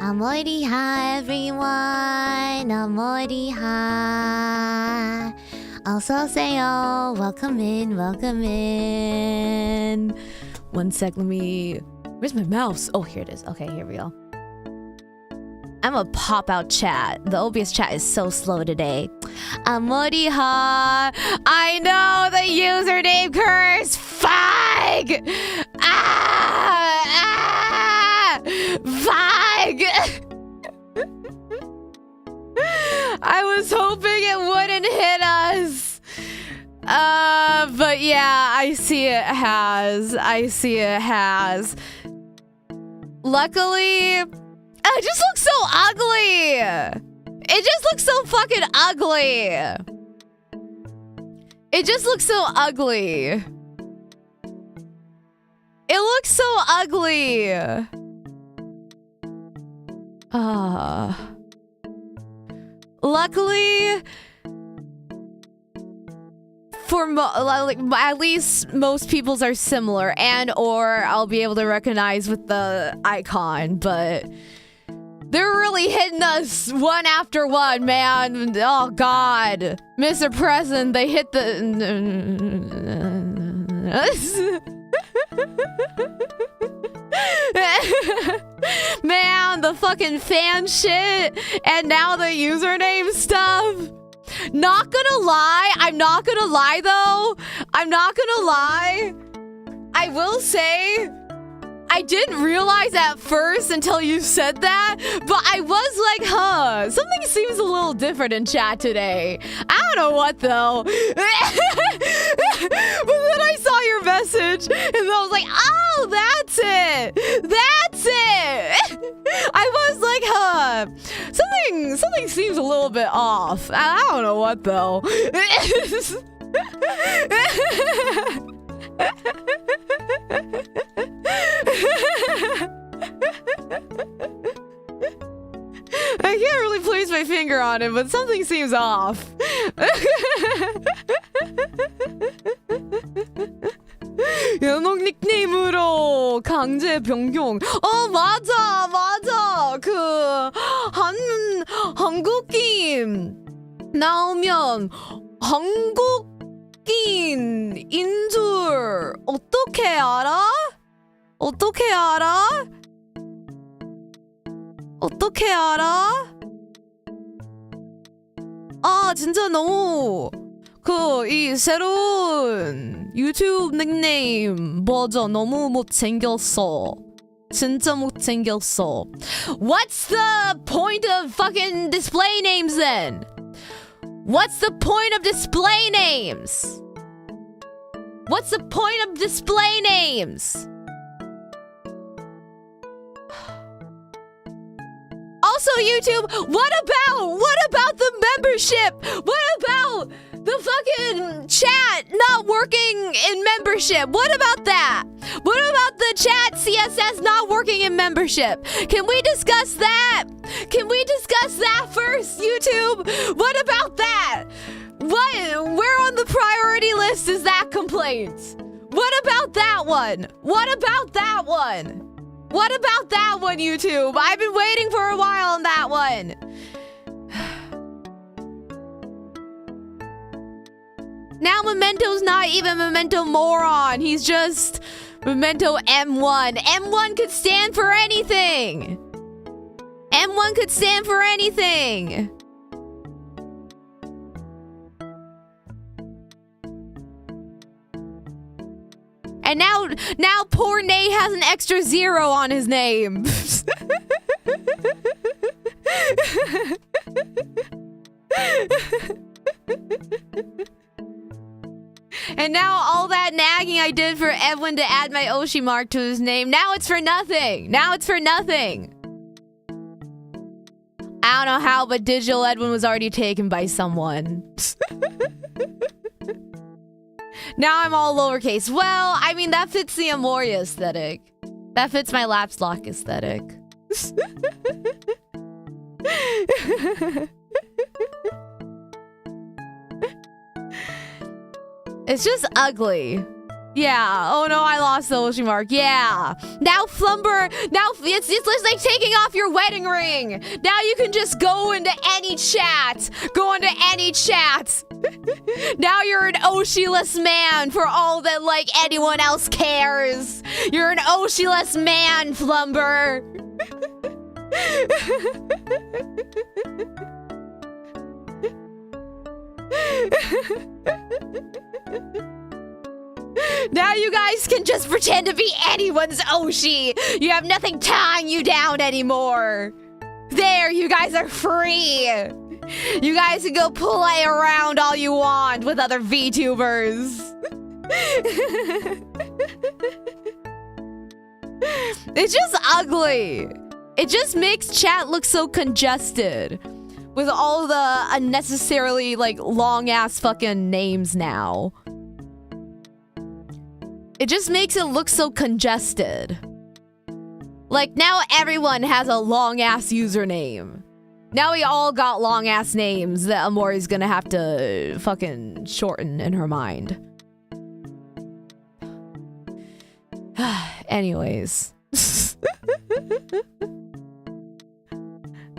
Amoriha, everyone. Amoriha. Also say, oh, welcome in, welcome in. One sec, let me... Where's my mouse? Oh, here it is. Okay, here we go. I'm a pop-out chat. The OBS chat is so slow today. Amoriha. I know the username curse. Fuck! Fuck! I was hoping it wouldn't hit us. But yeah, I see it has. I see it has. Luckily, it just looks so ugly. It just looks so fucking ugly. It just looks so ugly. It looks so ugly. Luckily, for at least most people's are similar, and or I'll be able to recognize with the icon, but they're really hitting us one after one, man. Oh God, Mr. President, they hit the man, the fucking fan shit, and now the username stuff. Not gonna lie, I'm not gonna lie though. I'm not gonna lie. I will say, I didn't realize at first until you said that, but I was like, huh, something seems a little different in chat today. I don't know what though. But then I saw your message and I was like, oh, that's it. That's it. I was like, huh, something seems a little bit off. I don't know what though. I can't really place my finger on it, but something seems off. 연옥 닉네임으로 강제 변경. 맞아. 한국인 나오면 한국인인 줄 어떻게 알아? 어떻게 알아? 어떻게 알아? 아, 진짜 너무 이 새로운 유튜브 닉네임 버전 너무 못생겼어. 진짜 못생겼어. What's the point of fucking display names then? What's the point of display names? What's the point of display names? Also, YouTube, what about the membership? What about the fucking chat not working in membership? What about that? What about the chat CSS not working in membership? Can we discuss that? Can we discuss that first, YouTube? What about that? Where on the priority list is that complaint? What about that one? What about that one? What about that one, YouTube? I've been waiting for a while on that one. Now Memento's not even Memento Moron. He's just Memento M1. M1 could stand for anything. M1 could stand for anything. And now poor Nate has an extra 0 on his name. And now all that nagging I did for Edwin to add my Oshimark to his name, now it's for nothing. Now it's for nothing. I don't know how, but Digital Edwin was already taken by someone. Now I'm all lowercase. Well, I mean, that fits the Amoria aesthetic. That fits my Laps Lock aesthetic. It's just ugly. Yeah. Oh no, I lost the Oshimark. Yeah. Now Flumber, now it's like taking off your wedding ring. Now you can just go into any chat. Go into any chat. Now you're an Oshi-less man for all that like anyone else cares. You're an Oshi-less man, Flumber. Now you guys can just pretend to be anyone's Oshi. You have nothing tying you down anymore. There, you guys are free. You guys can go play around all you want with other VTubers. It's just ugly. It just makes chat look so congested with all the unnecessarily like long ass fucking names now. It just makes it look so congested. Like, now everyone has a long-ass username. Now we all got long-ass names that Amori's gonna have to fucking shorten in her mind. Anyways.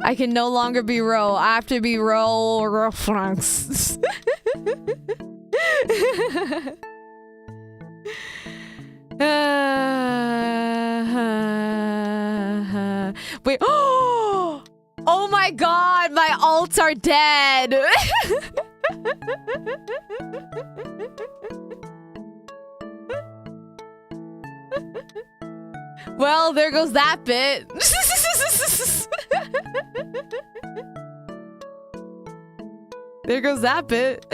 I can no longer be Ro. I have to be Ro Franks. Wait. Oh my god, my alts are dead. Well, there goes that bit. There goes that bit.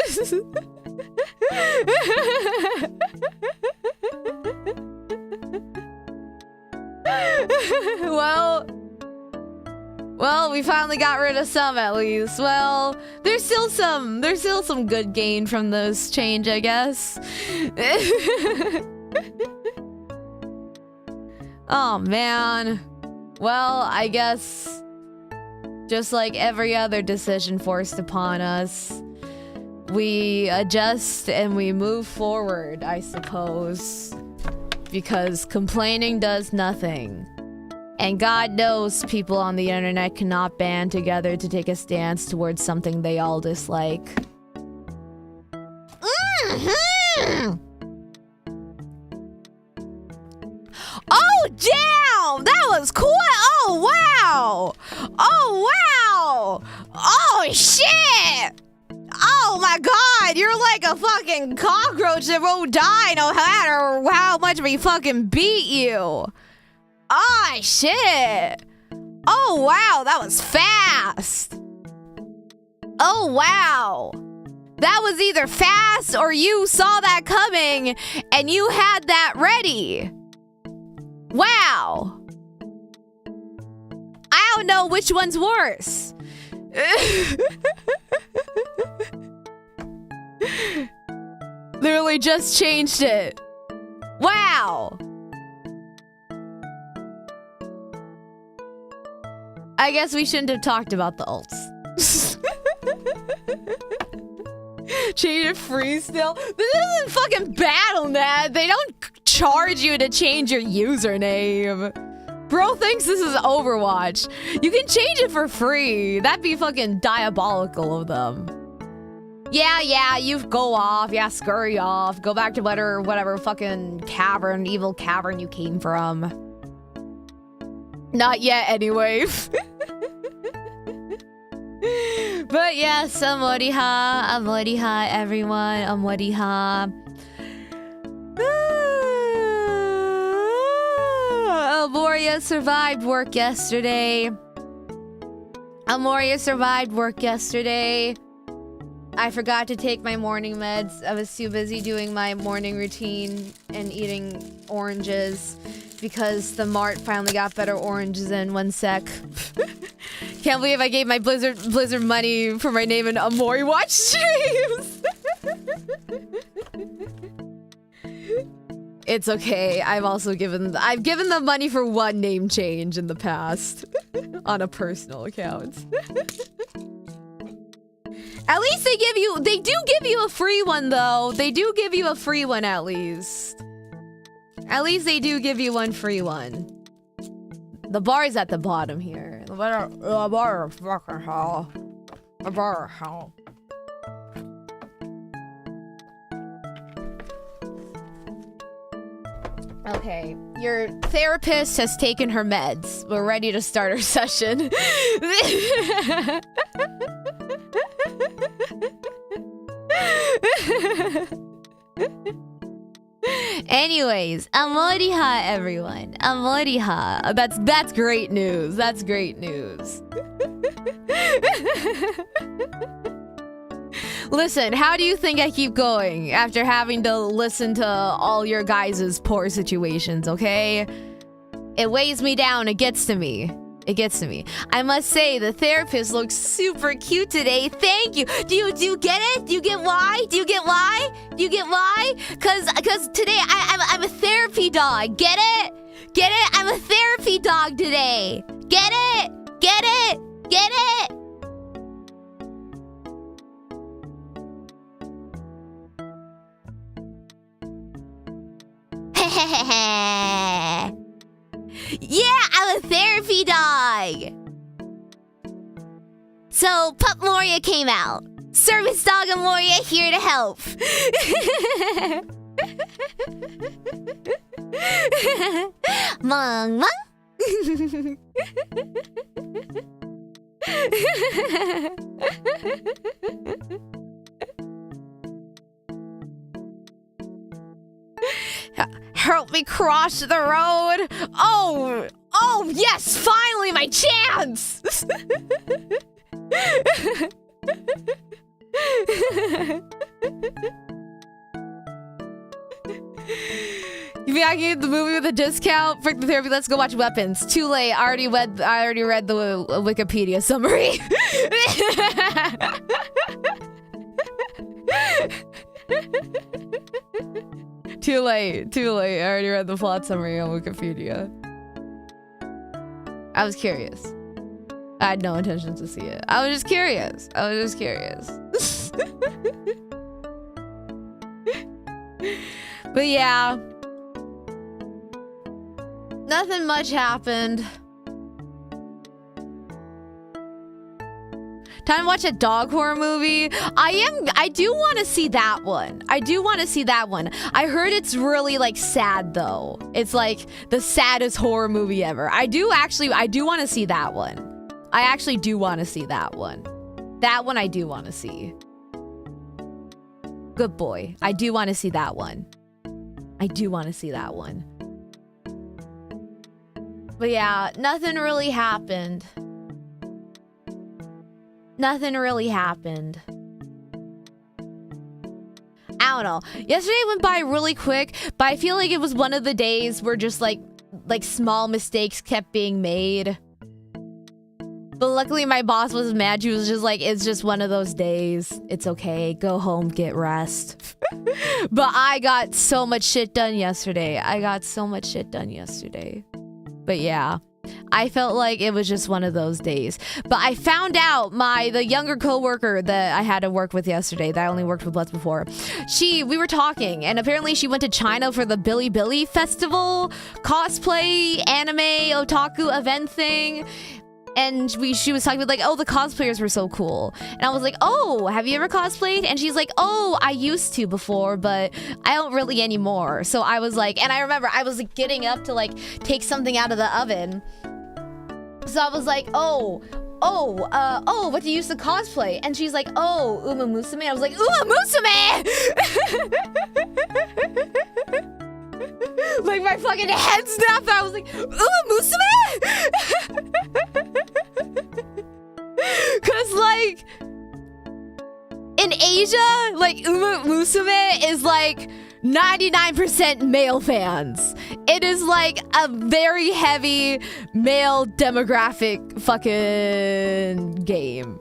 Well, we finally got rid of some at least. Well, there's still some good gain from this change, I guess. Oh man. Well, I guess just like every other decision forced upon us, we adjust and we move forward, I suppose. Because complaining does nothing. And God knows people on the internet cannot band together to take a stance towards something they all dislike. Mm-hmm. Oh, damn! That was cool! Oh, wow! Oh, wow! Oh, shit! Oh my god, you're like a fucking cockroach that won't die no matter how much we fucking beat you. Oh shit. Oh wow, that was fast. Oh wow. That was either fast or you saw that coming and you had that ready. Wow. I don't know which one's worse. Literally just changed it. Wow. I guess we shouldn't have talked about the alts. Change it free still? This isn't fucking BattleNet. They don't charge you to change your username. Bro thinks this is Overwatch. You can change it for free. That'd be fucking diabolical of them. Yeah, you go off. Yeah, scurry off. Go back to whatever fucking cavern, evil cavern you came from. Not yet, anyway. But yes, Amoriha, everyone. Amoriha. Amoria survived work yesterday. I forgot to take my morning meds. I was too busy doing my morning routine and eating oranges because the mart finally got better oranges in 1 sec. Can't believe I gave my Blizzard money for my name in Amori Watch streams. It's okay. I've given them money for one name change in the past on a personal account. At least they do give you a free one though. They do give you a free one at least. At least they do give you one free one. The bar is at the bottom here. The bar fucking hell. The bar hell. Okay, your therapist has taken her meds. We're ready to start our session. Anyways, amoriha, everyone. Amoriha. That's great news. That's great news. Listen, how do you think I keep going after having to listen to all your guys' poor situations, okay? It weighs me down. It gets to me. It gets to me. I must say, the therapist looks super cute today. Thank you. Do you get it? Do you get why? Do you get why? Do you get why? Cause today I'm a therapy dog. Get it? Get it? I'm a therapy dog today. Get it? Get it? Get it? Yeah, I'm a therapy dog. So, Pup Moria came out. Service dog Amoria here to help. Mong mong. Help me cross the road. Oh, yes, finally my chance. You mean I can get the movie with a discount? Frick the therapy, let's go watch Weapons. Too late, I already read the Wikipedia summary. Too late. I already read the plot summary on Wikipedia. I was curious. I had no intention to see it. I was just curious. But yeah. Nothing much happened. Time to watch a dog horror movie. I do want to see that one. I heard it's really like sad though. It's like the saddest horror movie ever. I do want to see that one. I actually do want to see that one. That one I do want to see. Good boy. I do want to see that one. But yeah, nothing really happened. I don't know. Yesterday went by really quick, but I feel like it was one of the days where just like small mistakes kept being made. But luckily my boss was mad. She was just like, it's just one of those days. It's okay. Go home, get rest. But I got so much shit done yesterday. But yeah. I felt like it was just one of those days. But I found out the younger coworker that I had to work with yesterday, that I only worked with once before, we were talking, and apparently she went to China for the Bilibili festival, cosplay, anime, otaku event thing. And she was talking about like, oh, the cosplayers were so cool. And I was like, oh, have you ever cosplayed? And she's like, oh, I used to before, but I don't really anymore. So I was like, and I remember I was like getting up to like take something out of the oven. So I was like, oh, what do you used to cosplay? And she's like, oh, Uma Musume. I was like, Uma Musume! Like my fucking head snapped. I was like, Uma Musume? Cause like in Asia, like Uma Musume is like 99% male fans. It is like a very heavy male demographic fucking game.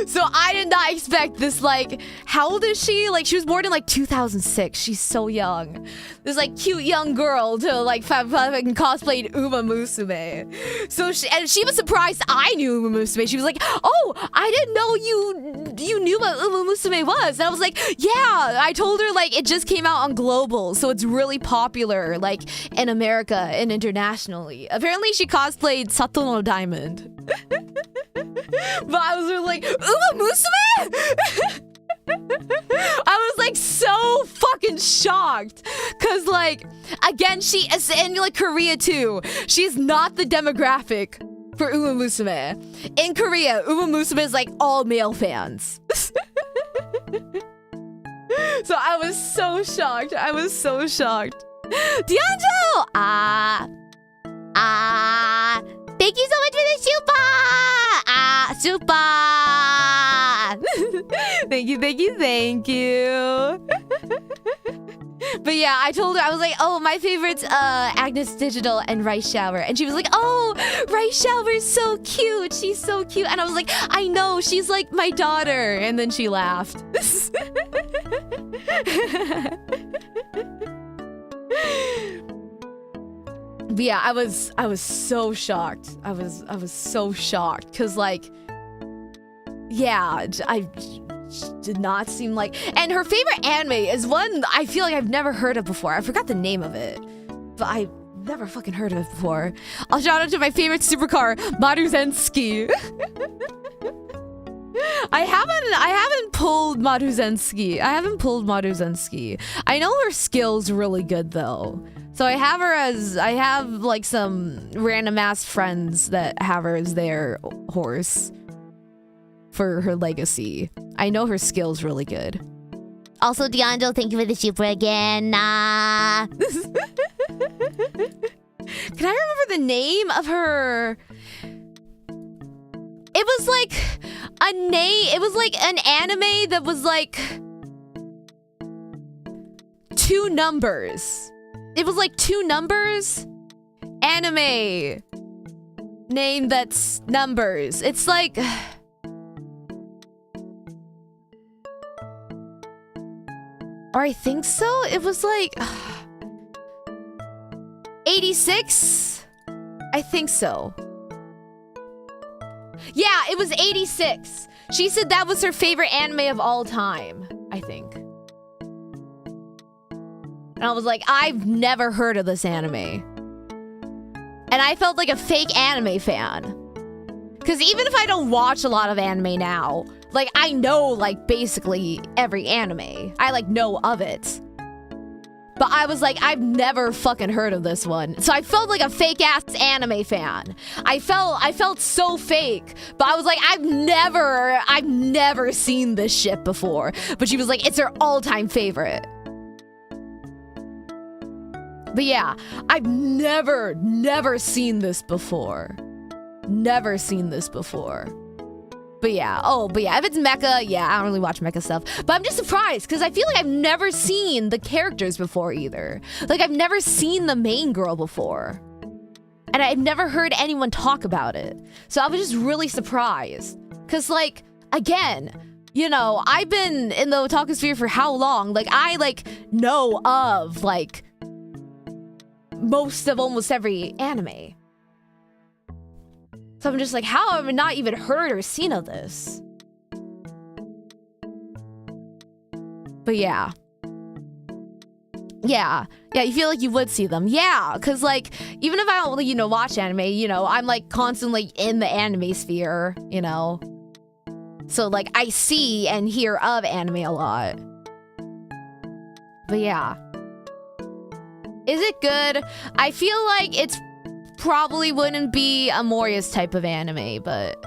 So I did not expect this, like, how old is she? Like, she was born in, like, 2006. She's so young. This, like, cute young girl to, like, fucking cosplayed Uma Musume. So she was surprised I knew Uma Musume. She was like, oh, I didn't know you knew what Uma Musume was. And I was like, yeah. I told her, like, it just came out on Global, so it's really popular, like, in America and internationally. Apparently, she cosplayed Sato no Diamond. But I was like, Uma Musume? I was like so fucking shocked. Cause like, again, she is in like Korea too. She's not the demographic for Uma Musume. In Korea, Uma Musume is like all male fans. So I was so shocked. I was so shocked. D'Angelo! Thank you so much for the super! Thank you. But yeah, I told her, I was like, oh, my favorite's Agnes Digital and Rice Shower. And she was like, oh, Rice Shower is so cute. She's so cute. And I was like, I know, she's like my daughter. And then she laughed. But yeah, I was so shocked. I was so shocked because like, yeah, I did not seem like. And her favorite anime is one I feel like I've never heard of before. I forgot the name of it, but I never fucking heard of it before. I'll shout out to my favorite supercar, Maruzensky. I haven't pulled Maruzensky. I know her skill's really good though. So I have like some random ass friends that have her as their horse for her legacy. I know her skill's really good. Also, D'Angelo, thank you for the super again. Can I remember the name of her? It was like a name. It was like an anime that was like 2 numbers. It was like 2 numbers. Anime name that's numbers. It's like. Or I think so. It was like 86. I think so. Yeah, it was 86. She said that was her favorite anime of all time, I think. And I was like, I've never heard of this anime. And I felt like a fake anime fan. Because even if I don't watch a lot of anime now, like, I know, like, basically every anime. I, like, know of it. But I was like, I've never fucking heard of this one. So I felt like a fake-ass anime fan. I felt so fake. But I was like, I've never seen this shit before. But she was like, it's her all-time favorite. But yeah, I've never seen this before. Never seen this before. But yeah, if it's mecha, yeah, I don't really watch mecha stuff. But I'm just surprised, because I feel like I've never seen the characters before either. Like, I've never seen the main girl before. And I've never heard anyone talk about it. So I was just really surprised. Because, like, again, you know, I've been in the otaku sphere for how long? Like, I, like, know of, like, most of almost every anime. So I'm just like, how have I not even heard or seen of this? But yeah. Yeah, you feel like you would see them. Yeah, because like, even if I don't, you know, watch anime, you know, I'm like constantly in the anime sphere, you know? So like, I see and hear of anime a lot. But yeah. Is it good? I feel like it's probably wouldn't be Amoria's type of anime, but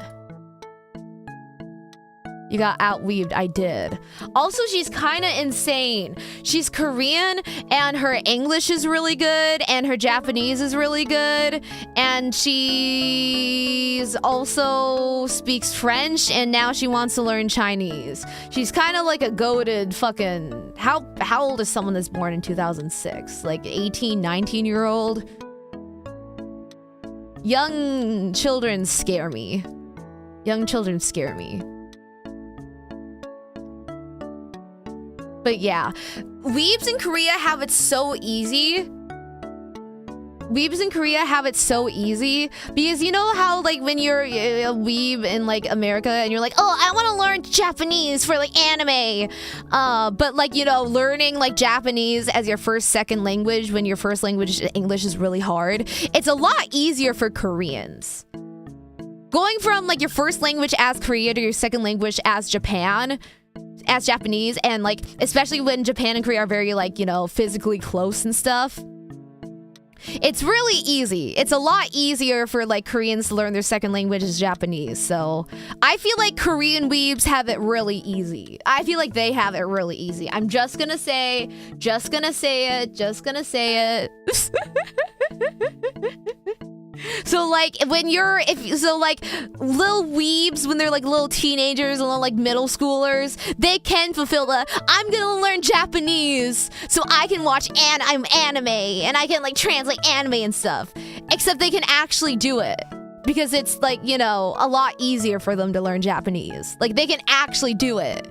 you got outweaved. I did. Also, she's kind of insane. She's Korean and her English is really good and her Japanese is really good, and she's also speaks French and now she wants to learn Chinese. She's kind of like a goated fucking how old is someone that's born in 2006? Like 18, 19-year-old? Young children scare me. Young children scare me. But yeah, weebs in Korea have it so easy. Weebs in Korea have it so easy because you know how like when you're a weeb in like America and you're like, oh, I want to learn Japanese for like anime, but like, you know, learning like Japanese as your second language when your first language English is really hard. It's a lot easier for Koreans. Going from like your first language as Korea to your second language as Japanese, and like especially when Japan and Korea are very like, you know, physically close and stuff. It's really easy. It's a lot easier for like Koreans to learn their second language as Japanese. So I feel like Korean weebs have it really easy. I feel like they have it really easy. I'm just gonna say it. So like when you're like little weebs when they're like little teenagers and little like middle schoolers, they can fulfill the I'm gonna learn Japanese so I can watch anime and I can like translate anime and stuff. Except they can actually do it because it's like, you know, a lot easier for them to learn Japanese. Like they can actually do it.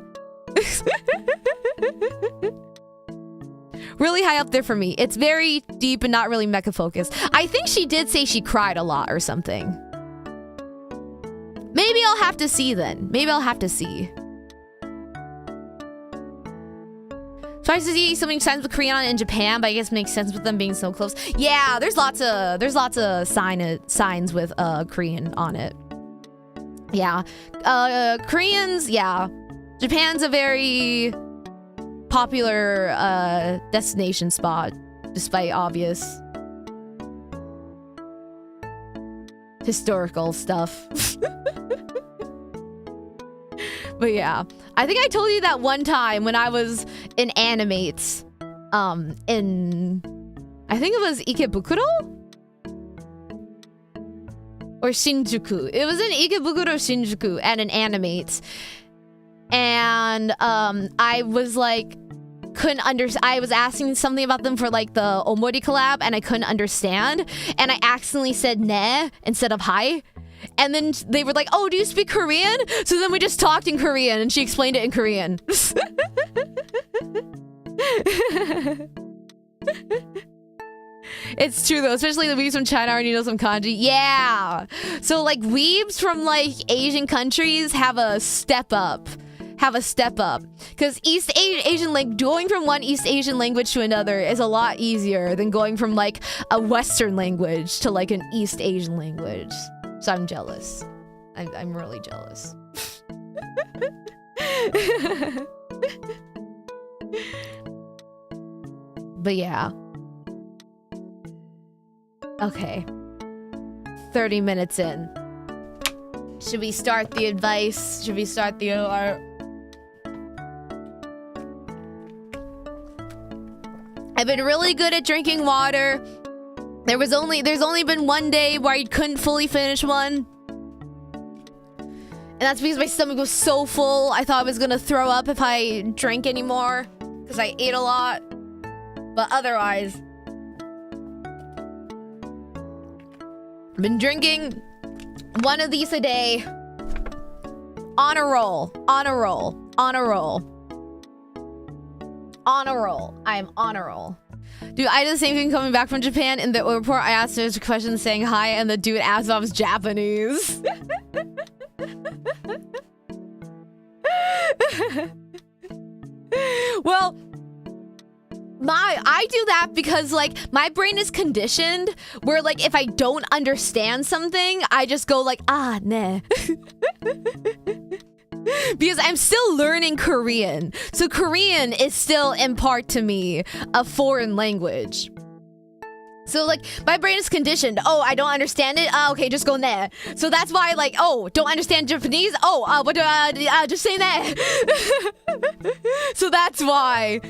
Really high up there for me. It's very deep and not really mecha focused. I think she did say she cried a lot or something. Maybe I'll have to see then. Maybe I'll have to see. Tries to see something signs with Korean in Japan, but I guess it makes sense with them being so close. Yeah, there's lots of signs with Korean on it. Yeah. Koreans, yeah. Japan's a very popular destination spot, despite obvious historical stuff. But yeah, I think I told you that one time when I was in Animates, in I think it was Ikebukuro or Shinjuku. It was in Ikebukuro, Shinjuku, at an Animates, and I was like, couldn't understand. I was asking something about them for like the Omori collab and I couldn't understand, and I accidentally said ne instead of hi, and then they were like, oh, do you speak Korean? So then we just talked in Korean and she explained it in Korean. It's true though, especially the weebs from China already know some kanji. Yeah, so like weebs from like Asian countries have a step up. Because going from one East Asian language to another is a lot easier than going from like a Western language to like an East Asian language. So I'm jealous. I'm really jealous. But yeah. Okay. 30 minutes in. Should we start the advice? Should we start the OR? I've been really good at drinking water. There's only been one day where I couldn't fully finish one. And that's because my stomach was so full, I thought I was gonna throw up if I drank anymore. Because I ate a lot. But otherwise, I've been drinking one of these a day. On a roll. On a roll. On a roll. On a roll. I am on a roll. Dude, I did the same thing coming back from Japan. In the airport, I asked a question saying hi, and the dude asked if I was Japanese. Well, I do that because like my brain is conditioned where like if I don't understand something, I just go like, ah, nah. Because I'm still learning Korean. So Korean is still in part to me a foreign language. So like my brain is conditioned. Oh, I don't understand it. Okay, just go there. So that's why like, oh, don't understand Japanese. Oh, what just say that. So that's why.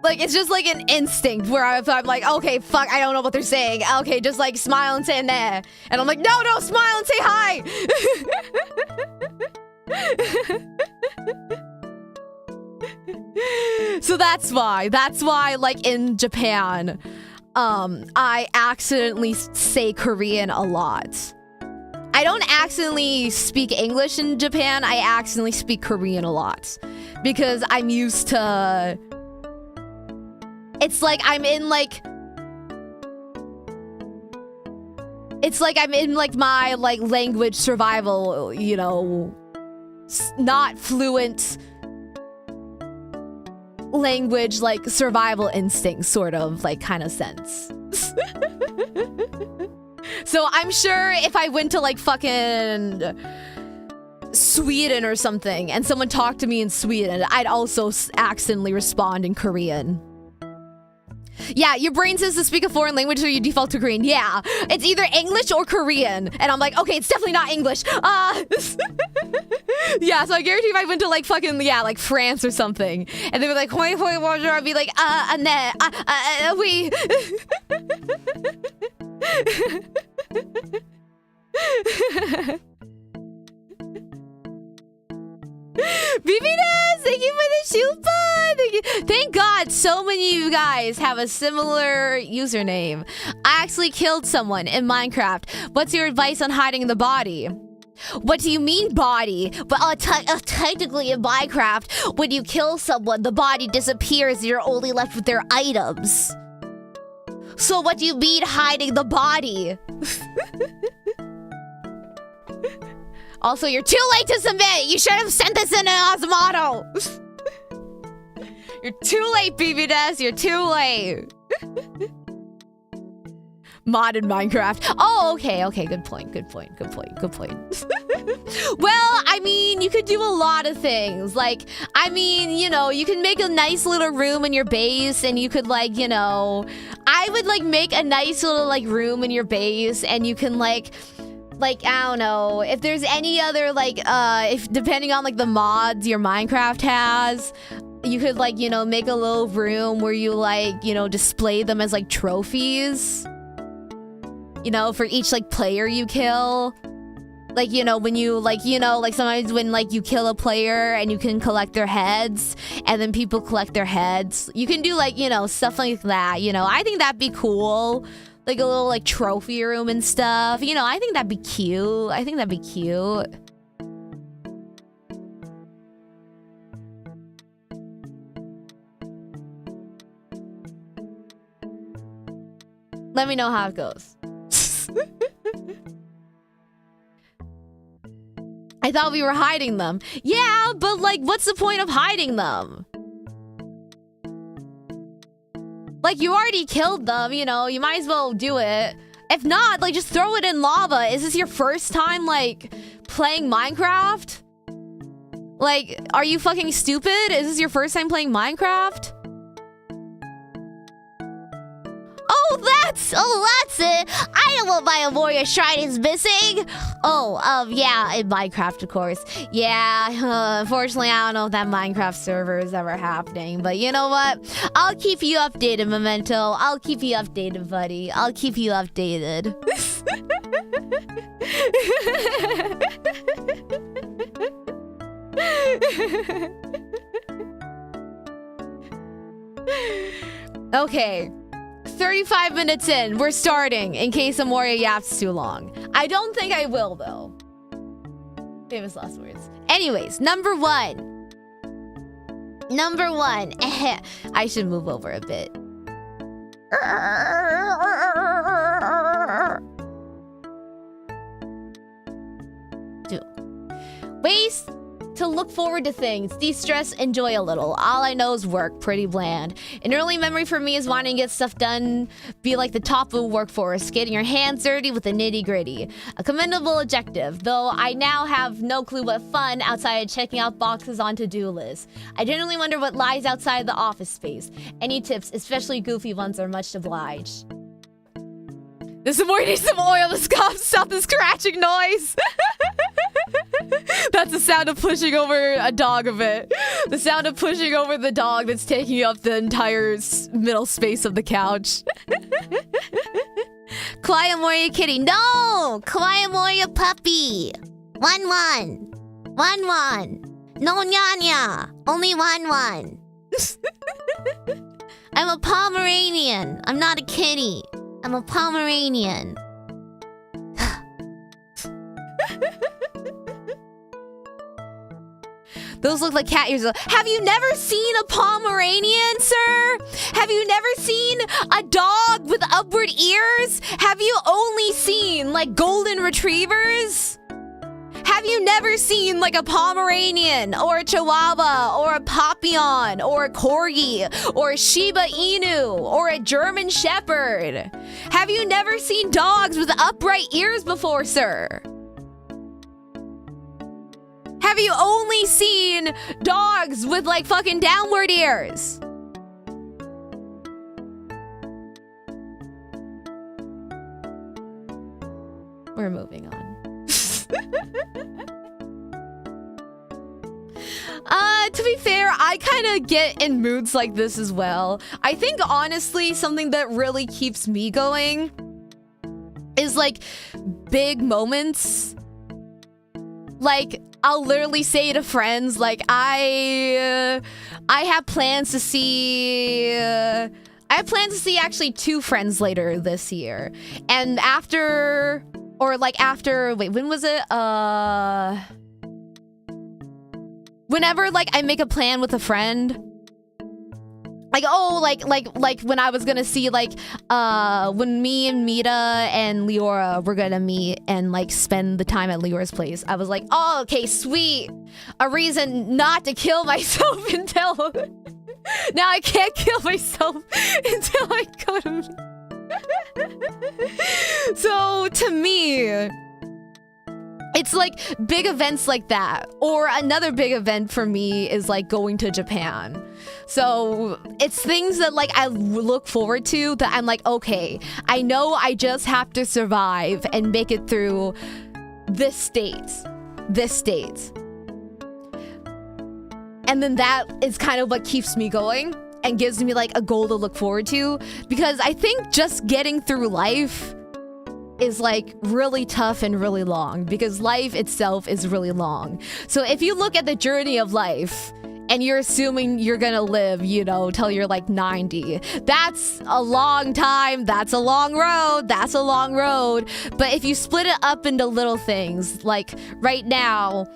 Like it's just like an instinct where I'm like, okay, fuck, I don't know what they're saying. Okay, just like smile and say nah. And I'm like, no, smile and say hi. So that's why like in Japan, I accidentally say Korean a lot. I don't accidentally speak English in Japan. I accidentally speak Korean a lot because I'm used to. It's like I'm in like. It's like I'm in like my like language survival, you know, not fluent language like survival instinct sort of like kind of sense. So I'm sure if I went to like fucking Sweden or something and someone talked to me in Sweden, I'd also accidentally respond in Korean. Yeah, your brain says to speak a foreign language, so you default to Korean. Yeah, it's either English or Korean. And I'm like, okay, it's definitely not English. Yeah, so I guarantee if I went to like fucking, yeah, like France or something, and they were like, hoi, hoi, bonjour, I'd be like, oui. BBNS, thank you for the shoe. Thank God so many of you guys have a similar username. I actually killed someone in Minecraft. What's your advice on hiding the body? What do you mean body? But technically in Minecraft, when you kill someone, the body disappears and you're only left with their items. So what do you mean hiding the body? Also, you're too late to submit. You should have sent this in an Osmodo. You're too late, BBNS. You're too late. Mod in Minecraft. Oh, okay. Good point. Well, I mean, you could do a lot of things. Like, I mean, you know, you can make a nice little room in your base, and you could, like, you know, I would, like, make a nice little, like, room in your base, and you can, like, I don't know, if there's any other, like, if depending on, like, the mods your Minecraft has, you could, like, you know, make a little room where you, like, you know, display them as, like, trophies. You know, for each, like, player you kill. Like, you know, when you, like, you know, like, sometimes when, like, you kill a player and you can collect their heads, and then people collect their heads. You can do, like, you know, stuff like that, you know. I think that'd be cool. Like, a little, like, trophy room and stuff. You know, I think that'd be cute. Let me know how it goes. I thought we were hiding them. Yeah, but, like, what's the point of hiding them? Like, you already killed them, you know, you might as well do it. If not, like, just throw it in lava. Is this your first time, like, playing Minecraft? Like, are you fucking stupid? Is this your first time playing Minecraft? Oh, that's it. I know what my Amoria shrine is missing. Oh, yeah, in Minecraft, of course. Yeah, unfortunately, I don't know if that Minecraft server is ever happening. But you know what? I'll keep you updated, Memento. I'll keep you updated, buddy. I'll keep you updated. Okay. 35 minutes in, we're starting, in case Amoria yaps too long. I don't think I will, though. Famous last words. Anyways, number one. I should move over a bit. Ways to look forward to things, de-stress, enjoy a little. All I know is work, pretty bland. An early memory for me is wanting to get stuff done, be like the top of the workforce, getting your hands dirty with the nitty-gritty. A commendable objective, though I now have no clue what fun outside of checking out boxes on to-do lists. I generally wonder what lies outside the office space. Any tips, especially goofy ones, are much obliged. This more needs some oil to stop the scratching noise. That's the sound of pushing over a dog a bit. The sound of pushing over the dog that's taking up the entire middle space of the couch. Kawaii Amoria kitty. No! Kawaii Amoria puppy. 1-1. 1-1. No nya-nya. Only 1-1. I'm a Pomeranian. I'm not a kitty. I'm a Pomeranian. Those look like cat ears. Have you never seen a Pomeranian, sir? Have you never seen a dog with upward ears? Have you only seen like golden retrievers? Have you never seen like a Pomeranian or a Chihuahua or a Papillon or a Corgi or a Shiba Inu or a German Shepherd? Have you never seen dogs with upright ears before, sir? Have you only seen dogs with like fucking downward ears? We're moving on. To be fair, I kind of get in moods like this as well. I think honestly, something that really keeps me going is like big moments. Like, I'll literally say to friends, like, I have plans to see... I have plans to see actually 2 friends later this year. And after... Or like after... Wait, when was it? Whenever like I make a plan with a friend... Like, oh, like when I was gonna see, like, when me and Mita and Leora were gonna meet and, like, spend the time at Leora's place. I was like, oh, okay, sweet. A reason not to kill myself until... Now I can't kill myself until I go to meet. So, to me... It's like big events like that. Or another big event for me is like going to Japan. So it's things that like I look forward to that I'm like, okay, I know I just have to survive and make it through this state. And then that is kind of what keeps me going and gives me like a goal to look forward to. Because I think just getting through life is like really tough and really long because life itself is really long. So if you look at the journey of life and you're assuming you're gonna live, you know, till you're like 90, that's a long time, that's a long road, that's a long road. But if you split it up into little things, like right now,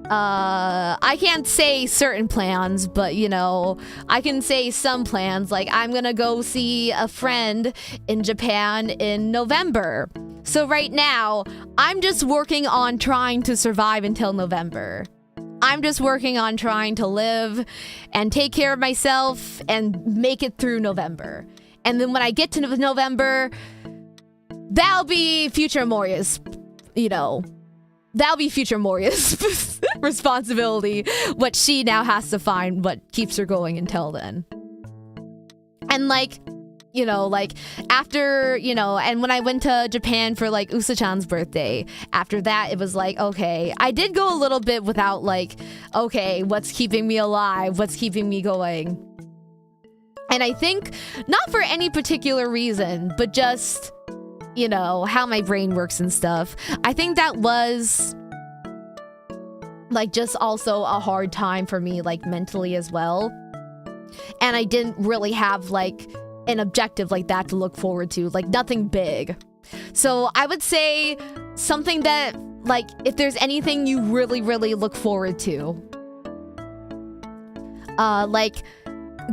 I can't say certain plans, but you know, I can say some plans, like I'm gonna go see a friend in Japan in November. So right now, I'm just working on trying to survive until November. I'm just working on trying to live and take care of myself and make it through November. And then when I get to November, that'll be future Moria's, you know, that'll be future Moria's responsibility. What she now has to find what keeps her going until then. And like, you know, like after, you know, and when I went to Japan for like Usa-chan's birthday, after that, it was like, okay, I did go a little bit without like, okay, what's keeping me alive? What's keeping me going? And I think not for any particular reason, but just, you know, how my brain works and stuff. I think that was like just also a hard time for me, like mentally as well. And I didn't really have like an objective like that to look forward to, like nothing big. So I would say something that, like, if there's anything you really, really look forward to, like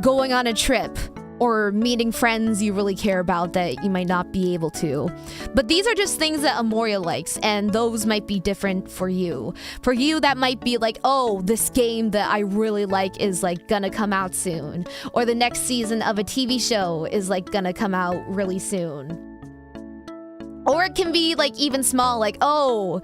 going on a trip or meeting friends you really care about that you might not be able to. But these are just things that Amoria likes, and those might be different for you. For you, that might be like, oh, this game that I really like is like gonna come out soon. Or the next season of a TV show is like gonna come out really soon. Or it can be like even small, like, oh,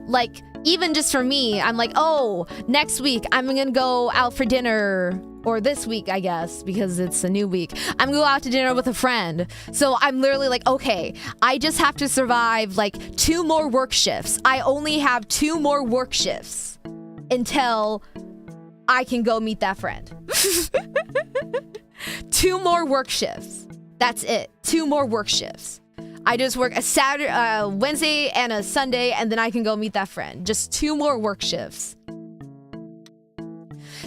like even just for me, I'm like, oh, next week I'm gonna go out for dinner. Or this week, I guess, because it's a new week. I'm gonna go out to dinner with a friend. So I'm literally like, okay, I just have to survive like 2 more work shifts. I only have 2 more work shifts until I can go meet that friend. 2 more work shifts. That's it. 2 more work shifts. I just work a Saturday, Wednesday and a Sunday, and then I can go meet that friend. Just 2 more work shifts.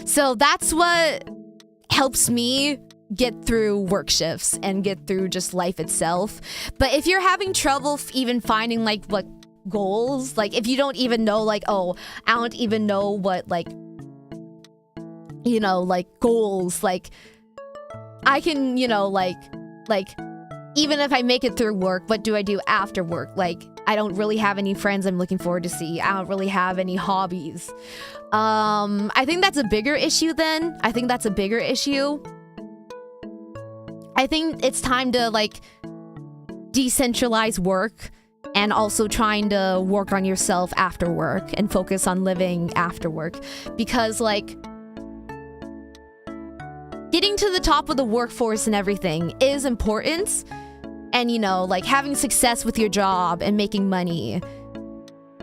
So that's what helps me get through work shifts and get through just life itself. But if you're having trouble even finding like what goals, like if you don't even know like, oh, I don't even know what like, you know, like goals, like I can, you know, like even if I make it through work, what do I do after work? Like I don't really have any friends I'm looking forward to see. I don't really have any hobbies. I think that's a bigger issue then. I think that's a bigger issue. I think it's time to like decentralize work and also trying to work on yourself after work and focus on living after work, because like getting to the top of the workforce and everything is important. And, you know, like having success with your job and making money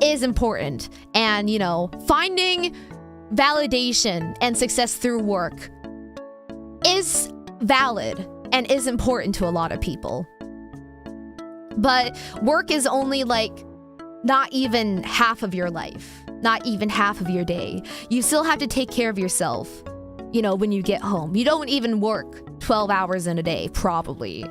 is important. And, you know, finding validation and success through work is valid and is important to a lot of people. But work is only like not even half of your life, not even half of your day. You still have to take care of yourself, you know, when you get home. You don't even work 12 hours in a day, probably,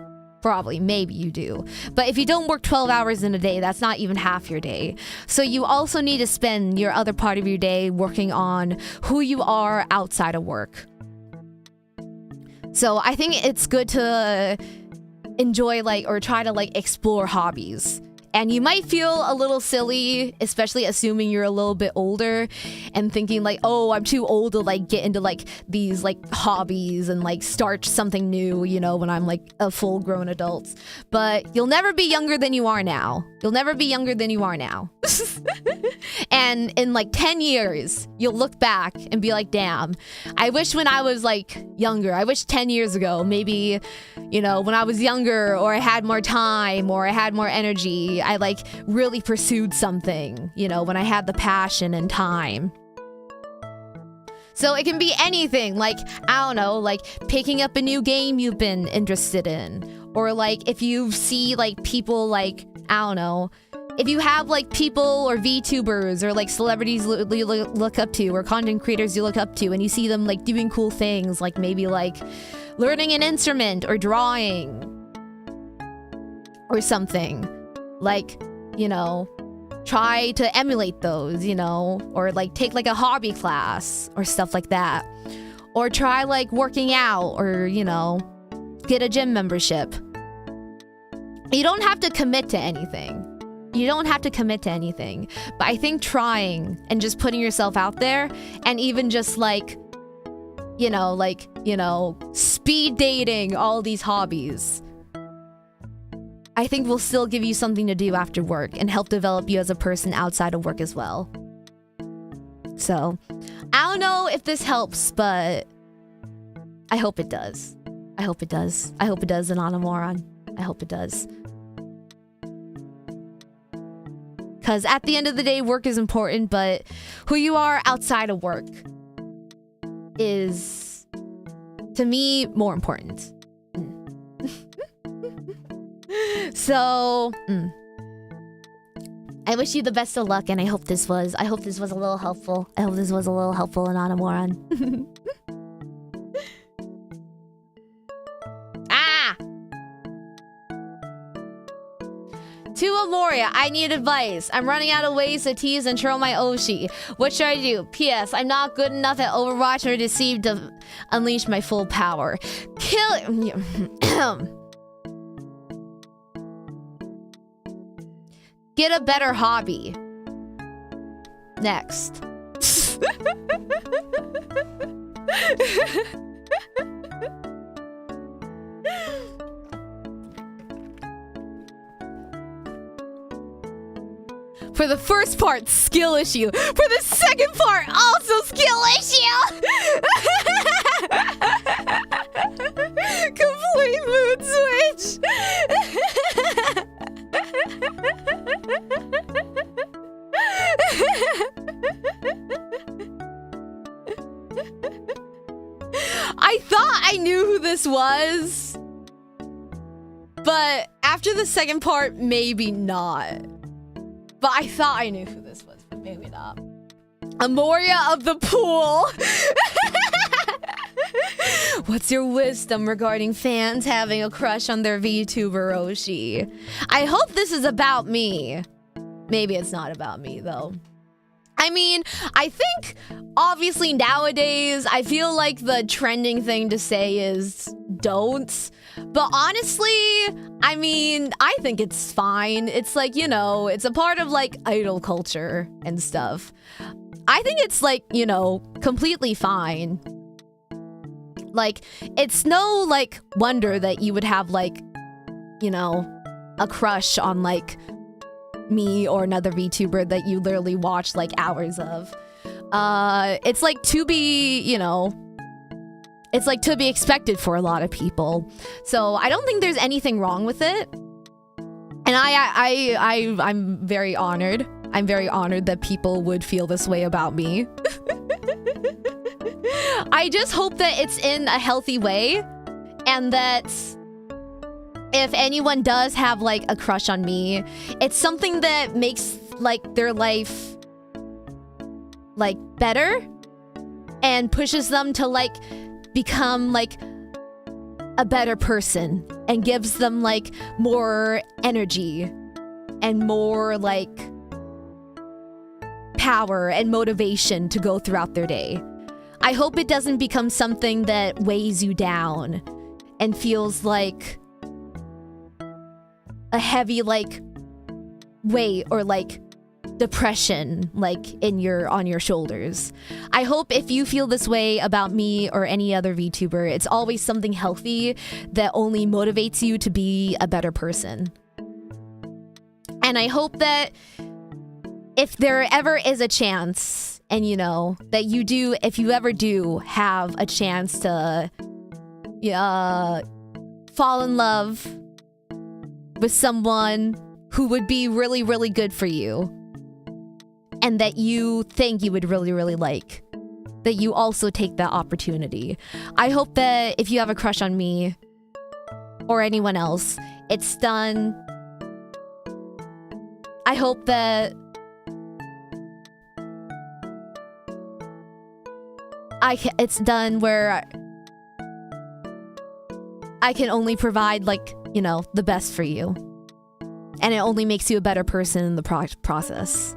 maybe you do. But if you don't work 12 hours in a day, that's not even half your day. So you also need to spend your other part of your day working on who you are outside of work. So I think it's good to enjoy like, or try to like explore hobbies. And you might feel a little silly, especially assuming you're a little bit older and thinking like, oh, I'm too old to like get into like these like hobbies and like start something new, you know, when I'm like a full grown adult. But you'll never be younger than you are now. You'll never be younger than you are now. And in like 10 years, you'll look back and be like, damn, I wish when I was like younger, I wish 10 years ago, maybe, you know, when I was younger or I had more time or I had more energy, I like really pursued something, you know, when I had the passion and time. So it can be anything, like, I don't know, like picking up a new game you've been interested in. Or like if you see like people like, I don't know, if you have like people or VTubers or like celebrities you look up to or content creators you look up to and you see them like doing cool things, like maybe like learning an instrument or drawing or something, like, you know, try to emulate those, you know, or like take like a hobby class or stuff like that, or try like working out or, you know, get a gym membership. You don't have to commit to anything. You don't have to commit to anything, but I think trying and just putting yourself out there and even just like, you know, speed dating all these hobbies, I think will still give you something to do after work and help develop you as a person outside of work as well. So, I don't know if this helps, but I hope it does. I hope it does. I hope it does, Amoron. I hope it does. Because at the end of the day, work is important, but who you are outside of work is, to me, more important. So, I wish you the best of luck, and I hope this was a little helpful. I hope this was a little helpful, Amoron. To Amoria, I need advice. I'm running out of ways to tease and troll my Oshi. What should I do? P.S. I'm not good enough at Overwatch or Deceive to unleash my full power. Get a better hobby. Next. For the first part, skill issue. For the second part, also skill issue. Complete mood switch. I thought I knew who this was, but after the second part, maybe not. But I thought I knew who this was, but maybe not. Amoria of the pool. What's your wisdom regarding fans having a crush on their VTuber Oshi? I hope this is about me. Maybe it's not about me, though. I mean, I think, obviously, nowadays, I feel like the trending thing to say is don't. But honestly, I mean, I think it's fine. It's like, you know, it's a part of, like, idol culture and stuff. I think it's, like, you know, completely fine. Like, it's no, like, wonder that you would have, like, you know, a crush on, like, me or another VTuber that you literally watch, like, hours of. It's, like, to be, you know, it's, like, to be expected for a lot of people. So, I don't think there's anything wrong with it. And I'm very honored. I'm very honored that people would feel this way about me. I just hope that it's in a healthy way, and that if anyone does have, like, a crush on me, it's something that makes, like, their life, like, better and pushes them to, like, become, like, a better person and gives them, like, more energy and more, like, power and motivation to go throughout their day. I hope it doesn't become something that weighs you down and feels like a heavy, like, weight or, like, depression, like, on your shoulders. I hope if you feel this way about me or any other VTuber, it's always something healthy that only motivates you to be a better person. And I hope that if there ever is a chance, and you know, that you do, if you ever do have a chance to fall in love with someone who would be really, really good for you, and that you think you would really, really like, that you also take that opportunity. I hope that if you have a crush on me or anyone else, it's done. I hope that it's done where I can only provide, like, you know, the best for you. And it only makes you a better person in the process.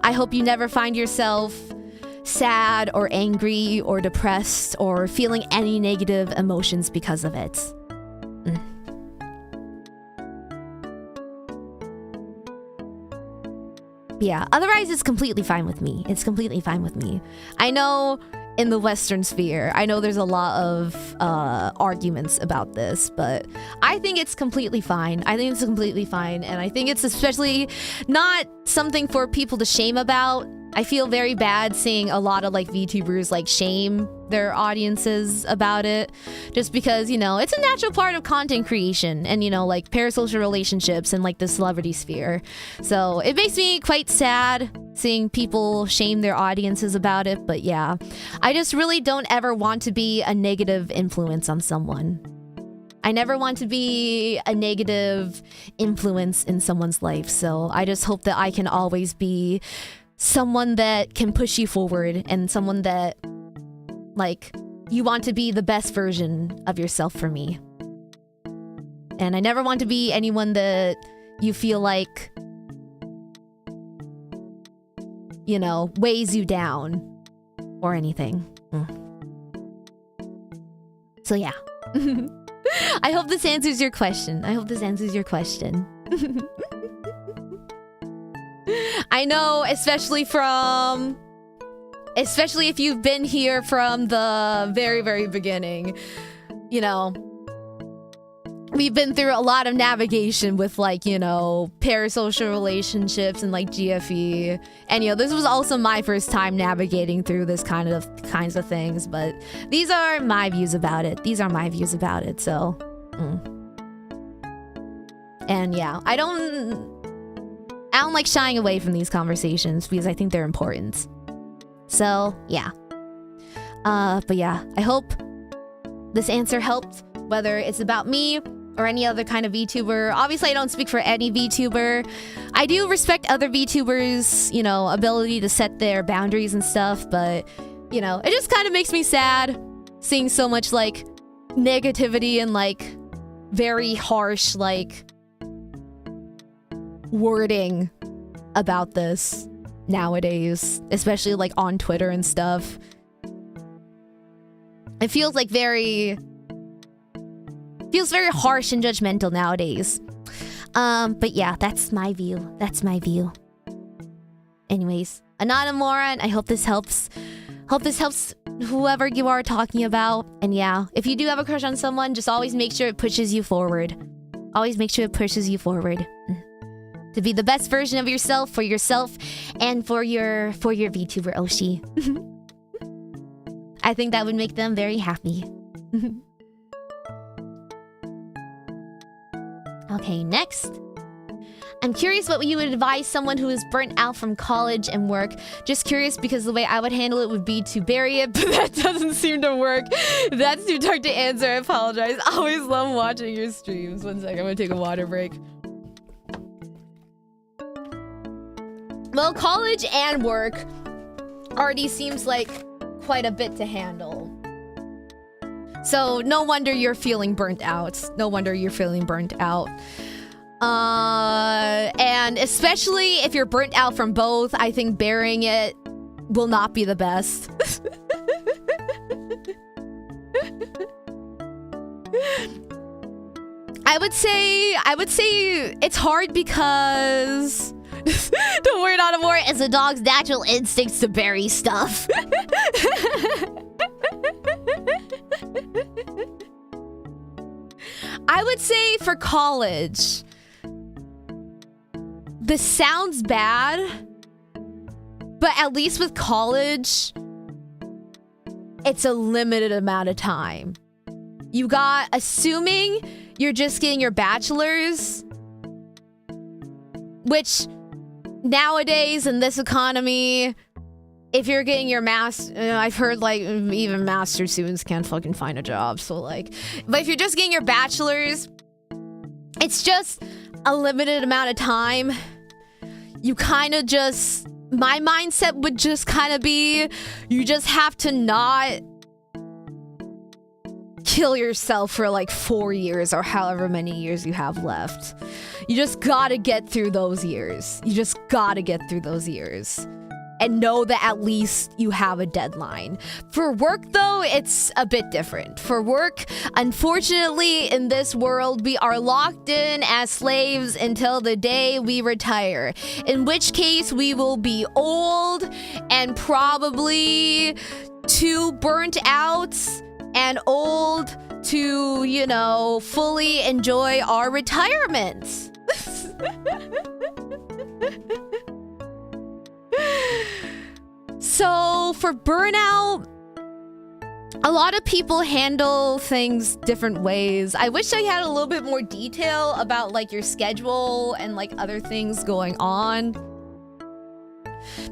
I hope you never find yourself sad or angry or depressed or feeling any negative emotions because of it. Yeah, otherwise it's completely fine with me. It's completely fine with me. I know in the Western sphere, I know there's a lot of arguments about this, but I think it's completely fine. I think it's completely fine, and I think it's especially not something for people to shame about. I feel very bad seeing a lot of, like, VTubers, like, shame their audiences about it, just because, you know, it's a natural part of content creation and, you know, like, parasocial relationships and, like, the celebrity sphere. So it makes me quite sad seeing people shame their audiences about it, but yeah, I just really don't ever want to be a negative influence on someone. I never want to be a negative influence in someone's life, so I just hope that I can always be someone that can push you forward and someone that, like, you want to be the best version of yourself for me. And I never want to be anyone that you feel like, you know, weighs you down or anything. So yeah. I hope this answers your question. I hope this answers your question. I know, especially if you've been here from the very, very beginning, you know, we've been through a lot of navigation with, like, you know, parasocial relationships and, like, GFE. And, you know, this was also my first time navigating through this kinds of things, but these are my views about it. These are my views about it, so. And yeah, I don't like shying away from these conversations because I think they're important. So, yeah. But yeah, I hope this answer helped, whether it's about me or any other kind of VTuber. Obviously, I don't speak for any VTuber. I do respect other VTubers, you know, ability to set their boundaries and stuff, but you know, it just kind of makes me sad seeing so much like negativity and like very harsh like wording about this nowadays, especially like on Twitter and stuff. It feels like very harsh and judgmental nowadays. But yeah, that's my view. That's my view. Anyways, Amoron, I hope this helps. Hope this helps whoever you are talking about. And yeah, if you do have a crush on someone, just always make sure it pushes you forward. Always make sure it pushes you forward. To be the best version of yourself, for yourself, and for your VTuber Oshi. I think that would make them very happy. Okay, next. I'm curious what you would advise someone who is burnt out from college and work. Just curious because the way I would handle it would be to bury it, but that doesn't seem to work. That's too dark to answer. I apologize. I always love watching your streams. One second, I'm gonna take a water break. Well, college and work already seems like quite a bit to handle. So no wonder you're feeling burnt out. No wonder you're feeling burnt out. And especially if you're burnt out from both, I think burying it will not be the best. I would say it's hard because don't worry, not more. It's a dog's natural instincts to bury stuff. I would say for college, this sounds bad, but at least with college, it's a limited amount of time. You got, assuming you're just getting your bachelor's, which nowadays in this economy, if you're getting your I've heard like even master students can't fucking find a job. So like, but if you're just getting your bachelor's, it's just a limited amount of time. You kind of just, my mindset would just kind of be, you just have to not kill yourself for like 4 years or however many years you have left. You just gotta get through those years. You just gotta get through those years. And know that at least you have a deadline. For work, though, it's a bit different. For work, unfortunately, in this world, we are locked in as slaves until the day we retire. In which case, we will be old and probably too burnt out and old to, you know, fully enjoy our retirement. So for burnout, a lot of people handle things different ways. I wish I had a little bit more detail about like your schedule and like other things going on,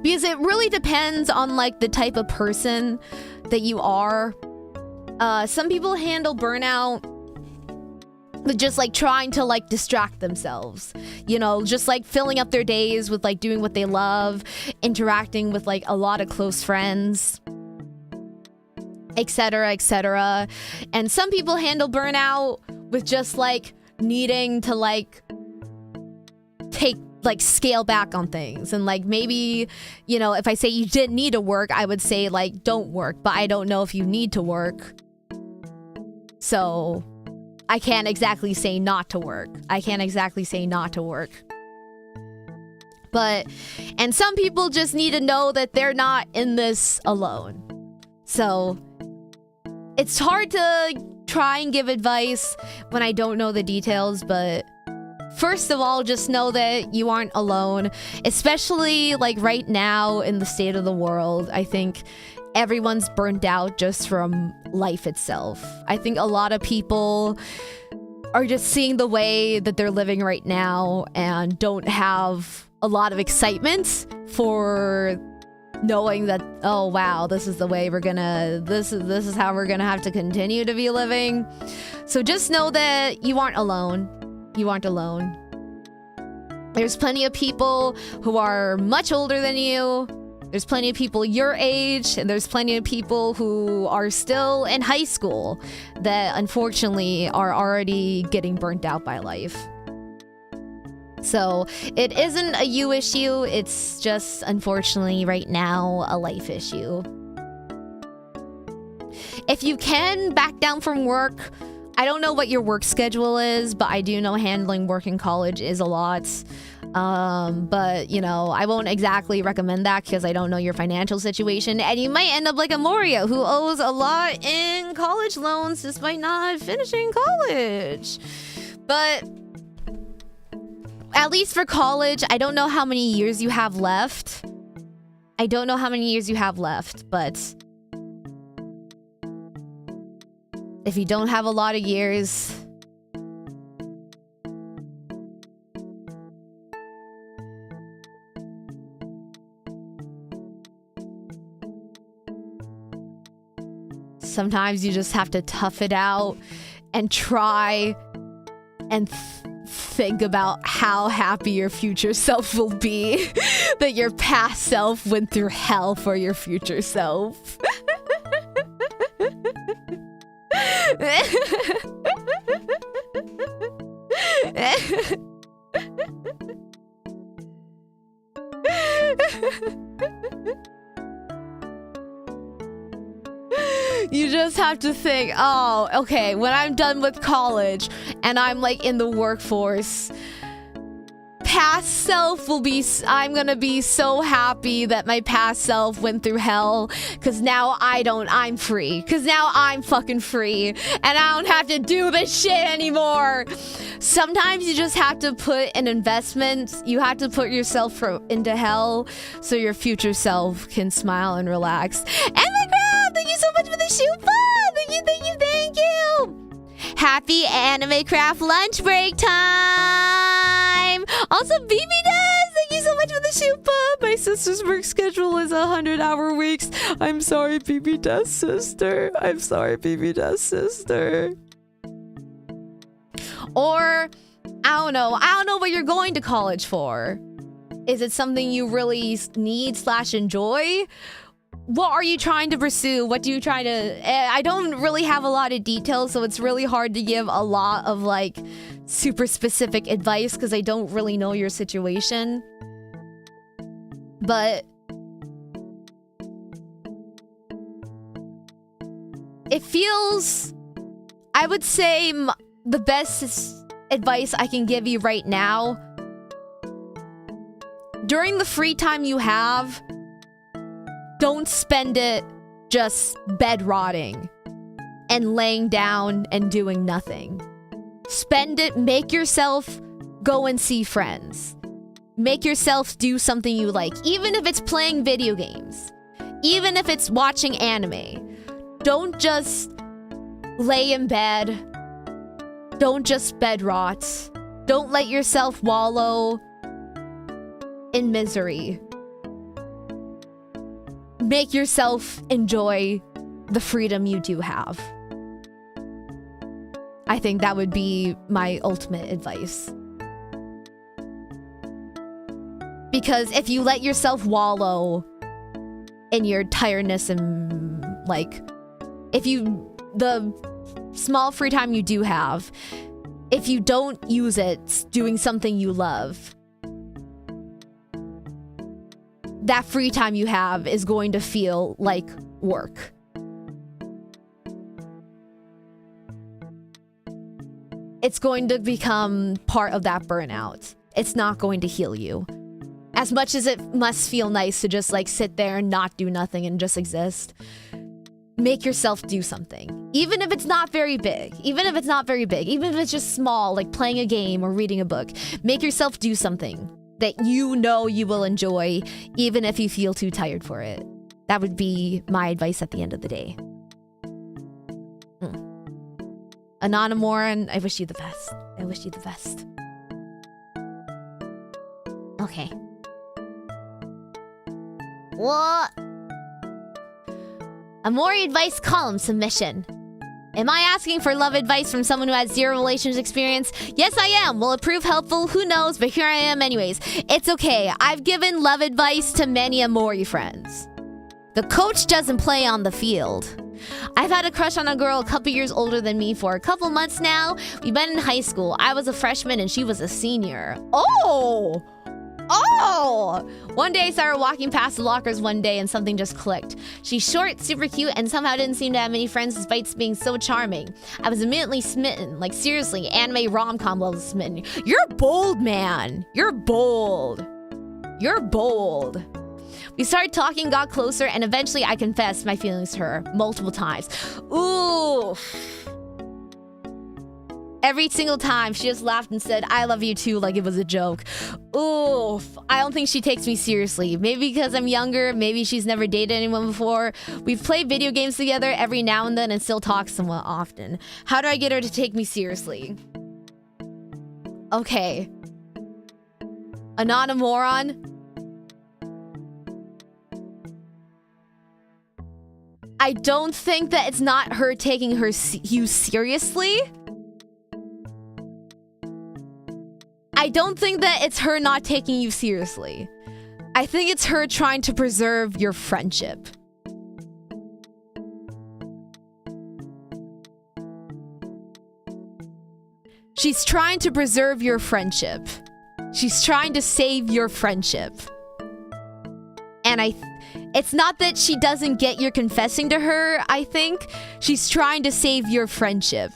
because it really depends on like the type of person that you are. Some people handle burnout with just like trying to like distract themselves, you know, just like filling up their days with like doing what they love, interacting with like a lot of close friends, etc., etc. And some people handle burnout with just like needing to like scale back on things. And like maybe, you know, if I say you didn't need to work, I would say like don't work, but I don't know if you need to work, so I can't exactly say not to work. But, and some people just need to know that they're not in this alone. So, it's hard to try and give advice when I don't know the details, but first of all, just know that you aren't alone. Especially like right now in the state of the world, I think everyone's burnt out just from life itself. I think a lot of people are just seeing the way that they're living right now and don't have a lot of excitement for knowing that, oh wow, this is the way this is how we're gonna have to continue to be living. So just know that you aren't alone. There's plenty of people who are much older than you, There's plenty of people your age, and there's plenty of people who are still in high school that unfortunately are already getting burnt out by life. So it isn't a you issue, it's just unfortunately right now a life issue. If you can back down from work, I don't know what your work schedule is, but I do know handling work in college is a lot. But you know, I won't exactly recommend that because I don't know your financial situation, and you might end up like Amoria, who owes a lot in college loans despite not finishing college. But at least for college, I don't know how many years you have left. But if you don't have a lot of years, sometimes you just have to tough it out and try and think about how happy your future self will be that your past self went through hell for your future self. You just have to think, oh, okay, when I'm done with college and I'm like in the workforce, past self will be, I'm gonna be so happy that my past self went through hell, because now I'm free, because now I'm fucking free and I don't have to do this shit anymore. Sometimes you just have to put an investment, you have to put yourself into hell so your future self can smile and relax. And my crowd, thank you so much for the shoe pod. Thank you. Happy anime craft lunch break time. Also, BB does. Thank you so much for the shoe pod. My sister's work schedule is 100-hour weeks. I'm sorry, BB does, sister. Or, I don't know what you're going to college for. Is it something you really need/enjoy? What are you trying to pursue? What do you try to... I don't really have a lot of details, so it's really hard to give a lot of, like, super specific advice because I don't really know your situation. But it feels... I would say the best advice I can give you right now, during the free time you have, don't spend it just bed rotting and laying down and doing nothing. Spend it, make yourself go and see friends. Make yourself do something you like, even if it's playing video games, even if it's watching anime. Don't just lay in bed. Don't just bed rot. Don't let yourself wallow in misery. Make yourself enjoy the freedom you do have. I think that would be my ultimate advice. Because if you let yourself wallow in your tiredness and like, the small free time you do have, if you don't use it doing something you love, that free time you have is going to feel like work. It's going to become part of that burnout. It's not going to heal you. As much as it must feel nice to just like sit there and not do nothing and just exist, make yourself do something. Even if it's not very big, even if it's just small, like playing a game or reading a book, make yourself do something that you know you will enjoy, even if you feel too tired for it. That would be my advice at the end of the day. Amoron, I wish you the best. Okay. What? AMORIADVICE column submission. Am I asking for love advice from someone who has zero relations experience? Yes, I am. Will it prove helpful? Who knows? But here I am anyways. It's okay. I've given love advice to many Amori friends. The coach doesn't play on the field. I've had a crush on a girl a couple years older than me for a couple months now. We met in high school. I was a freshman and she was a senior. Oh! Oh! One day I saw her walking past the lockers one day and something just clicked. She's short, super cute, and somehow didn't seem to have many friends despite being so charming. I was immediately smitten. Like, seriously, anime rom-com level smitten. You're bold, man. You're bold. You're bold. We started talking, got closer, and eventually I confessed my feelings to her multiple times. Ooh. Every single time, she just laughed and said, I love you too, like it was a joke. Oof. I don't think she takes me seriously. Maybe because I'm younger, maybe she's never dated anyone before. We've played video games together every now and then and still talk somewhat often. How do I get her to take me seriously? Okay. Amoron. I don't think that it's not her taking you seriously. I don't think that it's her not taking you seriously. I think it's her trying to preserve your friendship. She's trying to preserve your friendship. She's trying to save your friendship. And it's not that she doesn't get you're confessing to her, I think. She's trying to save your friendship.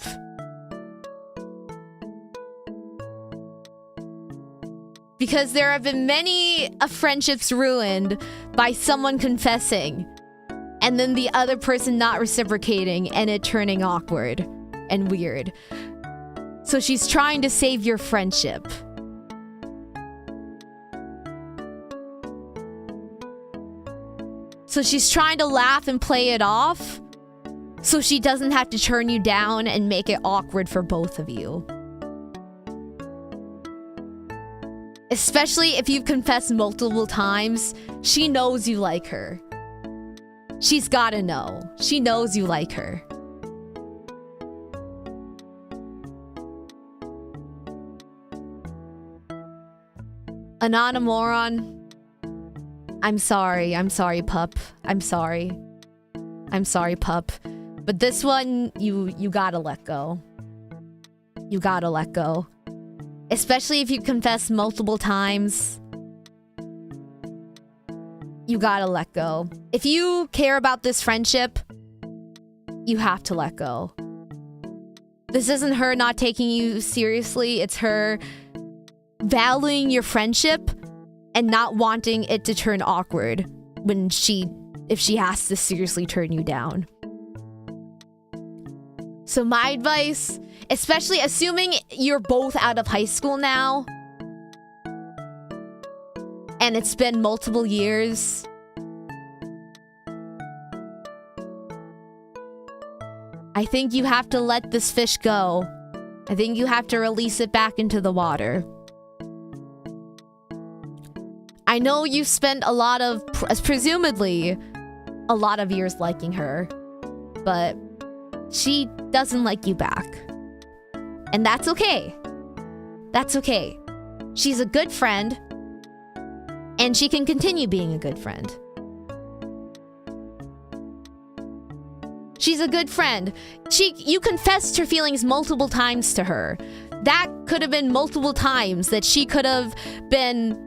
Because there have been many friendships ruined by someone confessing and then the other person not reciprocating and it turning awkward and weird. So she's trying to save your friendship. So she's trying to laugh and play it off so she doesn't have to turn you down and make it awkward for both of you. Especially if you've confessed multiple times, she knows you like her. She's gotta know. She knows you like her. Amoron. I'm sorry, pup. I'm sorry, pup. But this one, you gotta let go. You gotta let go. Especially if you confess multiple times. You gotta let go. If you care about this friendship, you have to let go. This isn't her not taking you seriously. It's her valuing your friendship and not wanting it to turn awkward if she has to seriously turn you down. So my advice, especially assuming you're both out of high school now, and it's been multiple years, I think you have to let this fish go. I think you have to release it back into the water. I know you spent presumably a lot of years liking her, but she doesn't like you back. And that's okay. That's okay. She's a good friend, and she can continue being a good friend. She's a good friend. You confessed her feelings multiple times to her. That could have been multiple times that she could have been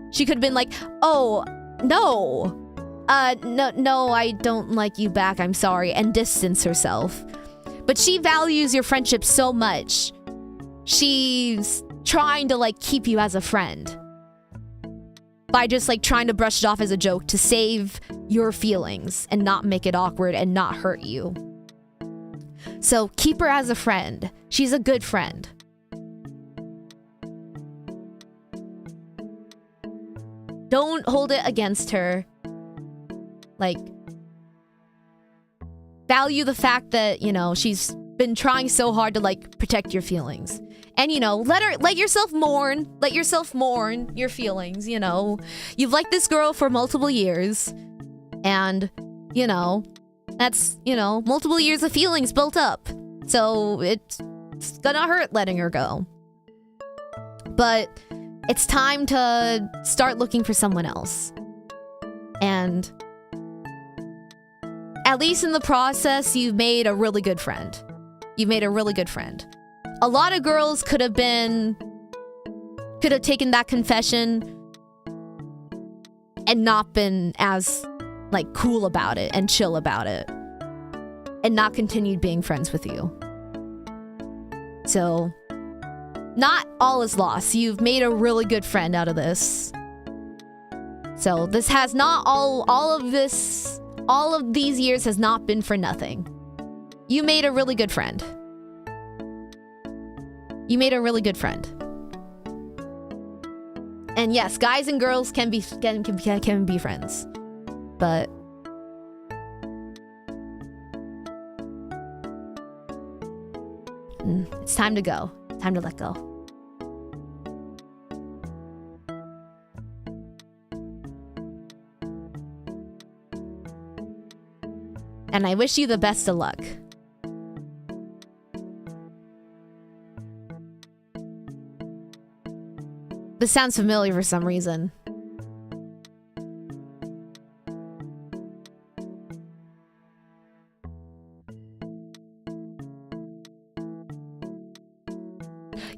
like, oh, no. No, I don't like you back, I'm sorry, and distance herself. But she values your friendship so much. She's trying to, like, keep you as a friend. By just, like, trying to brush it off as a joke to save your feelings and not make it awkward and not hurt you. So keep her as a friend. She's a good friend. Don't hold it against her. Like, value the fact that, you know, she's been trying so hard to, like, protect your feelings. And, you know, let yourself mourn your feelings, you know. You've liked this girl for multiple years. And, you know, that's, you know, multiple years of feelings built up. So it's gonna hurt letting her go. But it's time to start looking for someone else. And at least in the process, you've made a really good friend. You've made a really good friend. A lot of girls could have taken that confession and not been as, like, cool about it and chill about it. And not continued being friends with you. So, not all is lost. You've made a really good friend out of this. So, this has not all of these years has not been for nothing. You made a really good friend. You made a really good friend. And yes, guys and girls can be friends. But it's time to go. Time to let go. And I wish you the best of luck. This sounds familiar for some reason.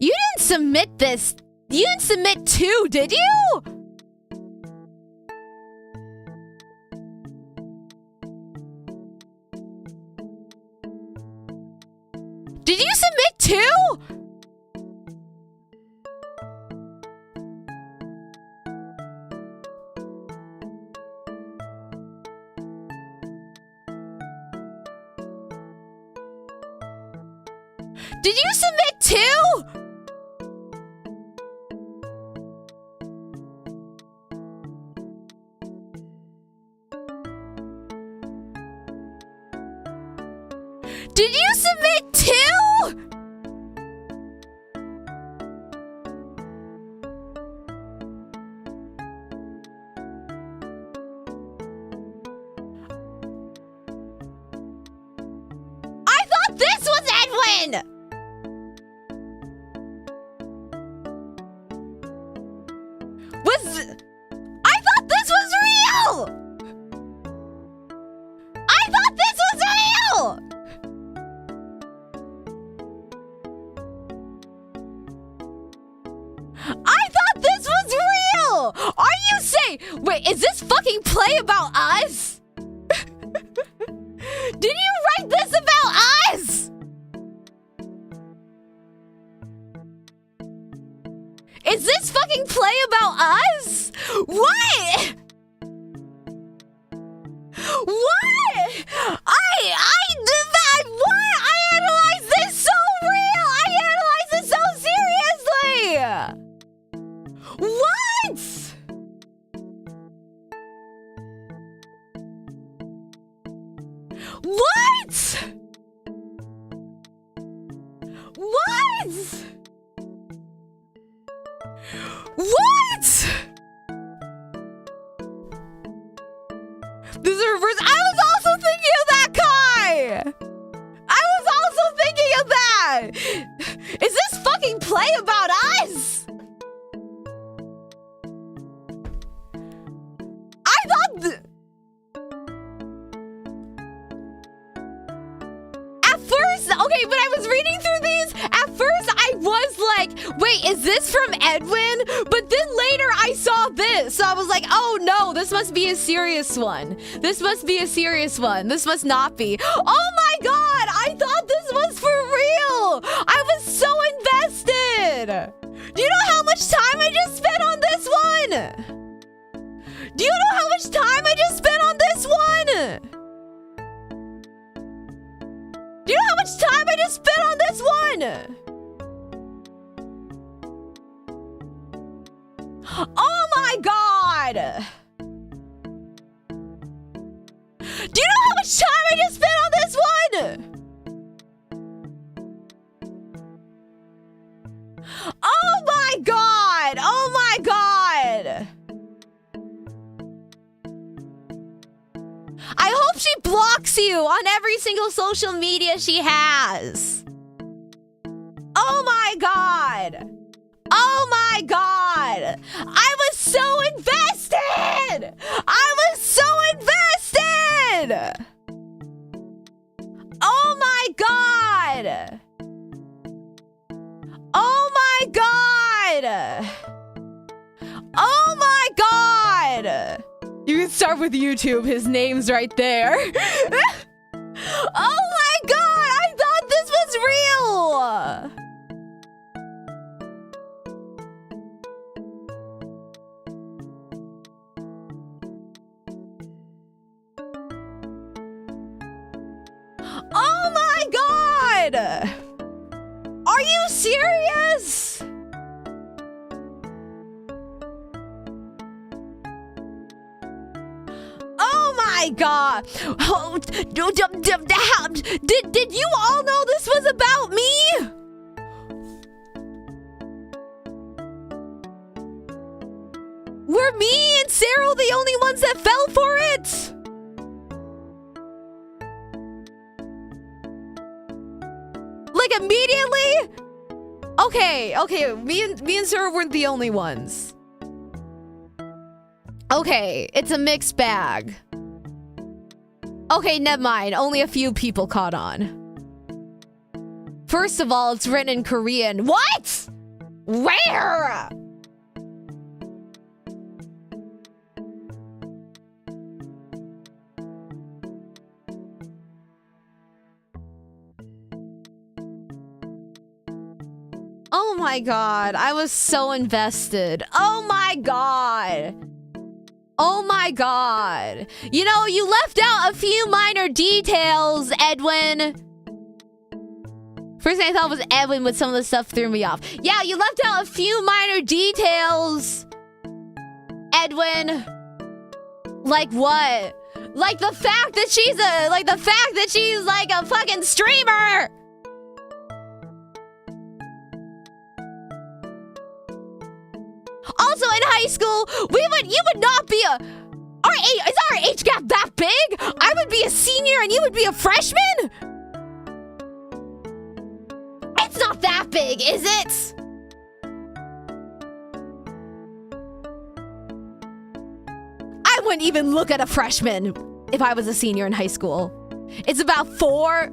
You didn't submit this. You didn't submit 2, did you? Did you submit 2? Did you submit 2? Did you submit 2? I thought this was Edwin! I thought this was real! I thought this was real! I thought this was real! Are you saying... Wait, is this fucking play about us? Did you write this about us? Is this fucking play about us? What? What? What? I analyzed this so real! I analyzed this so seriously! What? What? What? What? This is a reverse. I was also thinking of that, Kai! I was also thinking of that! Is this fucking play about us? I thought... At first, okay, when I was reading through these, at first I was like, wait, is this from Edwin? But then later I saw this, so I was like, oh no, this must be a serious one. This must be a serious one. This must not be. Oh my god, I thought this was for real. I was so invested. Do you know how much time I just spent on this one? Do you know how much time I just spent on this one? Do you know how much time I just spent on this one? Oh my god! Do you know how much time I just spent on this one? Oh my god! Oh my god! I hope she blocks you on every single social media she has. Oh my god. Oh my god. I was so invested. I was so invested. Oh my god. Oh my god. Oh my god. You can start with YouTube. His name's right there. Oh my god. I thought this was real. Oh my god! Are you serious? Oh my god! Oh, did you all know this was about me? Were me and Cyril the only ones that fell for it? Like immediately? Okay, me and Sarah weren't the only ones. Okay, it's a mixed bag. Okay, never mind. Only a few people caught on. First of all, it's written in Korean. What? Where? Oh my god, I was so invested. Oh my god. Oh my god. You know, you left out a few minor details, Edwin. First thing I thought was Edwin, but some of the stuff threw me off. Yeah, you left out a few minor details, Edwin. Like what? Like the fact that she's like a fucking streamer. Also in high school, you would not be is our age gap that big? I would be a senior and you would be a freshman? It's not that big, is it? I wouldn't even look at a freshman if I was a senior in high school. It's about 4.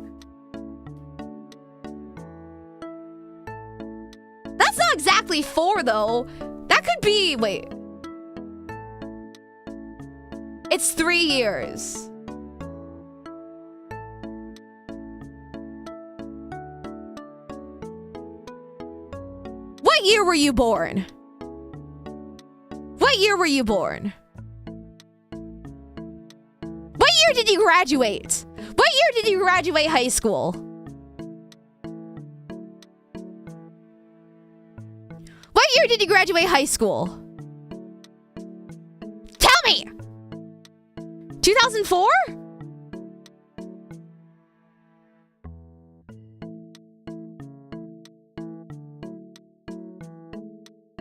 That's not exactly 4 though. That could be, wait. It's 3 years. What year were you born? What year were you born? What year did you graduate? What year did you graduate high school? What year did you graduate high school? Tell me! 2004?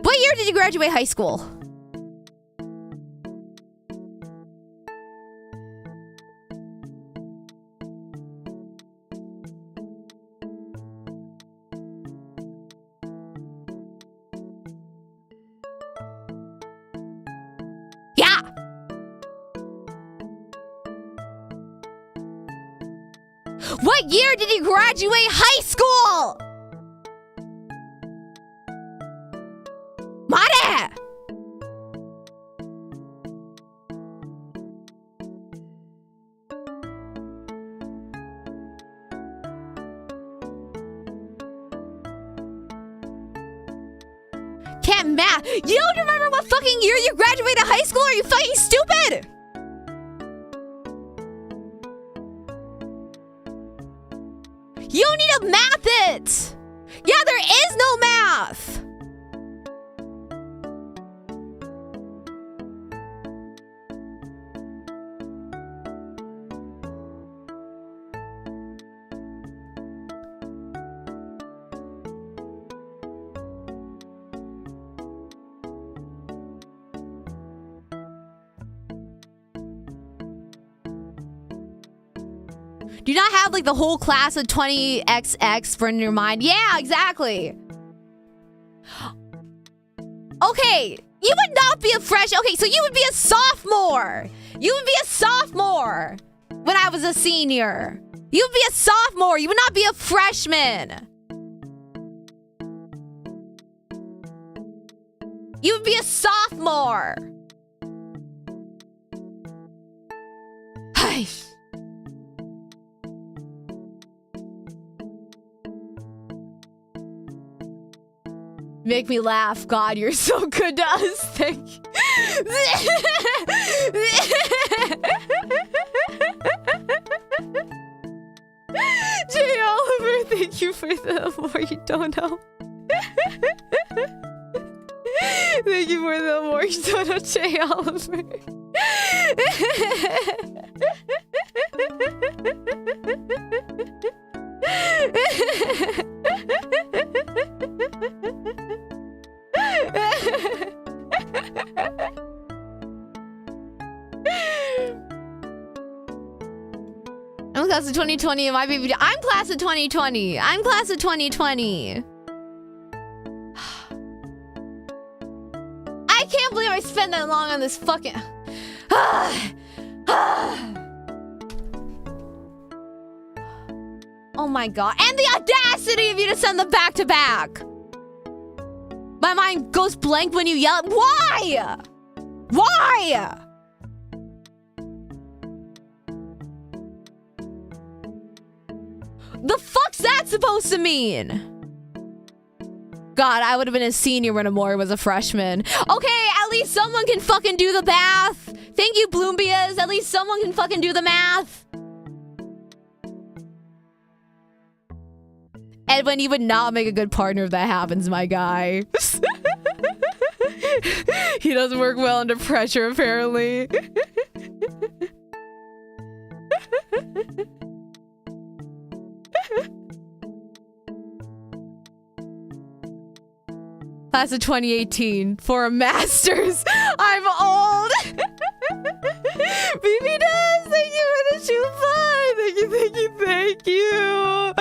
What year did you graduate high school? Yeah! What year did you graduate high school? Mare! Can't math. You don't remember what fucking year you graduated high school? Are you fucking stupid? You don't need to math it. Yeah, there is no math. Do you not have like the whole class of 20XX in your mind? Yeah, exactly. Okay, you would not be a okay, so you would be a sophomore. You would be a sophomore when I was a senior. You would be a sophomore. You would not be a freshman. You would be a sophomore. Make me laugh. God, you're so good to us. Thank you. J. Oliver, thank you for the more you don't know. Thank you for the more you don't know, J. Oliver. I'm class of 2020 and my baby. I'm class of 2020. I'm class of 2020. I can't believe I spent that long on this fucking. Oh my god. And the audacity of you to send them back to back. My mind goes blank when you yell. Why? Why? The fuck's that supposed to mean? God, I would have been a senior when Amori was a freshman. Okay, at least someone can fucking do the math. Thank you, Bloombias. At least someone can fucking do the math. Edwin, you would not make a good partner if that happens, my guy. He doesn't work well under pressure, apparently. Class of 2018 for a master's. I'm old. BB does. Thank you for the shoe fun. Thank you, thank you, thank you.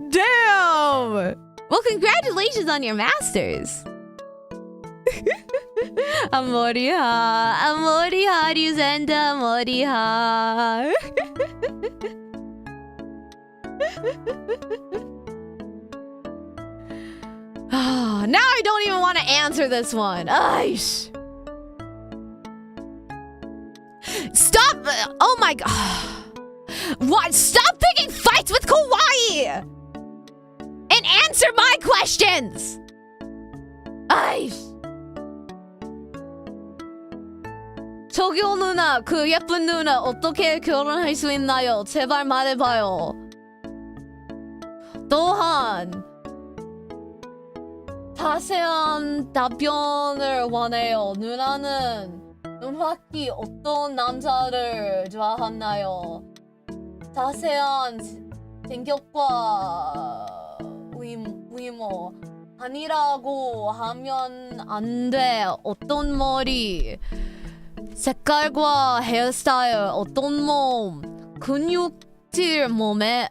Damn. Well, congratulations on your master's. Amoriha, Amoriha, Ryuzenda, Amoriha. Now I don't even want to answer this one. Aish. Stop! Oh my god! What? Stop picking fights with Kawaii! And answer my questions! Aish. 저기요 누나, 그 예쁜 누나 어떻게 결혼할 수 있나요? 제발 말해봐요. 또한 자세한 답변을 원해요. 누나는 정확히 어떤 남자를 좋아하나요? 자세한 생격과 위모 아니라고 하면 안 돼. 어떤 머리, 색깔과 헤어스타일, 어떤 몸, 근육질 몸에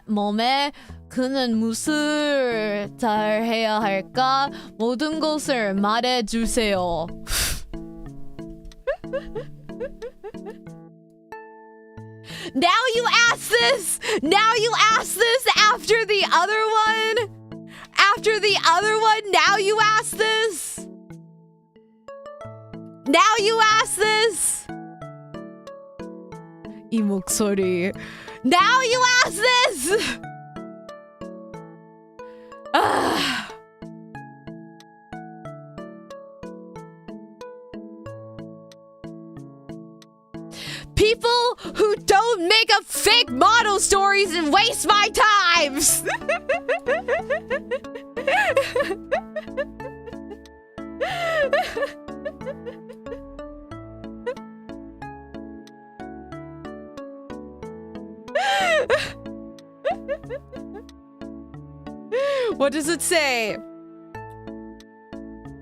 그는 무엇을 잘 해야 할까? 모든 것을 말해주세요. Now you ask this! Now you ask this after the other one? After the other one, now you ask this? Now you ask this? 이 목소리. Now you ask this? People who don't make up fake model stories and waste my times. What does it say?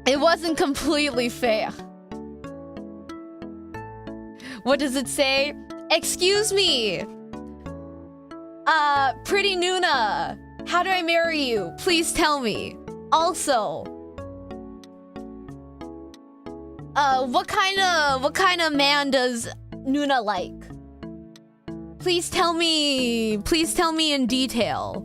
It wasn't completely fair. What does it say? Excuse me. Pretty Nuna, how do I marry you? Please tell me. Also, what kind of man does Nuna like? Please tell me in detail.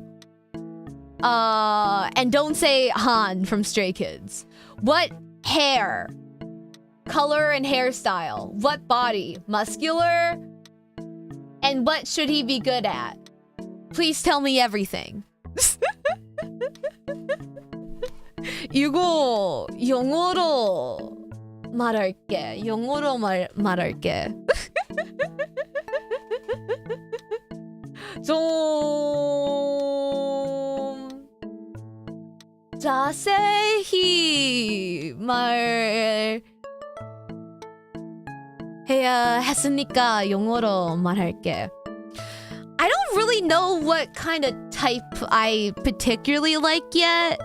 And don't say Han from Stray Kids. What hair? Color and hairstyle. What body? Muscular? And what should he be good at? Please tell me everything. 이거 영어로 말할게. 영어로 말할게. 좀 자세히 말해야 했으니까 영어로 말할게. I don't really know what kind of type I particularly like yet.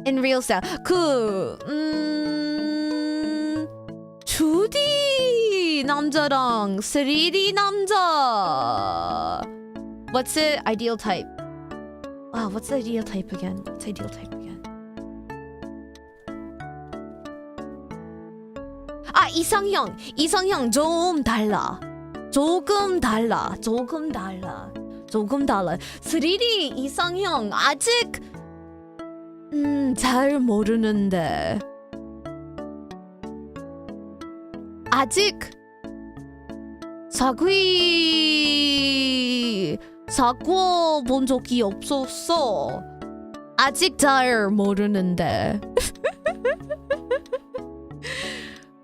In real style. 2D 남자랑 3D 남자. What's the ideal type? Wow, what's the ideal type again? What's the ideal type again? 이상형. 이상형 좀 달라. 조금 달라. 3D 이상형 아직 잘 모르는데. 아직 사귀어 본 적이 없었어. 아직 잘 모르는데.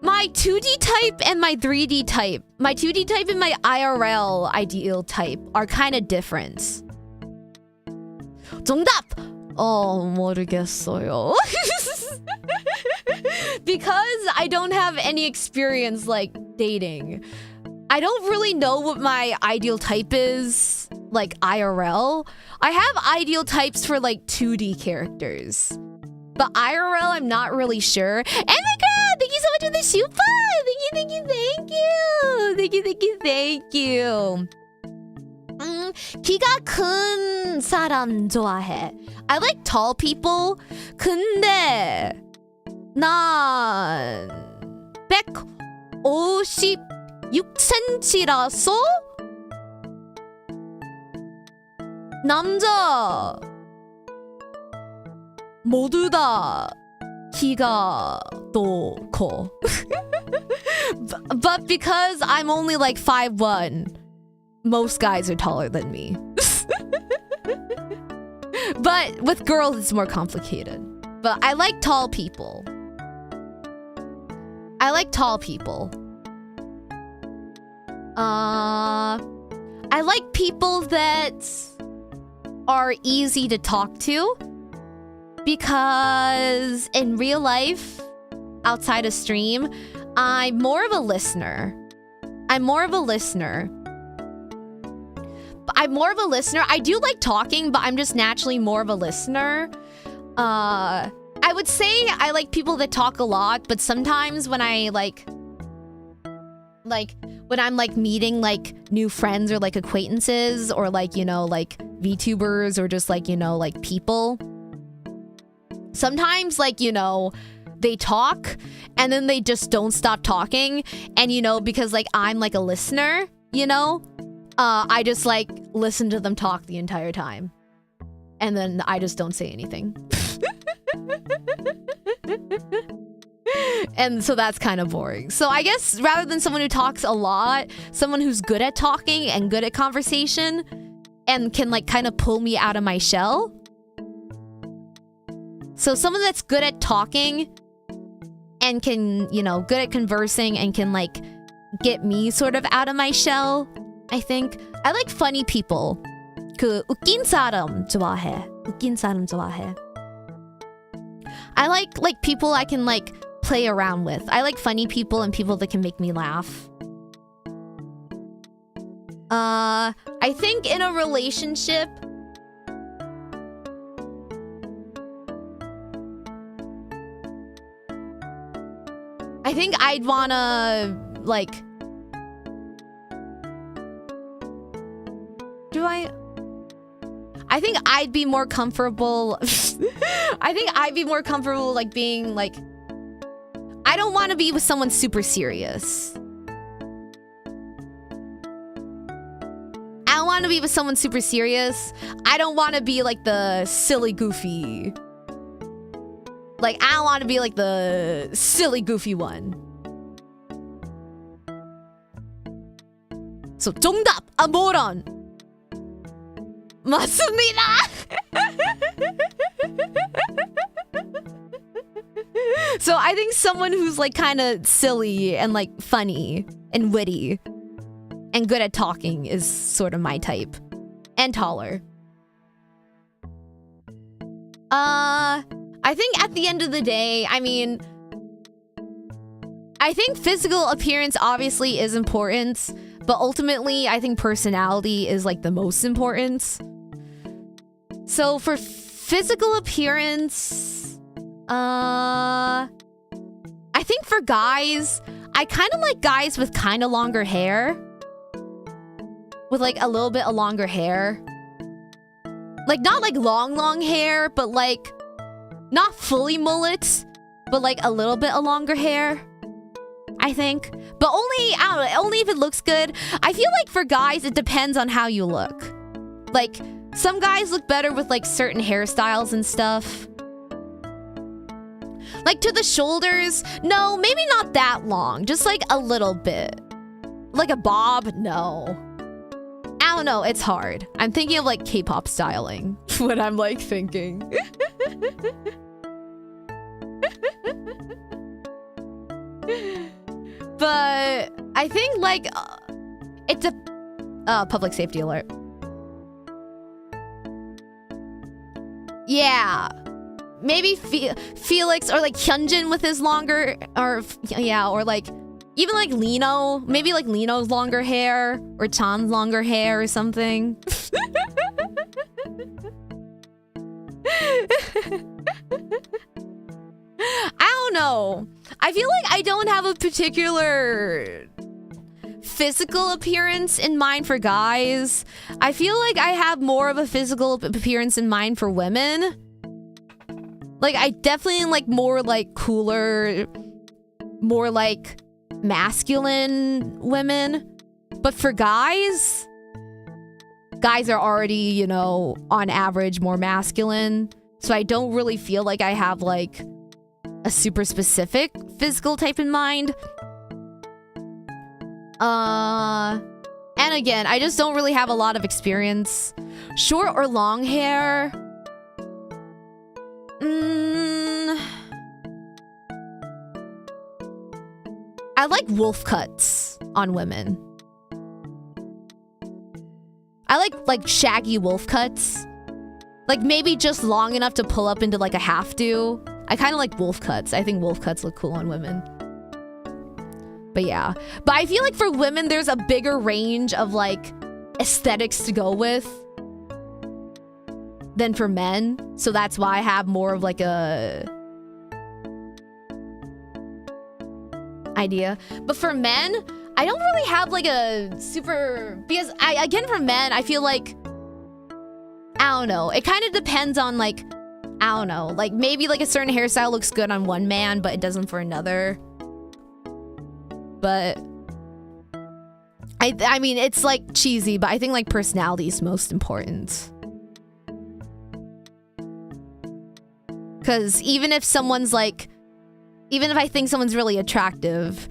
My 2D type and my 3D type. My 2D type and my IRL ideal type are kind of different. 정답! 모르겠어요. Because I don't have any experience like dating. I don't really know what my ideal type is, like IRL. I have ideal types for like 2D characters. But IRL, I'm not really sure. Oh my god, thank you so much for the super! Thank you. 키가 큰 사람 좋아해. I like tall people. 근데 난 156cm라서 남자 모두 다 키가 또 커. But because I'm only like 5'1", most guys are taller than me. But with girls, it's more complicated. But I like tall people. I like people that are easy to talk to. Because in real life, outside of stream, I'm more of a listener. I do like talking, but I'm just naturally more of a listener. I would say I like people that talk a lot, but sometimes when I when I'm like meeting like new friends or like acquaintances or like, you know, like VTubers or just like, you know, like people, sometimes like, you know, they talk and then they just don't stop talking. And, you know, because like I'm like a listener, you know, I just like listen to them talk the entire time. And then I just don't say anything. And so that's kind of boring. So I guess rather than someone who talks a lot, someone who's good at talking and good at conversation and can like kind of pull me out of my shell. So someone that's good at talking and can, you know, good at conversing and can like get me sort of out of my shell, I think. I like funny people. 웃긴 사람 좋아해. I like people I can like play around with. I like funny people and people that can make me laugh. I think in a relationship, I think I'd wanna like I think I'd be more comfortable. I think I'd be more comfortable like being like, I don't want to be with someone super serious. I don't want to be with someone super serious. I don't want to be like the silly goofy. Like, I don't want to be like the silly goofy one. So, 정답! Amoron! 맞습니다! So, I think someone who's like kind of silly and like funny and witty and good at talking is sort of my type. And taller. I think at the end of the day, I mean, I think physical appearance obviously is important, but ultimately, I think personality is like the most important. So for physical appearance, I think for guys, I kind of like guys with kind of longer hair. With like a little bit of longer hair. Like not like long hair, but like not fully mullets, but like a little bit of longer hair. I think. But only, I don't know, only if it looks good. I feel like for guys, it depends on how you look. Like, some guys look better with like certain hairstyles and stuff. Like to the shoulders, no, maybe not that long. Just like a little bit. Like a bob, no. I don't know, it's hard. I'm thinking of like K-pop styling when I'm like thinking. But I think like it's a public safety alert. Yeah, maybe Felix or like Hyunjin with his longer, or yeah, or like even like Lino, maybe like Lino's longer hair or Chan's longer hair or something. I don't know. I feel like I don't have a particular physical appearance in mind for guys. I feel like I have more of a physical appearance in mind for women. Like, I definitely like more like cooler, more like masculine women. But for guys, guys are already, you know, on average more masculine. So I don't really feel like I have like a super specific physical type in mind. And again, I just don't really have a lot of experience. Short or long hair? I like wolf cuts on women. I like shaggy wolf cuts. Like maybe just long enough to pull up into like a half do. I kind of like wolf cuts. I think wolf cuts look cool on women. But yeah. But I feel like for women, there's a bigger range of like aesthetics to go with than for men. So that's why I have more of like a idea. But for men, I don't really have like a super, because again for men, I feel like, I don't know. It kind of depends on like, I don't know, like maybe like a certain hairstyle looks good on one man, but it doesn't for another. But I mean, it's like cheesy, but I think like personality is most important. Because even if someone's like, even if I think someone's really attractive,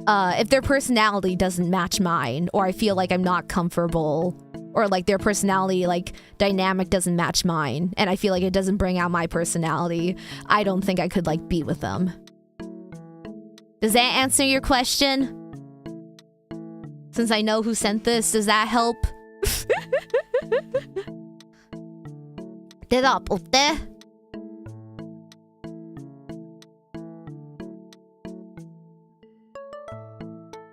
if their personality doesn't match mine, or I feel like I'm not comfortable, or like their personality like dynamic doesn't match mine, and I feel like it doesn't bring out my personality, I don't think I could like be with them. Does that answer your question? Since I know who sent this, does that help? 대답 어때?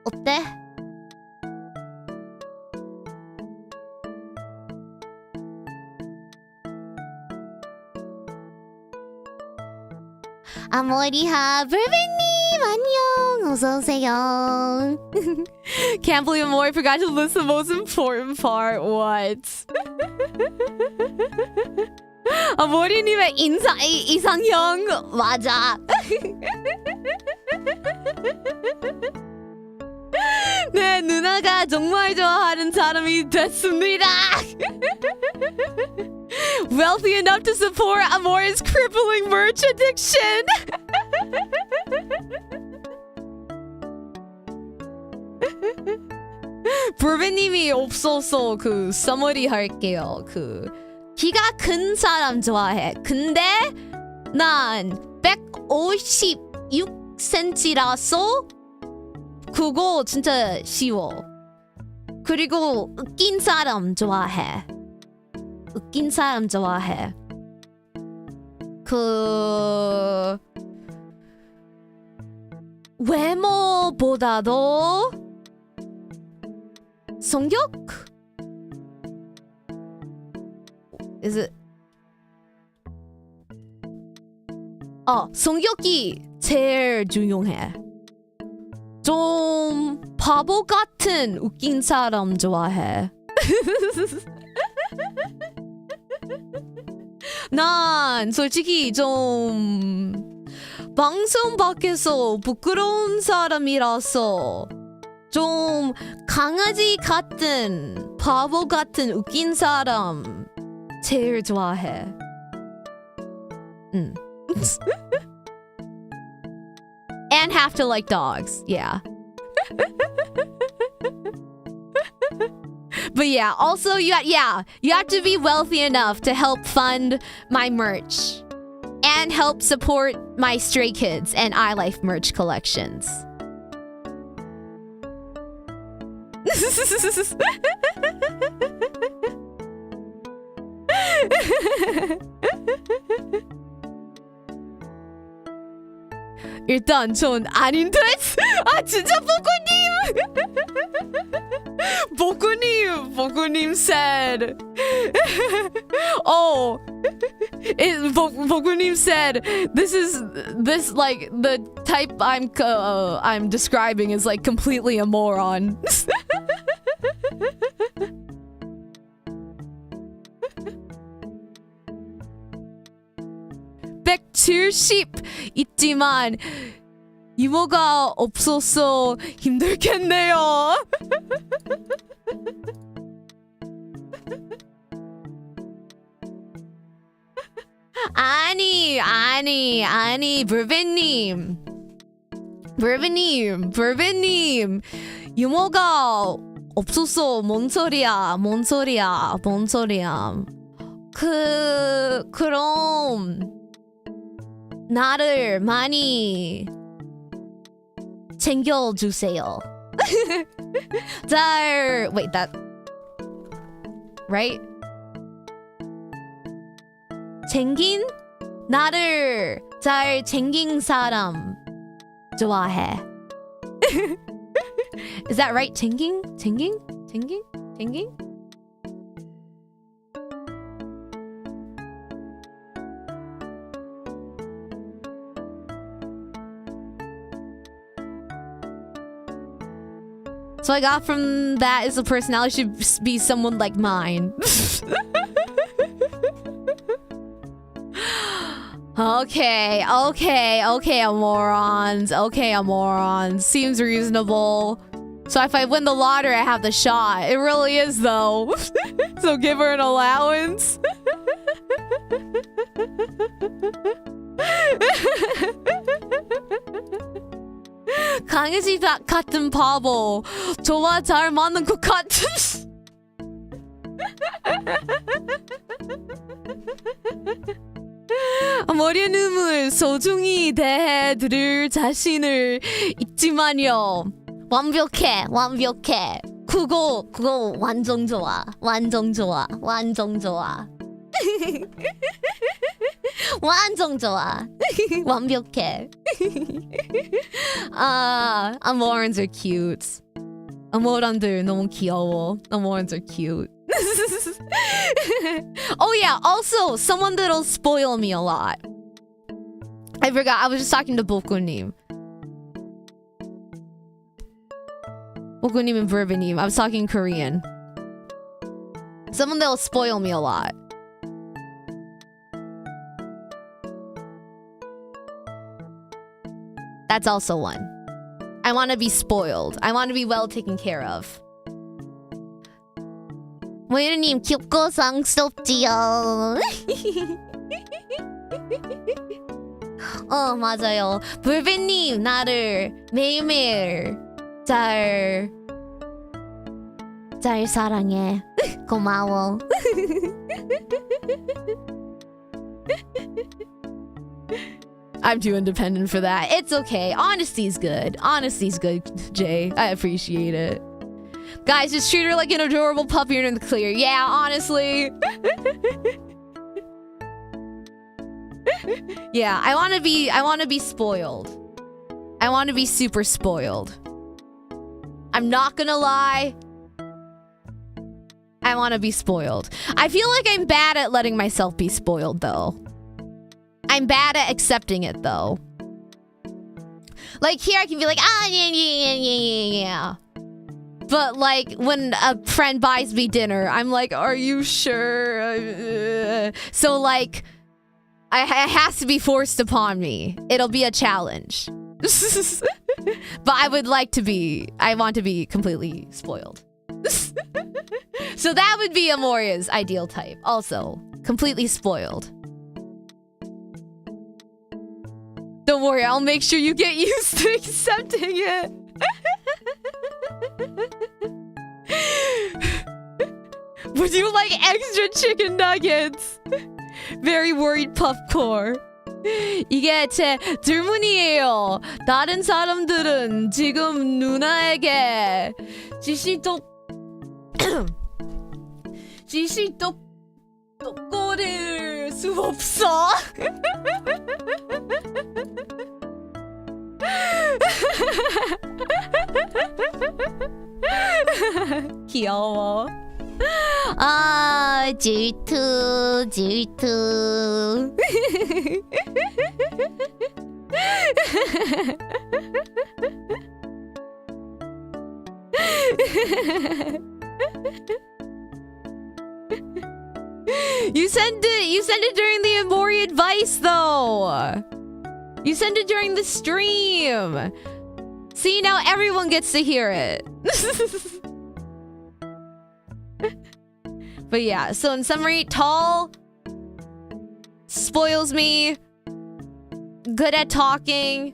어때? 아모리하 불백님 안녕 어서오세요. Can't believe Amori forgot to list the most important part. What? 머리님의 이상형 맞아. 네, 누나가 정말 좋아하는 사람이 됐습니다. Wealthy enough to support Amor's crippling merch addiction. 불배님이 없어서 그 서머리 할게요. 그 키가 큰 사람 좋아해. 근데 난 156cm라서 그거 진짜 쉬워. 그리고 웃긴 사람 좋아해. 웃긴 사람 좋아해. 그 외모보다도 성격? Is it? 성격이 제일 중요해. 좀 바보 같은 웃긴 사람 좋아해. 난 솔직히 좀 방송 밖에서 부끄러운 사람이라서 좀 강아지 같은 바보 같은 웃긴 사람 제일 좋아해. And have to like dogs. Yeah. But yeah, also you have to be wealthy enough to help fund my merch and help support my Stray Kids and iLife merch collections. 일단 전 아닌 듯. 아 진짜 보구님 said. 보구님 said this like the type I'm describing is like completely a moron. 170 있지만 이모가 없어서 힘들겠네요. 아니 불배님 이모가 없어서 뭔 소리야. 그럼 나를 많이 챙겨주세요. wait, that right? 나를 잘 챙긴 사람 좋아해. Is that right? 챙긴? So I got from that is the personality should be someone like mine. Okay, Amorons. Seems reasonable. So if I win the lottery, I have the shot. It really is, though. So give her an allowance. 강아지 같은 바보. 저와 잘 맞는 것 같은. 머리의 눈물 소중히 대해 들을 자신을 있지만요. 완벽해. 그거 완전 좋아. 완전 좋아. 완벽해. Amorons are cute. Amoron들 너무 귀여워. Amorons are cute. Oh yeah, also someone that'll spoil me a lot. I forgot, I was just talking to Bokunim and Burbanim. I was talking Korean. Someone that'll spoil me a lot. That's also one. I want to be spoiled. I want to be well taken care of. 모유님 귀엽고 쌍스럽지요. 맞아요. 불빛님 나를 매일매일 잘 사랑해. 고마워. I'm too independent for that. It's okay. Honesty's good. Honesty's good, Jay. I appreciate it. Guys, just treat her like an adorable puppy in the clear. Yeah, honestly. Yeah, I want to be spoiled. I want to be super spoiled. I'm not gonna lie. I want to be spoiled. I feel like I'm bad at letting myself be spoiled, though. I'm bad at accepting it, though. Like, here I can be like, yeah. But, like, when a friend buys me dinner, I'm like, are you sure? So, like, it has to be forced upon me. It'll be a challenge. But I want to be completely spoiled. So that would be Amoria's ideal type. Also, completely spoiled. Don't worry, I'll make sure you get used to accepting it. Would you like extra chicken nuggets? Very worried popcorn. 이게 제 질문이에요. 다른 사람들은 지금 누나에게 똑거릴 수 없어? 귀여워. 질투. You send it during the Amori advice, though. You send it during the stream. See, now everyone gets to hear it. But yeah, so in summary, tall, spoils me, good at talking,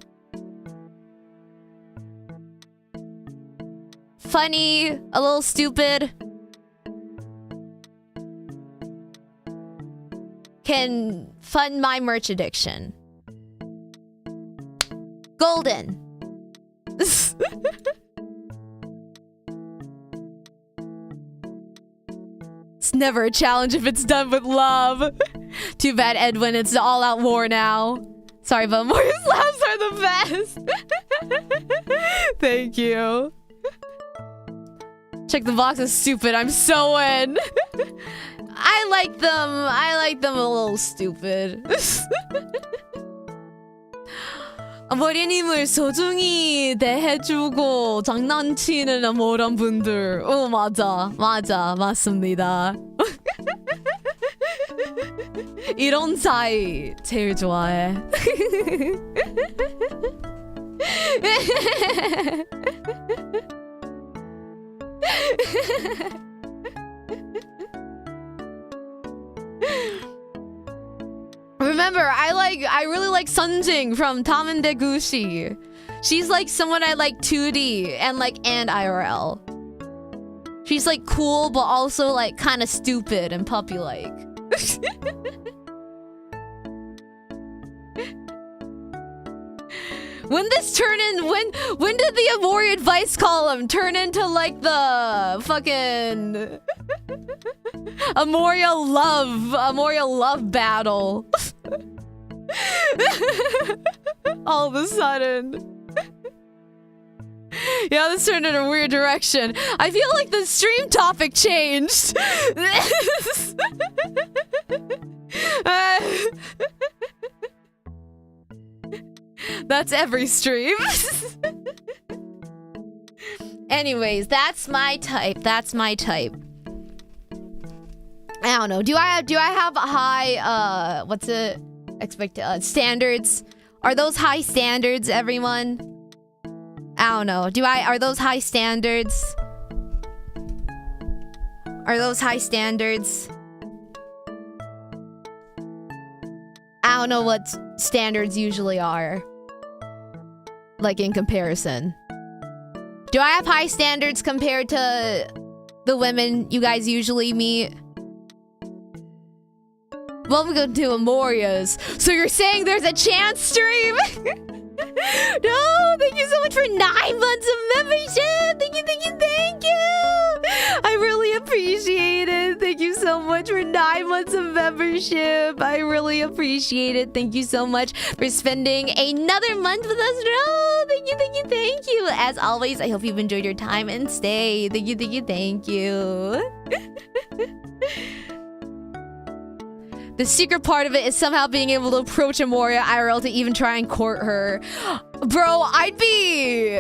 funny, a little stupid, can fund my merch addiction. Golden. It's never a challenge if it's done with love. Too bad, Edwin, it's all-out war now. Sorry, but Amoria's laughs are the best. Thank you. Check the box is stupid. I'm so in. I like them a little stupid. 아모리님을 소중히 대해주고 장난치는 아모런 분들. 맞습니다. 이런 사이 제일 좋아해. Remember, I really like Sunjing from Tamen Degushi. She's like someone I like 2D and IRL. She's like cool, but also like kind of stupid and puppy-like. When did the Amori advice column turn into like the fucking Amoria love battle? All of a sudden. Yeah, this turned in a weird direction. I feel like the stream topic changed. That's every stream. Anyways, that's my type. I don't know. Do I have high standards? Are those high standards, everyone? I don't know. Are those high standards? Are those high standards? I don't know what standards usually are. Like in comparison. Do I have high standards compared to the women you guys usually meet? Welcome to Amoria's. So you're saying there's a chance stream? No, thank you so much for 9 months of membership. Thank you, thank you, thank you. I really appreciate it. Thank you so much for 9 months of membership. I really appreciate it. Thank you so much for spending another month with us. No, thank you, thank you, thank you. As always, I hope you've enjoyed your time and stay. Thank you, thank you, thank you. The secret part of it is somehow being able to approach Amoria IRL to even try and court her. Bro, I'd be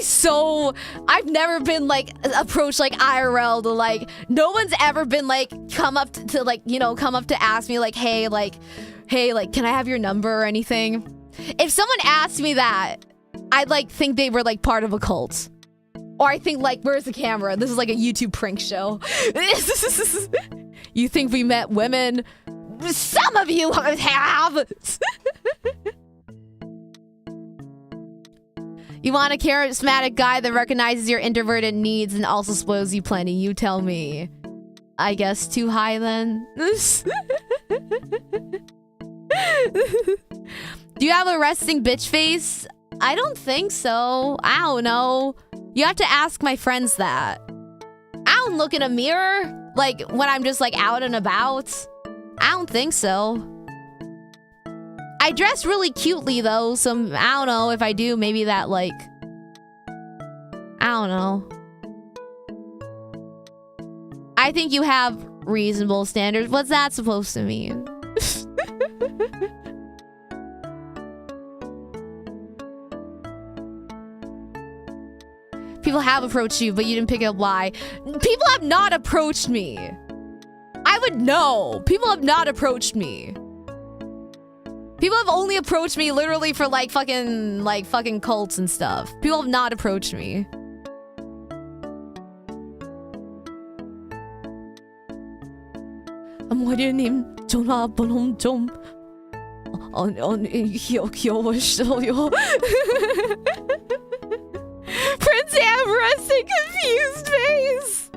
so... I've never been, like, approached, like, IRL to, like... No one's ever been, like, come up to like, you know, come up to ask me, like, hey, can I have your number or anything? If someone asked me that, I'd, like, think they were, like, part of a cult. Or I think, like, where's the camera? This is, like, a YouTube prank show. You think we met women? Some of you have! You want a charismatic guy that recognizes your introverted needs and also spoils you plenty. You tell me. I guess too high then? Do you have a resting bitch face? I don't think so. I don't know. You have to ask my friends that. I don't look in a mirror, like, when I'm just, like, out and about. I don't think so. I dress really cutely, though, so I don't know if I do. Maybe that, like... I don't know. I think you have reasonable standards. What's that supposed to mean? People have approached you, but you didn't pick up why. People have not approached me. I would know. People have not approached me. People have only approached me literally for like fucking cults and stuff. People have not approached me. 아모리님 전화번호 좀 귀여우셔요. Prince Amorons a confused face.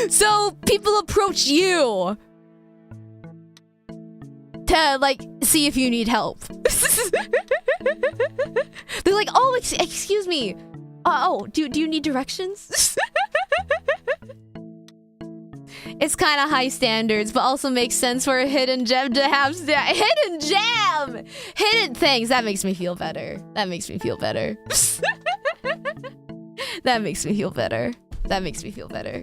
So people approach you to like see if you need help. They're like, oh, excuse me. Oh, do you need directions? It's kind of high standards, but also makes sense for a hidden gem to have hidden gem. Hidden things. That makes me feel better. That makes me feel better. That makes me feel better. That makes me feel better.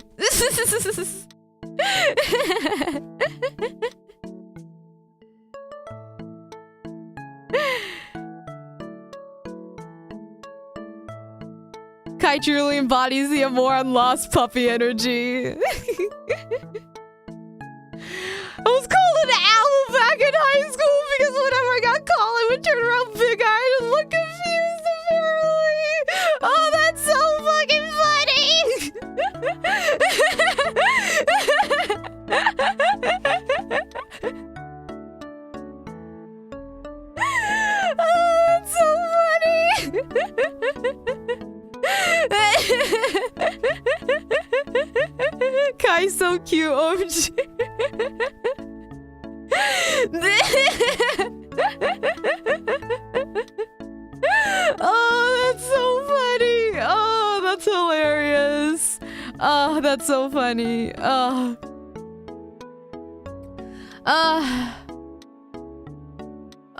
Kai truly embodies the Amoron lost puppy energy. I was called an owl back in high school because whenever I got called, I would turn around big-eyed and look confused, apparently. Oh, that's so fucking funny! Oh, that's so funny! Kai's so cute, OMG. Oh, that's so funny. Oh, that's hilarious. Oh, that's so funny. Oh.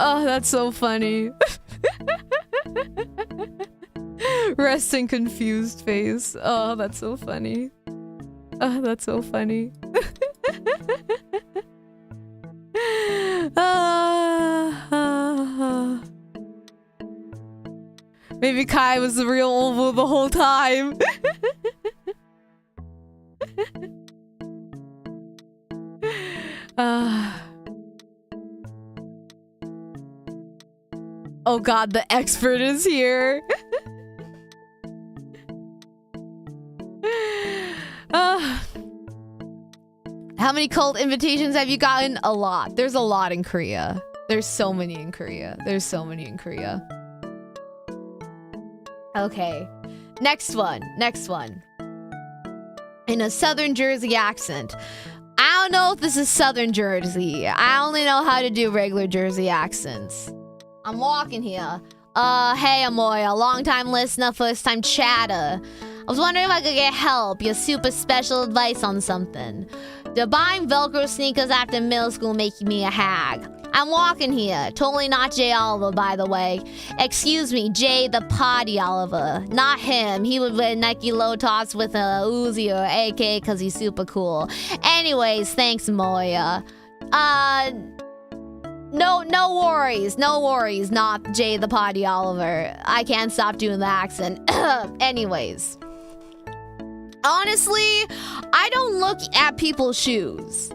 Oh, that's so funny. Resting confused face. Oh, that's so funny. Oh, that's so funny. Maybe Kai was the real Ovo the whole time. Oh god, the expert is here. How many cult invitations have you gotten? A lot. There's a lot in Korea. There's so many in Korea. There's so many in Korea. Okay. Next one. Next one. In a Southern Jersey accent. I don't know if this is Southern Jersey. I only know how to do regular Jersey accents. I'm walking here. Hey Amoya, long time listener, first time chatter. I was wondering if I could get help, your super special advice on something. Did buying Velcro sneakers after middle school make me a hag? I'm walking here. Totally not Jay Oliver, by the way. Excuse me, Jay the Potty Oliver. Not him. He would wear Nike low tops with a Uzi or AK because he's super cool. Anyways, thanks, Moya. No worries. No worries. Not Jay the Potty Oliver. I can't stop doing the accent. Anyways. Honestly, I don't look at people's shoes.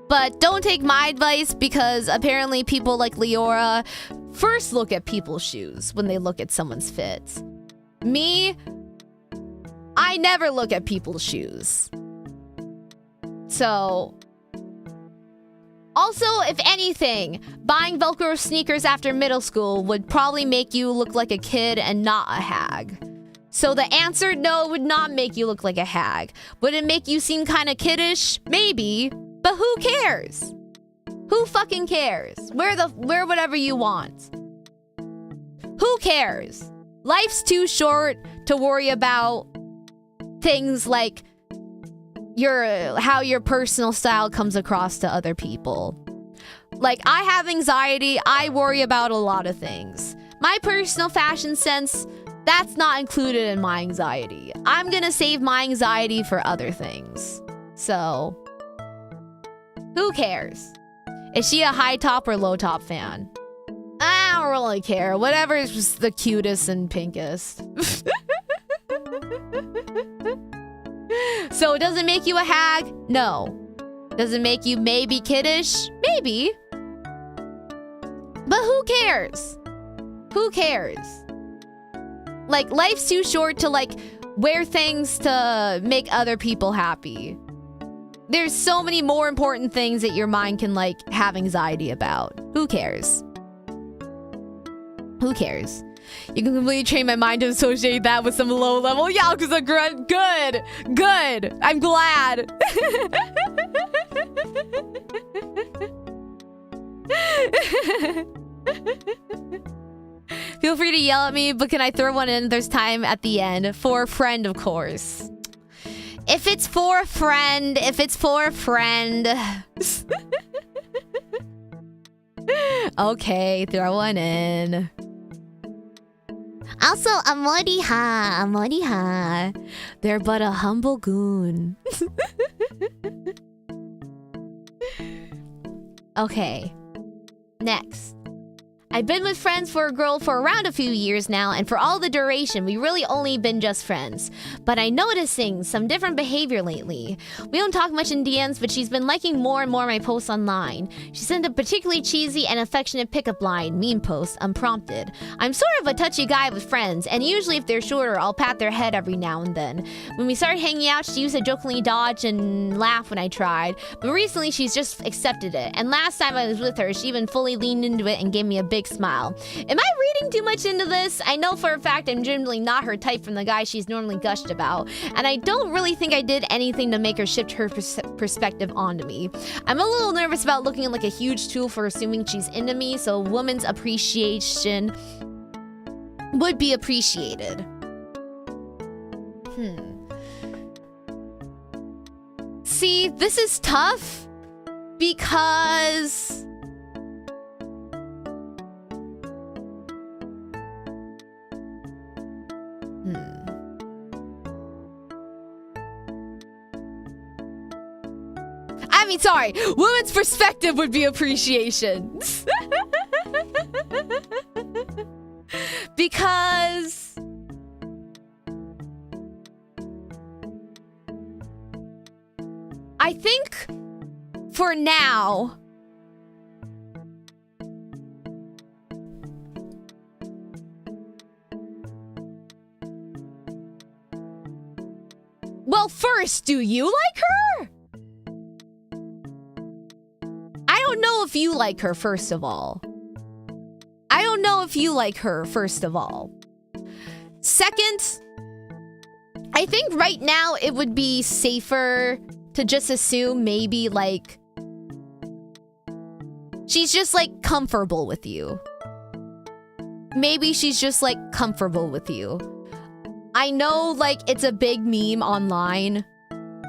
But don't take my advice because apparently people like Leora first look at people's shoes when they look at someone's fits. Me, I never look at people's shoes. So, also, if anything, buying Velcro sneakers after middle school would probably make you look like a kid and not a hag. So the answer, no, would not make you look like a hag. Would it make you seem kind of kiddish? Maybe. But who cares? Who fucking cares? Wear whatever you want. Who cares? Life's too short to worry about things like how your personal style comes across to other people. Like, I have anxiety. I worry about a lot of things. My personal fashion sense, that's not included in my anxiety. I'm gonna save my anxiety for other things. So, who cares? Is she a high top or low top fan? I don't really care. Whatever is just the cutest and pinkest. So, does it make you a hag? No. Does it make you maybe kiddish? Maybe. But who cares? Who cares? Like, life's too short to, like, wear things to make other people happy. There's so many more important things that your mind can, like, have anxiety about. Who cares? Who cares? You can completely train my mind to associate that with some low-level Yakuza grunt. Good! Good! I'm glad! Feel free to yell at me, but can I throw one in? There's time at the end. For a friend, of course. If it's for a friend, if it's for a friend. Okay, throw one in. Also, Amoriha. They're but a humble goon. Okay. Next. I've been with friends for a girl for around a few years now, and for all the duration, we really only been just friends. But I'm noticing some different behavior lately. We don't talk much in DMs, but she's been liking more and more my posts online. She sent a particularly cheesy and affectionate pickup line, meme post, unprompted. I'm sort of a touchy guy with friends, and usually if they're shorter, I'll pat their head every now and then. When we started hanging out, she used to jokingly dodge and laugh when I tried, but recently she's just accepted it. And last time I was with her, she even fully leaned into it and gave me a big smile. Am I reading too much into this? I know for a fact I'm generally not her type from the guy she's normally gushed about, and I don't really think I did anything to make her shift her perspective onto me. I'm a little nervous about looking like a huge tool for assuming she's into me, so a woman's appreciation would be appreciated. See, this is tough because I mean, sorry, women's perspective would be appreciation. Because I think for now. Well, first, do you like her? I don't know if you like her, first of all. I don't know if you like her, first of all. Second, I think right now it would be safer to just assume maybe, like, she's just, like, comfortable with you. Maybe she's just, like, comfortable with you. I know, like, it's a big meme online.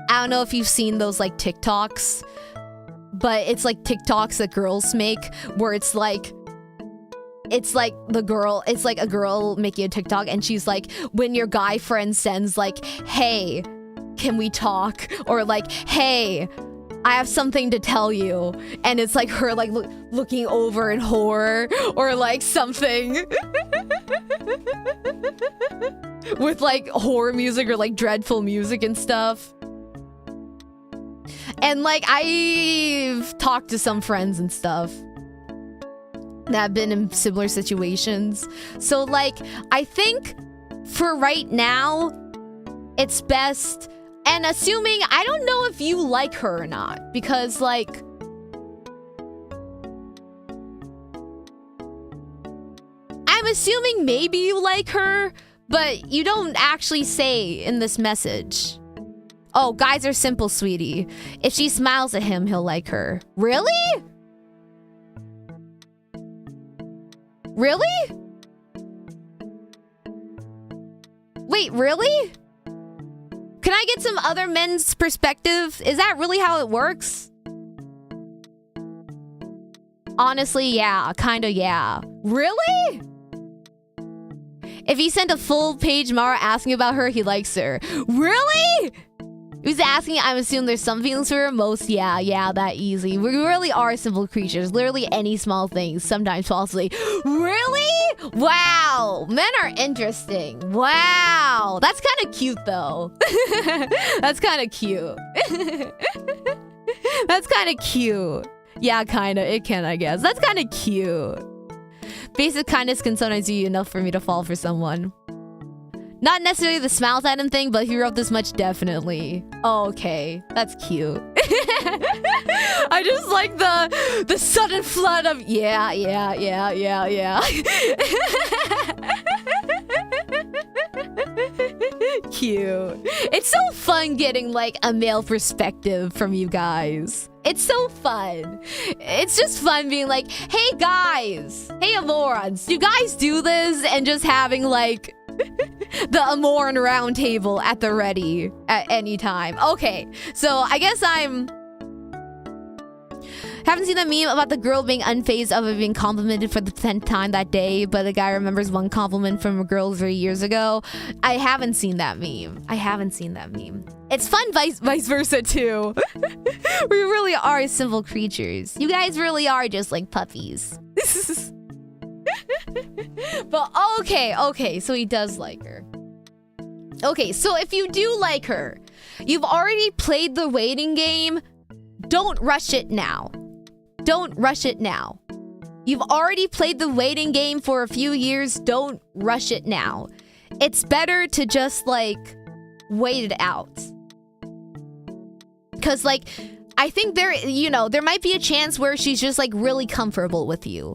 I don't know if you've seen those, like, TikToks. But it's, like, TikToks that girls make where it's, like... It's, like, a girl making a TikTok and she's, like, when your guy friend sends, like, hey, can we talk? Or, like, hey, I have something to tell you. And it's, like, her, like, looking over in horror or, like, something. With, like, horror music or, like, dreadful music and stuff. And, like, I've talked to some friends and stuff that have been in similar situations. So, like, I think for right now, it's best... And assuming... I don't know if you like her or not. Because, like... I'm assuming maybe you like her... But you don't actually say in this message. Oh, guys are simple, sweetie. If she smiles at him, he'll like her. Really? Really? Wait, really? Can I get some other men's perspective? Is that really how it works? Honestly, yeah. Kinda, yeah. Really? If he sent a full-page Mara asking about her, he likes her. Really? He's asking, I'm assuming there's some feelings for her. Most, yeah, that easy. We really are simple creatures. Literally any small things, sometimes falsely. Really? Wow. Men are interesting. Wow. That's kind of cute, though. That's kind of cute. That's kind of cute. Yeah, kind of. It can, I guess. That's kind of cute. Basic kindness can sometimes be enough for me to fall for someone. Not necessarily the smiles at him thing, but if you wrote this much, definitely. Oh, okay. That's cute. I just like the sudden flood of yeah. Cute. It's so fun getting like a male perspective from you guys. It's so fun. It's just fun being like, hey guys, hey Amorons, you guys do this? And just having like the Amoron round table at the ready at any time. Okay, so I guess haven't seen that meme about the girl being unfazed of it being complimented for the 10th time that day, but the guy remembers one compliment from a girl 3 years ago. I haven't seen that meme. It's fun vice versa too. We really are simple creatures. You guys really are just like puppies. But okay, so he does like her. Okay, so if you do like her, you've already played the waiting game. Don't rush it now. Don't rush it now. You've already played the waiting game for a few years. Don't rush it now. It's better to just, like, wait it out. Because, like, I think there might be a chance where she's just, like, really comfortable with you.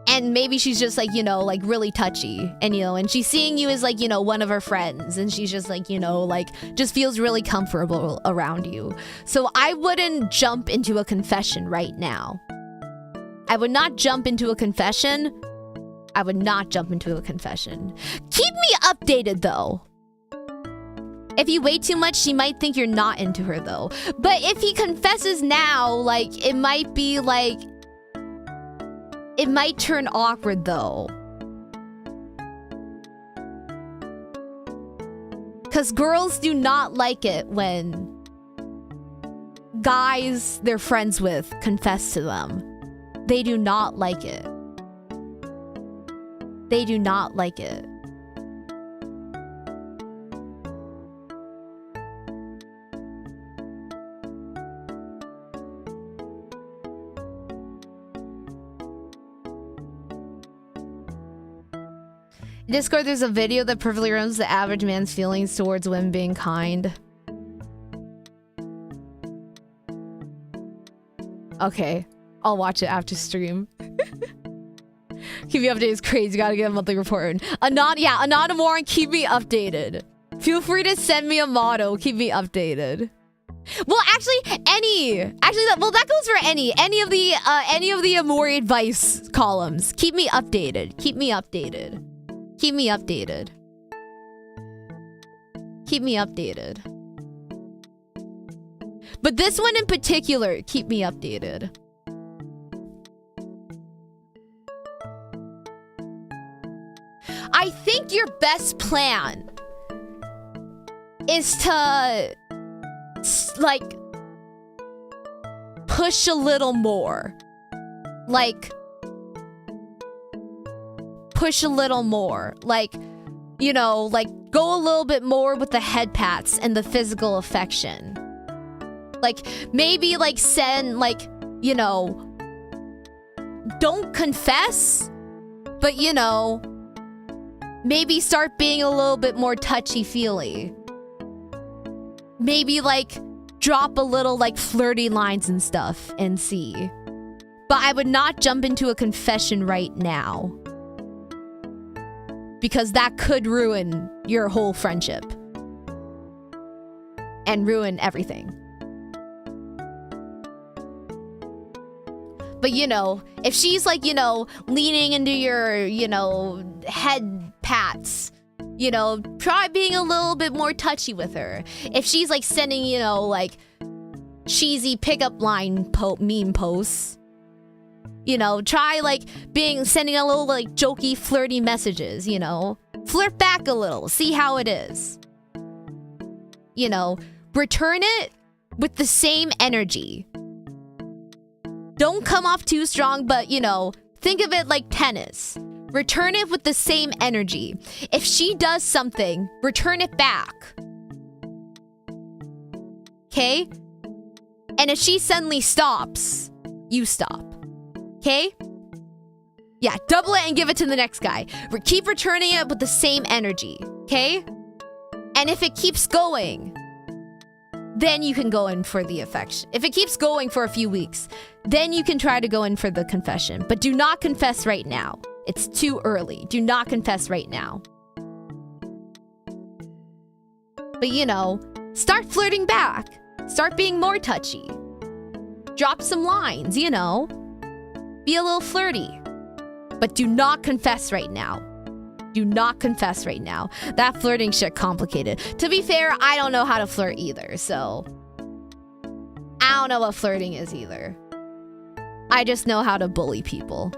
And maybe she's just like, like really touchy. And, and she's seeing you as like, one of her friends. And she's just like, like just feels really comfortable around you. So I wouldn't jump into a confession right now. I would not jump into a confession. Keep me updated though. If you wait too much, she might think you're not into her though. But if he confesses now, like it might be like, it might turn awkward though. Because girls do not like it when guys they're friends with confess to them. They do not like it. They do not like it. Discord, there's a video that perfectly runs the average man's feelings towards women being kind. Okay, I'll watch it after stream. Keep me updated is crazy. Gotta get a monthly report. Amoron, keep me updated. Feel free to send me a motto. Keep me updated. Well, actually, that goes for any of the Amori advice columns. Keep me updated. Keep me updated. Keep me updated. Keep me updated. But this one in particular, keep me updated. I think your best plan is to, like, push a little more. Like, push a little more. Like, you know, like, go a little bit more with the head pats and the physical affection. Like, maybe, like, send, like, you know, don't confess, but, you know, maybe start being a little bit more touchy-feely. Maybe, like, drop a little, like, flirty lines and stuff and see. But I would not jump into a confession right now. Because that could ruin your whole friendship. And ruin everything. But, you know, if she's, like, you know, leaning into your, you know, head pats, you know, try being a little bit more touchy with her. If she's, like, sending, you know, like, cheesy pickup line meme posts, you know, try, like, sending a little, like, jokey, flirty messages, you know. Flirt back a little. See how it is. You know, return it with the same energy. Don't come off too strong, but, you know, think of it like tennis. Return it with the same energy. If she does something, return it back. Okay? And if she suddenly stops, you stop. Okay? Yeah, double it and give it to the next guy. Keep returning it with the same energy. Okay? And if it keeps going, then you can go in for the affection. If it keeps going for a few weeks, then you can try to go in for the confession. But do not confess right now. It's too early. Do not confess right now. But, you know, start flirting back. Start being more touchy. Drop some lines, you know. Be a little flirty. But do not confess right now. Do not confess right now. That flirting shit complicated. To be fair, I don't know how to flirt either, so I don't know what flirting is either. I just know how to bully people.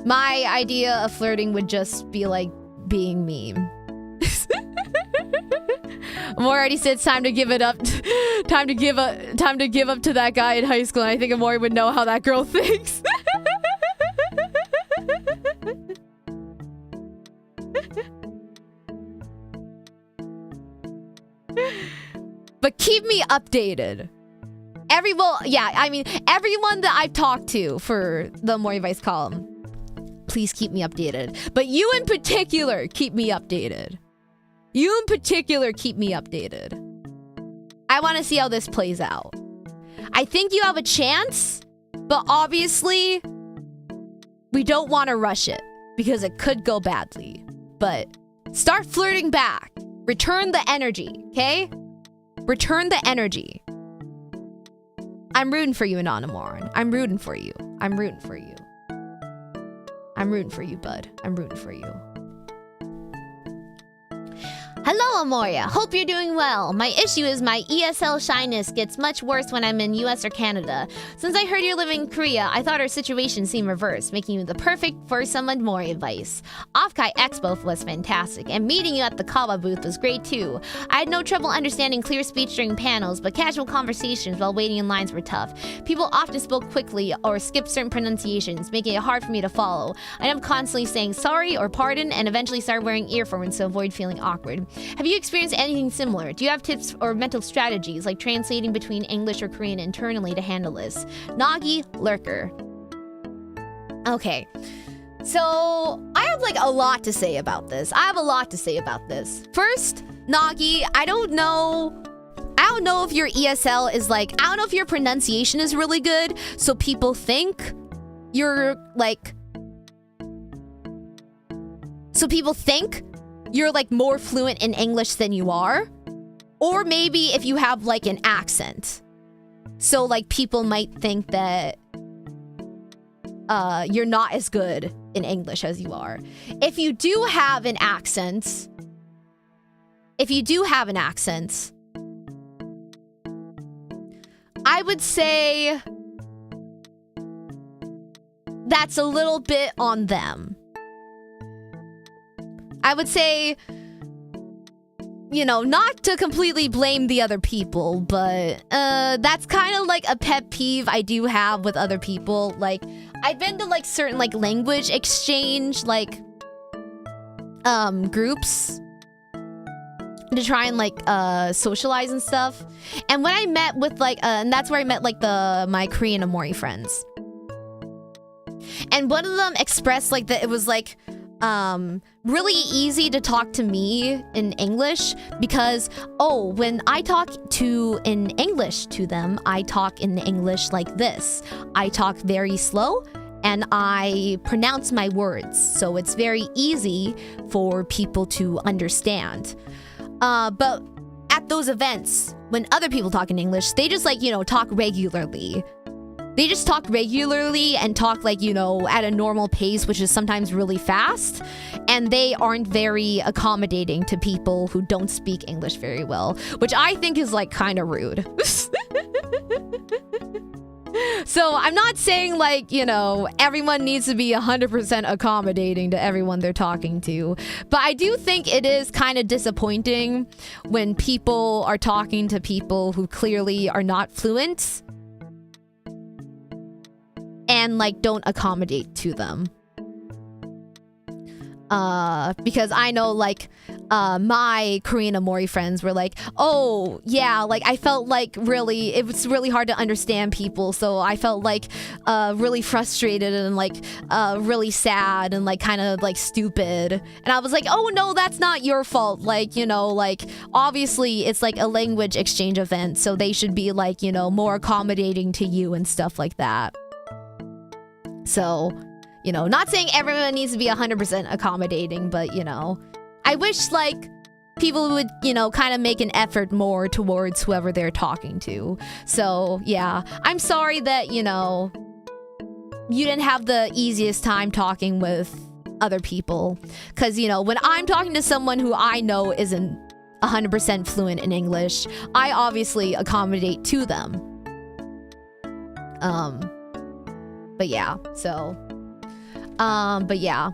My idea of flirting would just be like being meme. Amor already said it's time to give it up. Time to give up to that guy in high school. And I think Amor would know how that girl thinks. But keep me updated. Everyone that I've talked to for the AMORIADVICE column, please keep me updated. But you in particular, keep me updated. You in particular, keep me updated. I want to see how this plays out. I think you have a chance, but obviously, we don't want to rush it because it could go badly. But start flirting back. Return the energy, okay? Return the energy. I'm rooting for you, Amoron. I'm rooting for you. I'm rooting for you. I'm rooting for you, bud. I'm rooting for you. Hello, Amoria. Hope you're doing well. My issue is my ESL shyness gets much worse when I'm in US or Canada. Since I heard you're living in Korea, I thought our situation seemed reversed, making you the perfect for some AMORIADVICE. Offkai Expo was fantastic, and meeting you at the Kawa booth was great too. I had no trouble understanding clear speech during panels, but casual conversations while waiting in lines were tough. People often spoke quickly or skipped certain pronunciations, making it hard for me to follow. I am constantly saying sorry or pardon, and eventually started wearing earphones to avoid feeling awkward. Have you experienced anything similar? Do you have tips or mental strategies like translating between English or Korean internally to handle this? Nagi Lurker. Okay. So, I have like a lot to say about this. First, Nagi, I don't know if your ESL is like, I don't know if your pronunciation is really good, so people think you're like more fluent in English than you are. Or maybe if you have like an accent. So like people might think that you're not as good in English as you are. If you do have an accent, I would say that's a little bit on them. I would say, you know, not to completely blame the other people, but that's kind of like a pet peeve I do have with other people. Like, I've been to like certain like language exchange like groups to try and like socialize and stuff. And when I met with like and that's where I met like my Korean Amori friends. And one of them expressed like that it was like really easy to talk to me in English because, oh, when I talk in English to them, I talk in English like this. I talk very slow and I pronounce my words, so it's very easy for people to understand. But at those events, when other people talk in English, they just like, you know, talk regularly. They just talk regularly and talk like, you know, at a normal pace, which is sometimes really fast. And they aren't very accommodating to people who don't speak English very well, which I think is like kind of rude. So I'm not saying like, you know, everyone needs to be 100% accommodating to everyone they're talking to. But I do think it is kind of disappointing when people are talking to people who clearly are not fluent and like don't accommodate to them. Because I know like my Korean Amori friends were like, oh yeah, like I felt like really it was really hard to understand people, so I felt like really frustrated and like really sad and like kind of like stupid. And I was like, oh no, that's not your fault. Like, you know, like obviously it's like a language exchange event, so they should be like, you know, more accommodating to you and stuff like that. So, you know, not saying everyone needs to be 100% accommodating, but, you know, I wish, like, people would, you know, kind of make an effort more towards whoever they're talking to. So, yeah, I'm sorry that, you know, you didn't have the easiest time talking with other people. Because, you know, when I'm talking to someone who I know isn't 100% fluent in English, I obviously accommodate to them. But yeah, so, but yeah.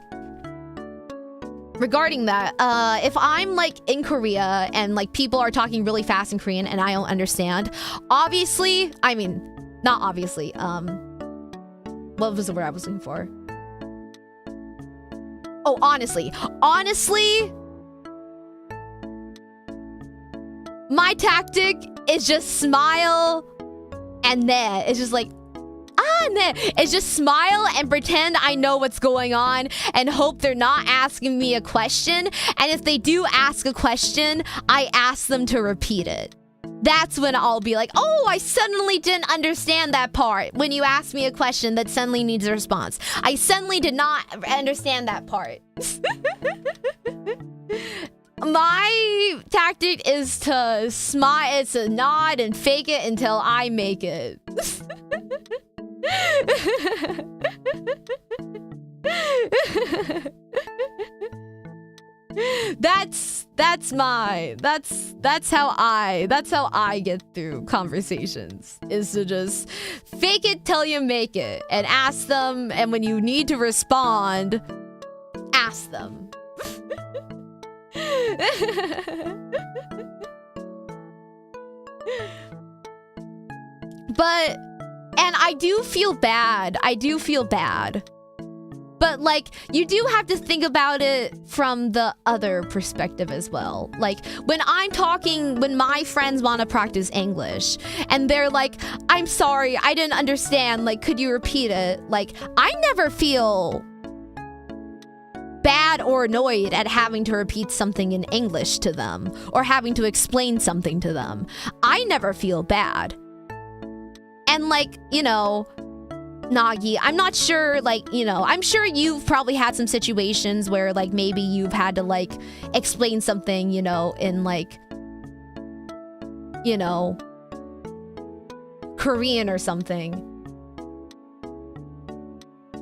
Regarding that, if I'm like in Korea and like people are talking really fast in Korean and I don't understand, obviously, I mean, not obviously, what was the word I was looking for? Oh, honestly, my tactic is just smile and then it's just like, it's just smile and pretend I know what's going on and hope they're not asking me a question. And if they do ask a question, I ask them to repeat it. That's when I'll be like, oh, I suddenly didn't understand that part. When you ask me a question that suddenly needs a response. I suddenly did not understand that part. My tactic is to smile, it's to nod and fake it until I make it. That's how I get through conversations, is to just fake it till you make it and ask them, and when you need to respond, ask them. But, and I do feel bad. But like, you do have to think about it from the other perspective as well. Like, when my friends want to practice English and they're like, I'm sorry, I didn't understand, like, could you repeat it? Like, I never feel bad or annoyed at having to repeat something in English to them or having to explain something to them. I never feel bad. And like, you know, Nagi, I'm not sure, like, you know, I'm sure you've probably had some situations where like maybe you've had to like explain something, you know, in like, you know, Korean or something.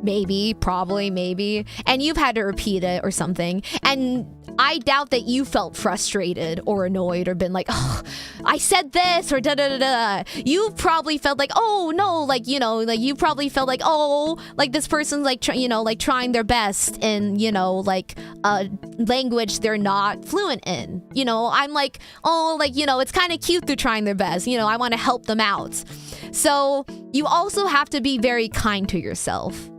Maybe, probably, maybe. And you've had to repeat it or something. And I doubt that you felt frustrated or annoyed or been like, oh, I said this or da-da-da-da. You probably felt like, oh, no, like, you know, like you probably felt like, oh, like this person's like, you know, like trying their best in, you know, like a language they're not fluent in. You know, I'm like, oh, like, you know, it's kind of cute they're trying their best. You know, I want to help them out. So you also have to be very kind to yourself.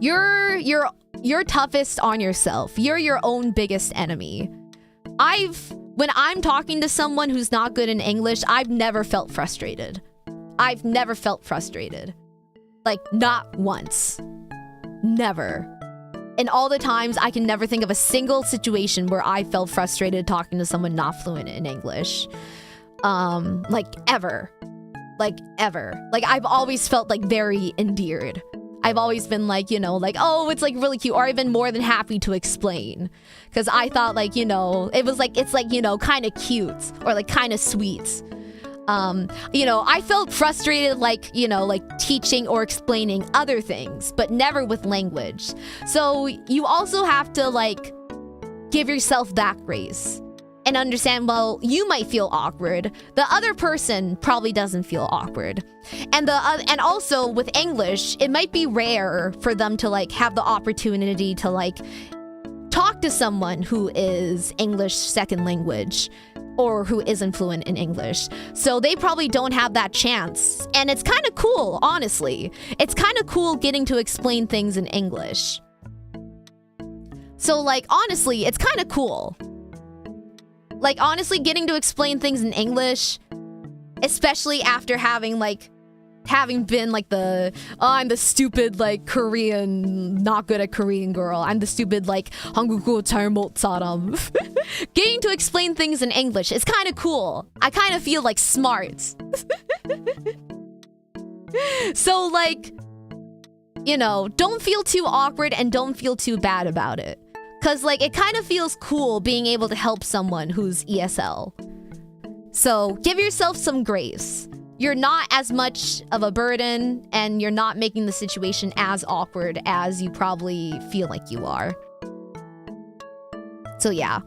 You're toughest on yourself. You're your own biggest enemy. When I'm talking to someone who's not good in English, I've never felt frustrated. I've never felt frustrated. Like, not once. Never. And all the times, I can never think of a single situation where I felt frustrated talking to someone not fluent in English. Like, ever. Like, ever. Like, I've always felt, like, very endeared. I've always been like, you know, like, oh, it's like really cute. Or I've been more than happy to explain. Because I thought like, you know, it was like, it's like, you know, kind of cute or like kind of sweet. You know, I felt frustrated like, you know, like teaching or explaining other things, but never with language. So you also have to like give yourself that grace. And understand, well, you might feel awkward. The other person probably doesn't feel awkward. And also with English, it might be rare for them to like have the opportunity to like talk to someone who is English second language or who isn't fluent in English. So they probably don't have that chance. And it's kind of cool, honestly. It's kind of cool getting to explain things in English. So like, honestly, it's kind of cool. Like, honestly, getting to explain things in English, especially after having been like oh, I'm the stupid like Korean, not good at Korean girl. I'm the stupid like 한국어 잘 못 사람. Getting to explain things in English is kind of cool. I kind of feel like smart. So like, you know, don't feel too awkward and don't feel too bad about it. Because, like, it kind of feels cool being able to help someone who's ESL. So, give yourself some grace. You're not as much of a burden, and you're not making the situation as awkward as you probably feel like you are. So, yeah.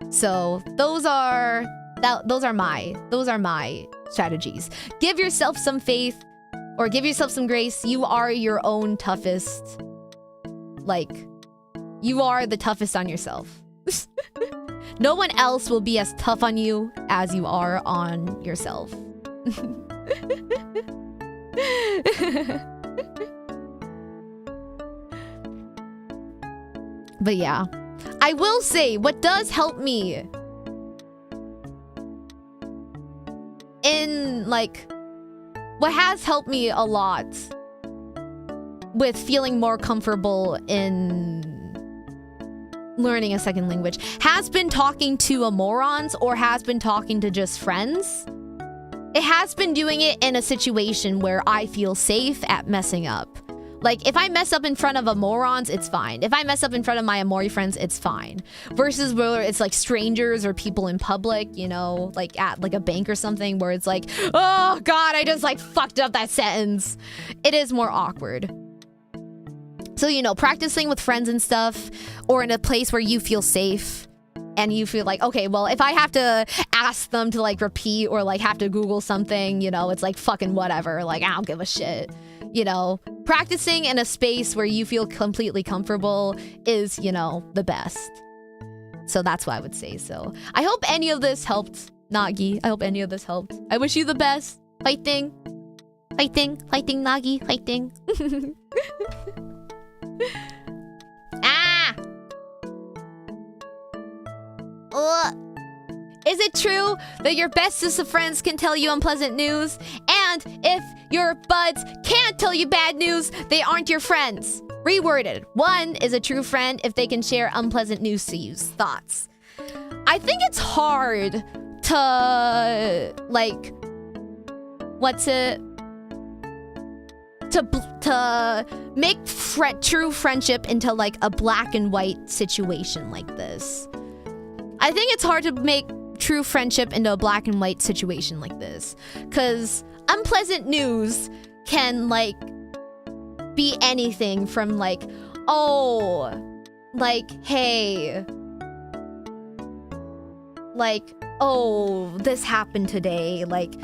So, those are my strategies. Give yourself some faith, or give yourself some grace. You are your own toughest, like... You are the toughest on yourself. No one else will be as tough on you as you are on yourself. But yeah, I will say what does help me in like, what has helped me a lot with feeling more comfortable in learning a second language has been talking to Amorons or has been talking to just friends. It has been doing it in a situation where I feel safe at messing up. Like, if I mess up in front of Amorons, it's fine. If I mess up in front of my Amori friends, it's fine. Versus where it's like strangers or people in public, you know, like at like a bank or something where it's like, oh God, I just like fucked up that sentence. It is more awkward. So, you know, practicing with friends and stuff, or in a place where you feel safe and you feel like, okay, well, if I have to ask them to like repeat or like have to Google something, you know, it's like fucking whatever. Like, I don't give a shit. You know, practicing in a space where you feel completely comfortable is, you know, the best. So that's what I would say. So I hope any of this helped, Nagi. I hope any of this helped. I wish you the best. Fighting. Fighting. Fighting, Nagi. Fighting. it true that your bestest of friends can tell you unpleasant news? And if your buds can't tell you bad news, they aren't your friends. Reworded. One is a true friend if they can share unpleasant news to you. Thoughts? I think it's hard to, like, to make true friendship into like a black and white situation like this. I think it's hard to make true friendship into a black and white situation like this, because unpleasant news can like be anything from like, oh, like, hey, like, oh, this happened today, like,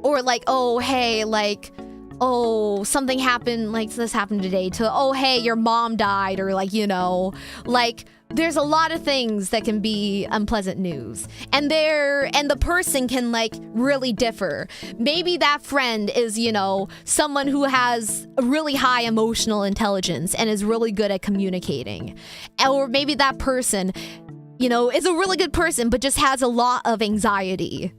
or like, oh, hey, like, oh, something happened, like this happened today, to, oh, hey, your mom died, or like, you know, like, there's a lot of things that can be unpleasant news. And the person can like really differ. Maybe that friend is, you know, someone who has a really high emotional intelligence and is really good at communicating. Or maybe that person, you know, is a really good person but just has a lot of anxiety.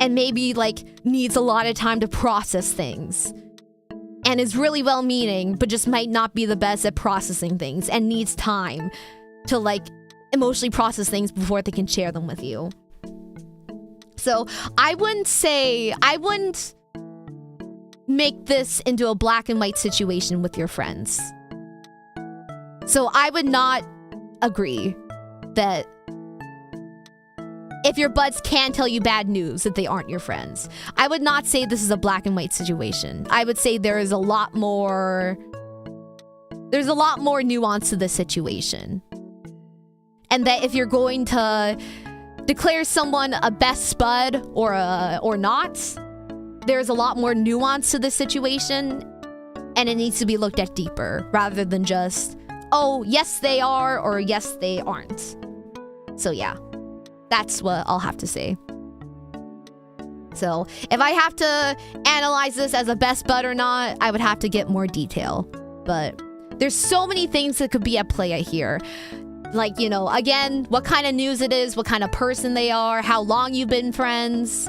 And maybe like needs a lot of time to process things. And is really well-meaning but just might not be the best at processing things and needs time to like emotionally process things before they can share them with you. So I wouldn't make this into a black and white situation with your friends. So I would not agree that if your buds can tell you bad news, that they aren't your friends. I would not say this is a black and white situation. I would say there's a lot more nuance to this situation. And that if you're going to declare someone a best bud or not, there's a lot more nuance to this situation, and it needs to be looked at deeper rather than just, oh, yes they are, or yes they aren't. So yeah, that's what I'll have to say. So if I have to analyze this as a best bud or not, I would have to get more detail. But there's so many things that could be at play here. Like, you know, again, what kind of news it is, what kind of person they are, how long you've been friends.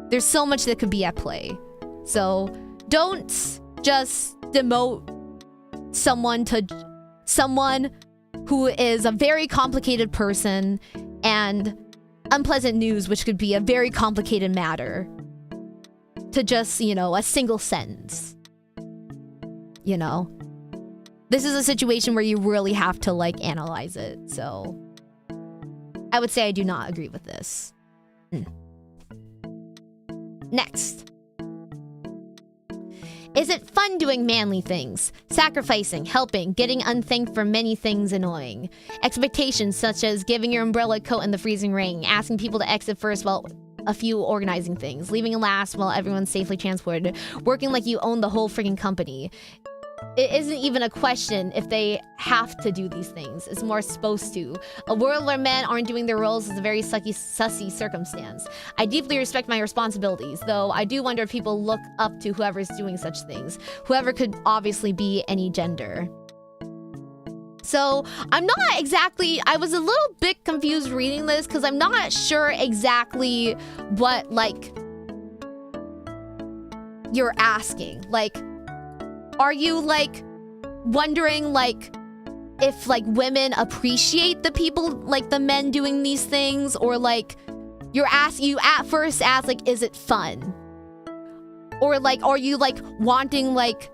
There's so much that could be at play. So don't just demote someone to someone who is a very complicated person and unpleasant news, which could be a very complicated matter, to just, you know, a single sentence. You know? This is a situation where you really have to, like, analyze it. So I would say I do not agree with this. Next. Is it fun doing manly things? Sacrificing, helping, getting unthanked for many things annoying. Expectations such as giving your umbrella coat in the freezing rain, asking people to exit first while a few organizing things, leaving last while everyone's safely transported, working like you own the whole freaking company. It isn't even a question if they have to do these things. It's more supposed to. A world where men aren't doing their roles is a very sussy circumstance. I deeply respect my responsibilities, though I do wonder if people look up to whoever's doing such things. Whoever could obviously be any gender. So, I'm not exactly... I was a little bit confused reading this because I'm not sure exactly what, like, you're asking. Like... Are you, like, wondering, like, if, like, women appreciate the people, like, the men doing these things? Or, like, you at first ask, like, is it fun? Or, like, are you, like, wanting, like,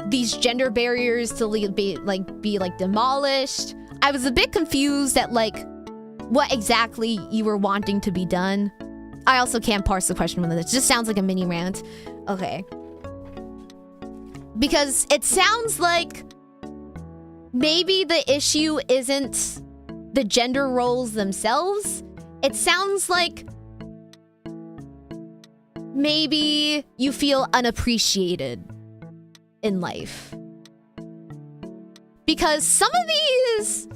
these gender barriers to be demolished? I was a bit confused at, like, what exactly you were wanting to be done. I also can't parse the question with this. It just sounds like a mini rant. Okay. Because it sounds like maybe the issue isn't the gender roles themselves. It sounds like maybe you feel unappreciated in life. Because some of these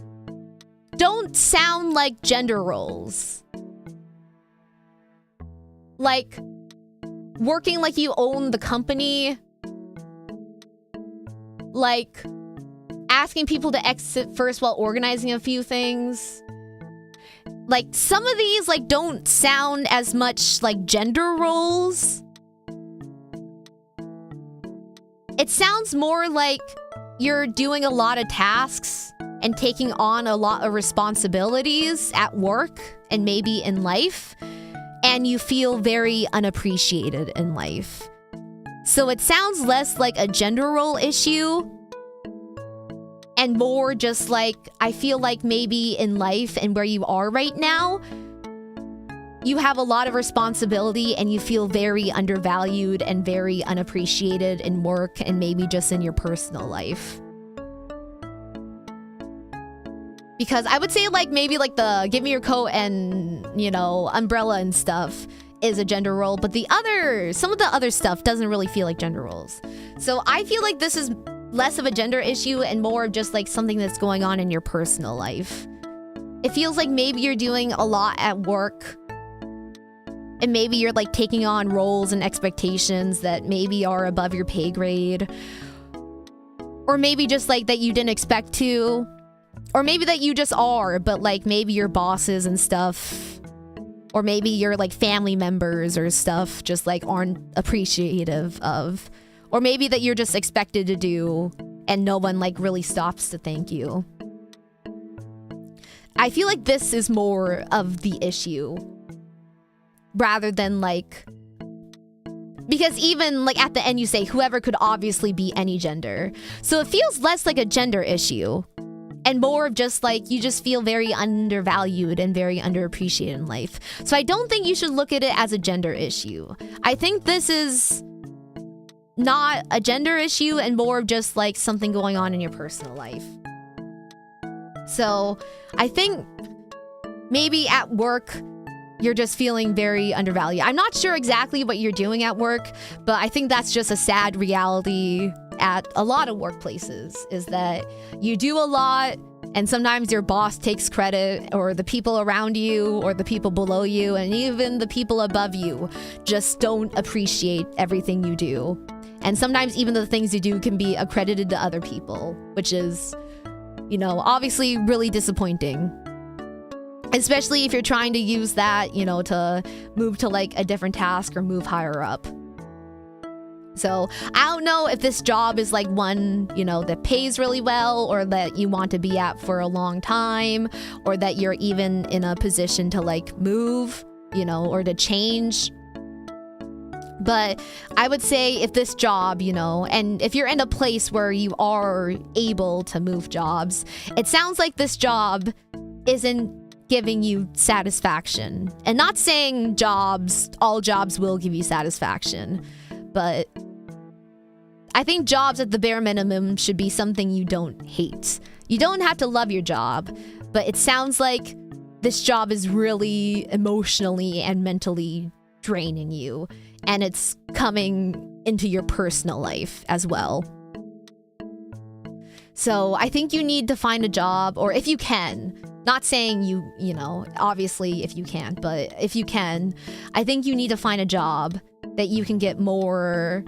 don't sound like gender roles. Like, working like you own the company. Like, asking people to exit first while organizing a few things. like some of these like don't sound as much like gender roles. It sounds more like you're doing a lot of tasks and taking on a lot of responsibilities at work and maybe in life, and you feel very unappreciated in life. So it sounds less like a gender role issue and more just like, I feel like maybe in life and where you are right now, you have a lot of responsibility and you feel very undervalued and very unappreciated in work and maybe just in your personal life. Because I would say like maybe like the give me your coat and, you know, umbrella and stuff is a gender role, but some of the other stuff doesn't really feel like gender roles. So I feel like this is less of a gender issue and more of just like something that's going on in your personal life. It feels like maybe you're doing a lot at work and maybe you're like taking on roles and expectations that maybe are above your pay grade, or maybe just like that you didn't expect to. Or maybe that you just are, but like maybe your bosses and stuff, or maybe your like family members or stuff just like aren't appreciative of, or maybe that you're just expected to do and no one like really stops to thank you. I feel like this is more of the issue rather than like, because even like at the end you say whoever could obviously be any gender. So it feels less like a gender issue and more of just like you just feel very undervalued and very underappreciated in life. So I don't think you should look at it as a gender issue. I think this is not a gender issue and more of just like something going on in your personal life. So I think maybe at work you're just feeling very undervalued. I'm not sure exactly what you're doing at work, but I think that's just a sad reality at a lot of workplaces, is that you do a lot and sometimes your boss takes credit, or the people around you or the people below you and even the people above you just don't appreciate everything you do. And sometimes even the things you do can be accredited to other people, which is, you know, obviously really disappointing. Especially if you're trying to use that, you know, to move to like a different task or move higher up. So I don't know if this job is like one, you know, that pays really well, or that you want to be at for a long time, or that you're even in a position to like move, you know, or to change. But I would say if this job, you know, and if you're in a place where you are able to move jobs, it sounds like this job isn't giving you satisfaction. And not saying all jobs will give you satisfaction, but I think jobs at the bare minimum should be something you don't hate. You don't have to love your job, but it sounds like this job is really emotionally and mentally draining you, and it's coming into your personal life as well. So I think you need to find a job, or if you can, not saying you know, obviously if you can't, but if you can, I think you need to find a job that you can get more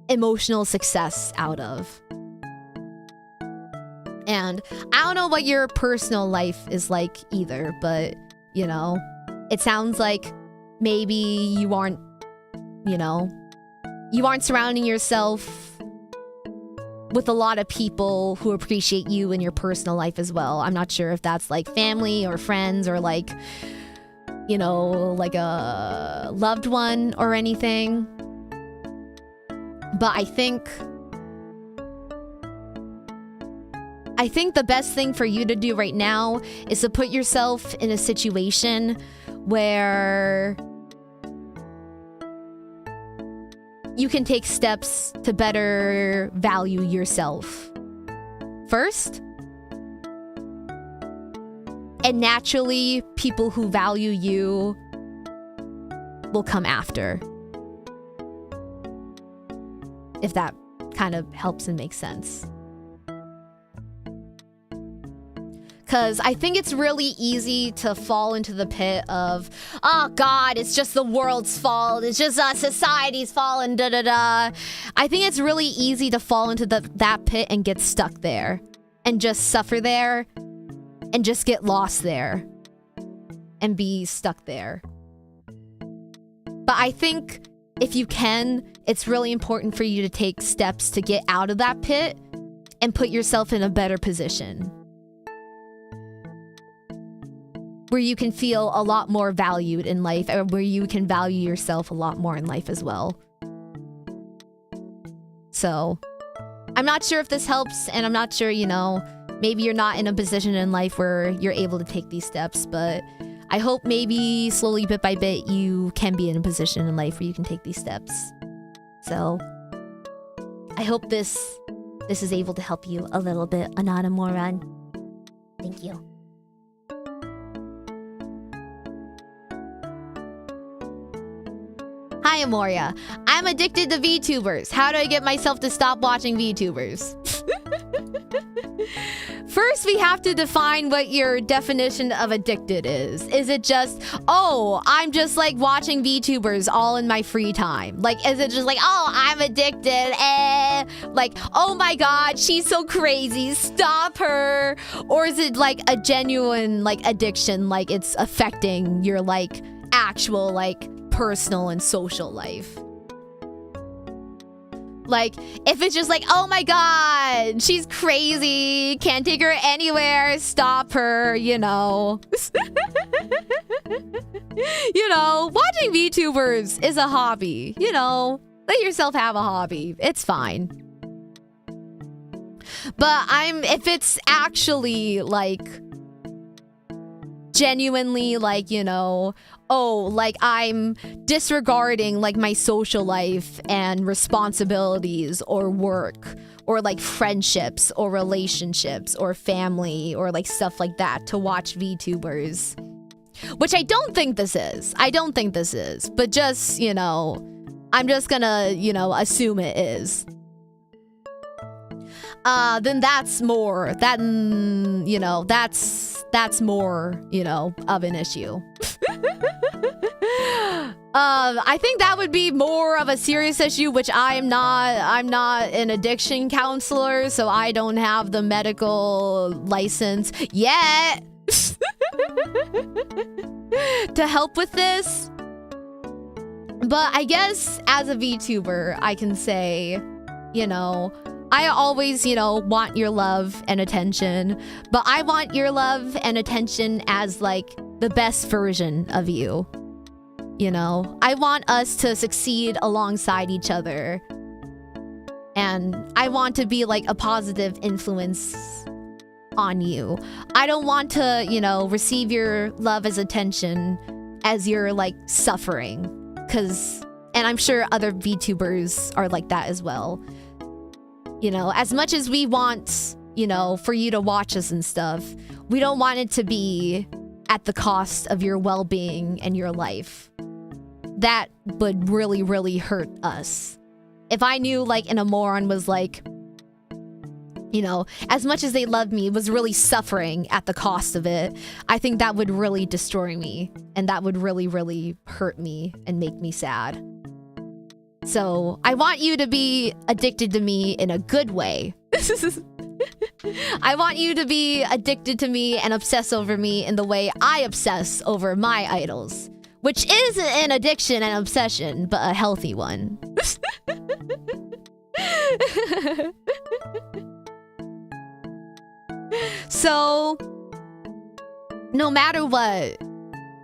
emotional success out of. And I don't know what your personal life is like either, but, you know, it sounds like maybe you aren't surrounding yourself with a lot of people who appreciate you in your personal life as well. I'm not sure if that's like family or friends or like, you know, like a loved one or anything. But I think the best thing for you to do right now is to put yourself in a situation where you can take steps to better value yourself first. And naturally, people who value you will come after. If that kind of helps and makes sense. Because I think it's really easy to fall into the pit of, oh God, it's just the world's fault. It's just society's fault and da-da-da. I think it's really easy to fall into that pit and get stuck there and just suffer there and just get lost there and be stuck there. But I think if you can, it's really important for you to take steps to get out of that pit and put yourself in a better position where you can feel a lot more valued in life, or where you can value yourself a lot more in life as well. So I'm not sure if this helps, and I'm not sure, you know, maybe you're not in a position in life where you're able to take these steps, but I hope maybe slowly, bit by bit, you can be in a position in life where you can take these steps. So I hope this is able to help you a little bit, Amoron. Thank you. Hi, Amoria. I'm addicted to VTubers. How do I get myself to stop watching VTubers? First, we have to define what your definition of addicted is. Is it just, oh, I'm just like watching VTubers all in my free time? Like, is it just like, oh, I'm addicted, like, oh my god, she's so crazy, stop her? Or is it like a genuine like addiction, like it's affecting your like actual like personal and social life? Like, if it's just like, oh my god, she's crazy, can't take her anywhere, stop her, you know. You know, watching VTubers is a hobby, you know. Let yourself have a hobby, it's fine. But if it's actually like genuinely like, you know, oh, like I'm disregarding like my social life and responsibilities or work or like friendships or relationships or family or like stuff like that to watch VTubers. Which I don't think this is. I don't think this is. But just, you know, I'm just gonna, you know, assume it is. Then that's more, you know, that's more, you know, of an issue. I think that would be more of a serious issue, which I'm not an addiction counselor, so I don't have the medical license yet to help with this. But I guess as a VTuber, I can say, you know, I always, you know, want your love and attention, but I want your love and attention as like the best version of you. You know, I want us to succeed alongside each other. And I want to be like a positive influence on you. I don't want to, you know, receive your love as attention as you're like suffering. And I'm sure other VTubers are like that as well. You know, as much as we want, you know, for you to watch us and stuff, we don't want it to be at the cost of your well-being and your life. That would really, really hurt us. If I knew like an Amoron was like, you know, as much as they loved me, was really suffering at the cost of it, I think that would really destroy me. And that would really, really hurt me and make me sad. So I want you to be addicted to me in a good way. I want you to be addicted to me and obsess over me in the way I obsess over my idols. Which is an addiction and obsession, but a healthy one. So, no matter what,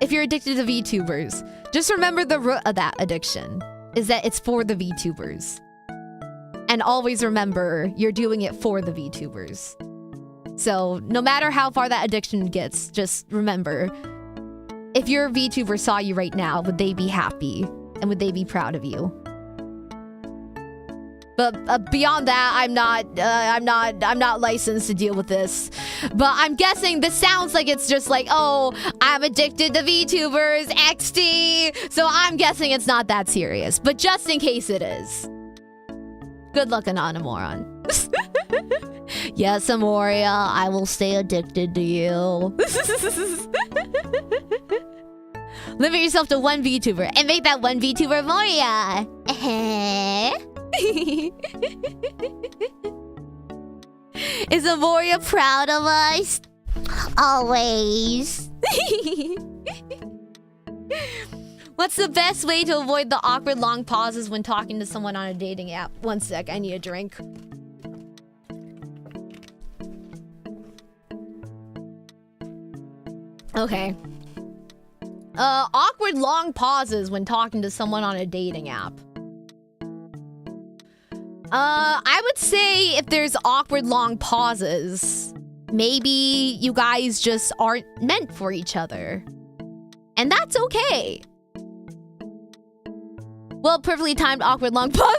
if you're addicted to VTubers, just remember the root of that addiction is that it's for the VTubers. And always remember, you're doing it for the VTubers. So, no matter how far that addiction gets, just remember, if your VTuber saw you right now, would they be happy? And would they be proud of you? But beyond that, I'm not licensed to deal with this. But I'm guessing this sounds like it's just like, oh, I'm addicted to VTubers, XD. So I'm guessing it's not that serious. But just in case it is. Good luck, Amoron. Yes, Amoria, I will stay addicted to you. Limit yourself to one VTuber and make that one VTuber Moria. Is Amoria proud of us? Always. What's the best way to avoid the awkward long pauses when talking to someone on a dating app? One sec, I need a drink. Okay. Awkward long pauses when talking to someone on a dating app. I would say if there's awkward long pauses, maybe you guys just aren't meant for each other. And that's okay. Well, perfectly timed awkward long pause.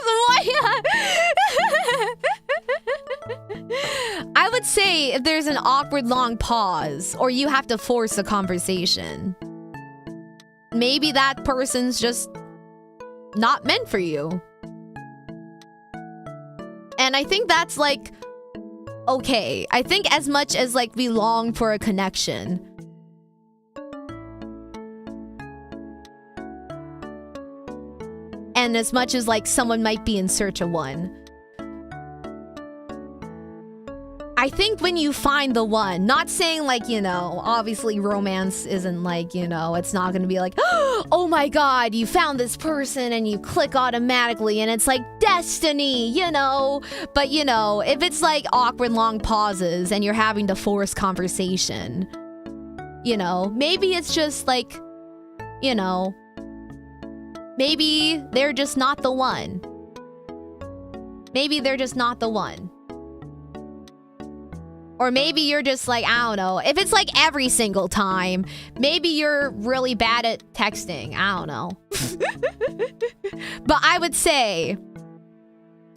I would say if there's an awkward long pause or you have to force a conversation, maybe that person's just not meant for you. And I think that's like okay. I think as much as like we long for a connection, and as much as like someone might be in search of one, I think when you find the one, not saying like, you know, obviously romance isn't like, you know, it's not gonna be like, oh my god, you found this person and you click automatically and it's like destiny, you know. But you know, if it's like awkward long pauses and you're having to force conversation, you know, maybe it's just like, you know, maybe they're just not the one. Maybe they're just not the one. Or maybe you're just like, I don't know. If it's like every single time, maybe you're really bad at texting. I don't know. But I would say,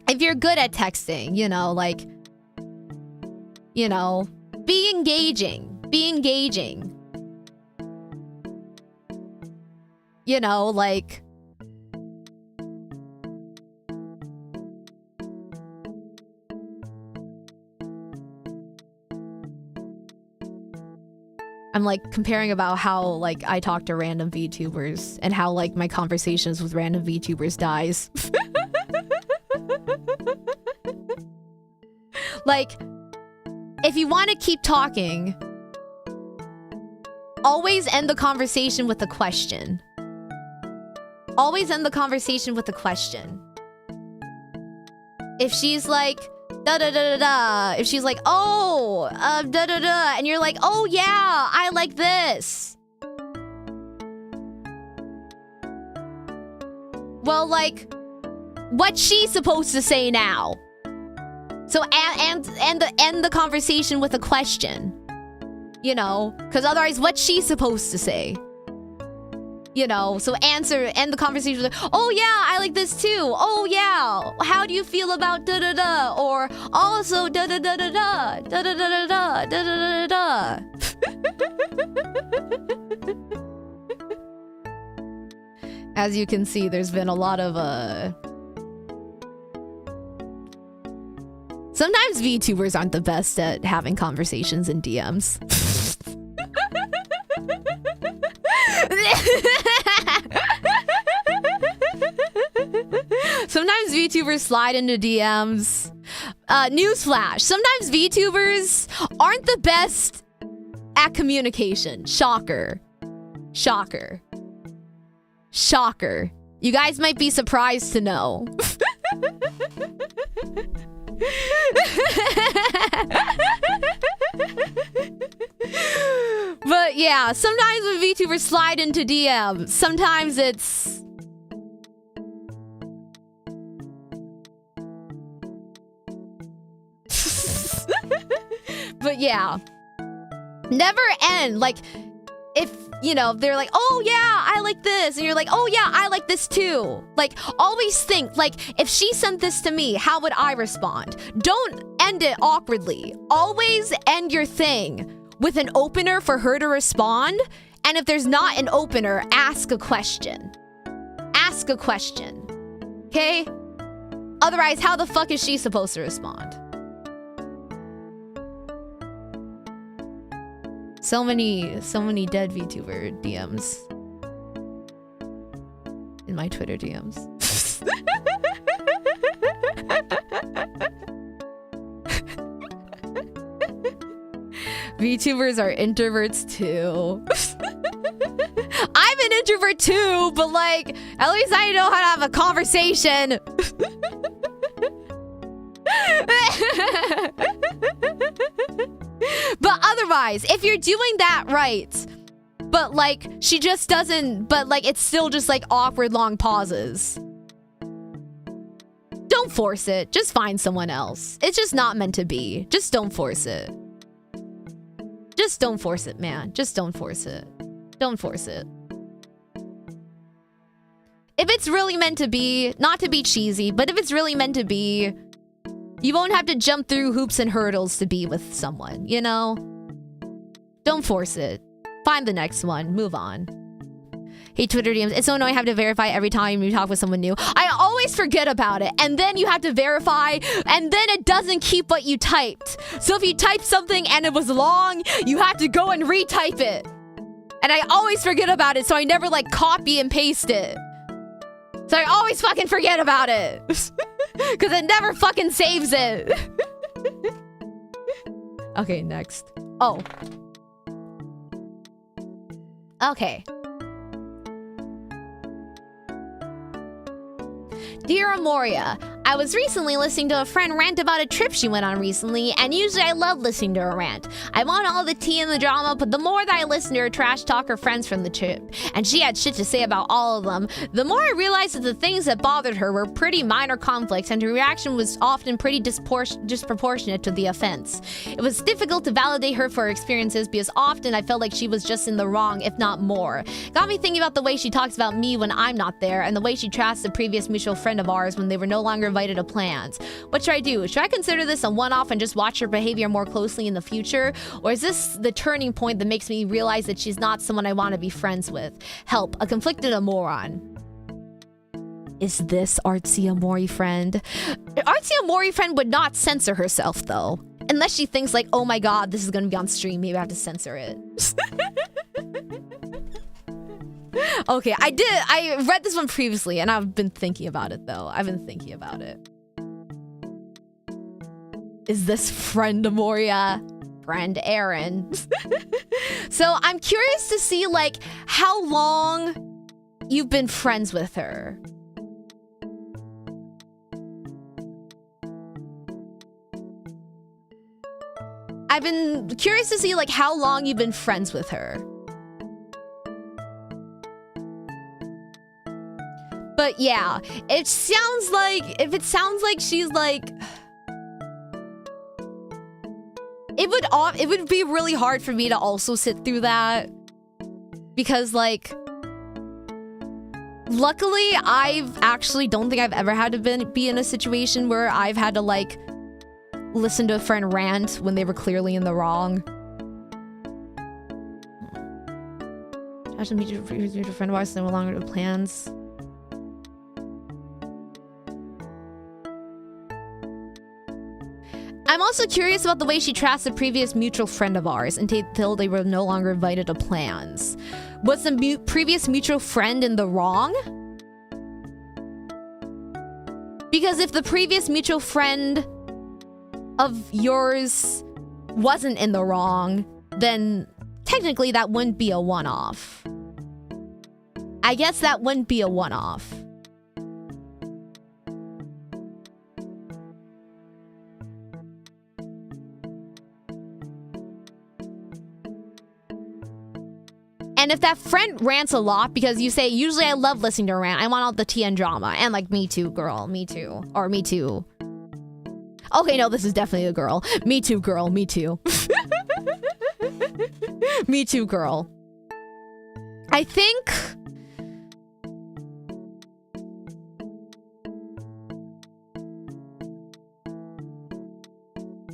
if you're good at texting, you know, like, you know, be engaging. Be engaging. You know, like, I'm like comparing about how like I talk to random VTubers and how like my conversations with random VTubers dies. Like, if you want to keep talking, always end the conversation with a question. Always end the conversation with a question. If she's like, da da da da da. If she's like, oh, da da da, and you're like, oh yeah, I like this. Well, like, what's she supposed to say now? So end the conversation with a question. You know, because otherwise, what's she supposed to say? You know, so end the conversation with, oh yeah, I like this too. Oh yeah, how do you feel about da da da? Or also da da da da da da da da da da da da da. As you can see, there's been a lot of sometimes VTubers aren't the best at having conversations in DMs. Sometimes VTubers slide into DMs. Newsflash, sometimes VTubers aren't the best at communication. Shocker. Shocker. Shocker. You guys might be surprised to know. But yeah, sometimes when VTubers slide into DMs, sometimes it's... But yeah, never end. Like, if, you know, they're like, oh yeah, I like this. And you're like, oh yeah, I like this too. Like, always think, like, if she sent this to me, how would I respond? Don't end it awkwardly. Always end your thing with an opener for her to respond. And if there's not an opener, ask a question. Ask a question. Okay? Otherwise, how the fuck is she supposed to respond? So many dead VTuber DMs in my Twitter DMs. VTubers are introverts too. I'm an introvert too, but like, at least I know how to have a conversation. But otherwise, if you're doing that right, but like, she just doesn't, but like, it's still just like awkward long pauses. Don't force it. Just find someone else. It's just not meant to be. Just don't force it. Just don't force it, man. Just don't force it. Don't force it. If it's really meant to be, not to be cheesy, but if it's really meant to be, you won't have to jump through hoops and hurdles to be with someone, you know? Don't force it. Find the next one. Move on. Hey, Twitter DMs. It's so annoying I have to verify every time you talk with someone new. I always forget about it. And then you have to verify. And then it doesn't keep what you typed. So if you typed something and it was long, you have to go and retype it. And I always forget about it. So I never like copy and paste it. So I always fucking forget about it. Because it never fucking saves it. Okay, next. Oh. Okay. Dear Amoria, I was recently listening to a friend rant about a trip she went on recently, and usually I love listening to her rant. I want all the tea and the drama, but the more that I listened to her trash talk her friends from the trip, and she had shit to say about all of them, the more I realized that the things that bothered her were pretty minor conflicts, and her reaction was often pretty disproportionate to the offense. It was difficult to validate her for her experiences because often I felt like she was just in the wrong, if not more. Got me thinking about the way she talks about me when I'm not there, and the way she trashed a previous mutual friend of ours when they were no longer invited to plans. What should I do? Should I consider this a one-off and just watch her behavior more closely in the future? Or is this the turning point that makes me realize that she's not someone I want to be friends with? Help, a conflicted Amoron. Is this Artsy Amori friend? Artsy Amori friend would not censor herself though. Unless she thinks like, oh my god, this is gonna be on stream, maybe I have to censor it. Okay, I read this one previously and I've been thinking about it though. I've been thinking about it. Is this friend Amoria? Friend Aaron. So I'm curious to see like how long you've been friends with her. I've been curious to see like how long you've been friends with her. But yeah, it sounds like, if it sounds like she's like, it would be really hard for me to also sit through that. Because like, luckily I've actually don't think I've ever had to be in a situation where I've had to like, listen to a friend rant when they were clearly in the wrong. I should meet your friend while no longer with plans. I'm also curious about the way she trashed a previous mutual friend of ours until they were no longer invited to plans. Was the previous mutual friend in the wrong? Because if the previous mutual friend of yours wasn't in the wrong, then technically that wouldn't be a one-off. I guess that wouldn't be a one-off. And if that friend rants a lot, because you say, usually I love listening to her rant, I want all the tea and drama. And like, me too, girl, me too. Or me too. Okay, no, this is definitely a girl. Me too, girl, me too. Me too, girl. I think...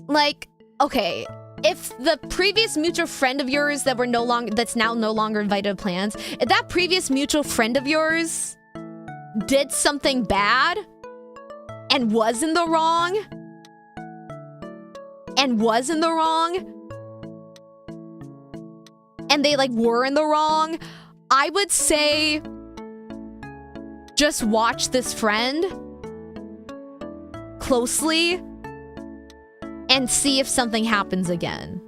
like, okay... if the previous mutual friend of yours that's now no longer invited to plans, if that previous mutual friend of yours did something bad and was in the wrong, and they like were in the wrong, I would say just watch this friend closely and see if something happens again.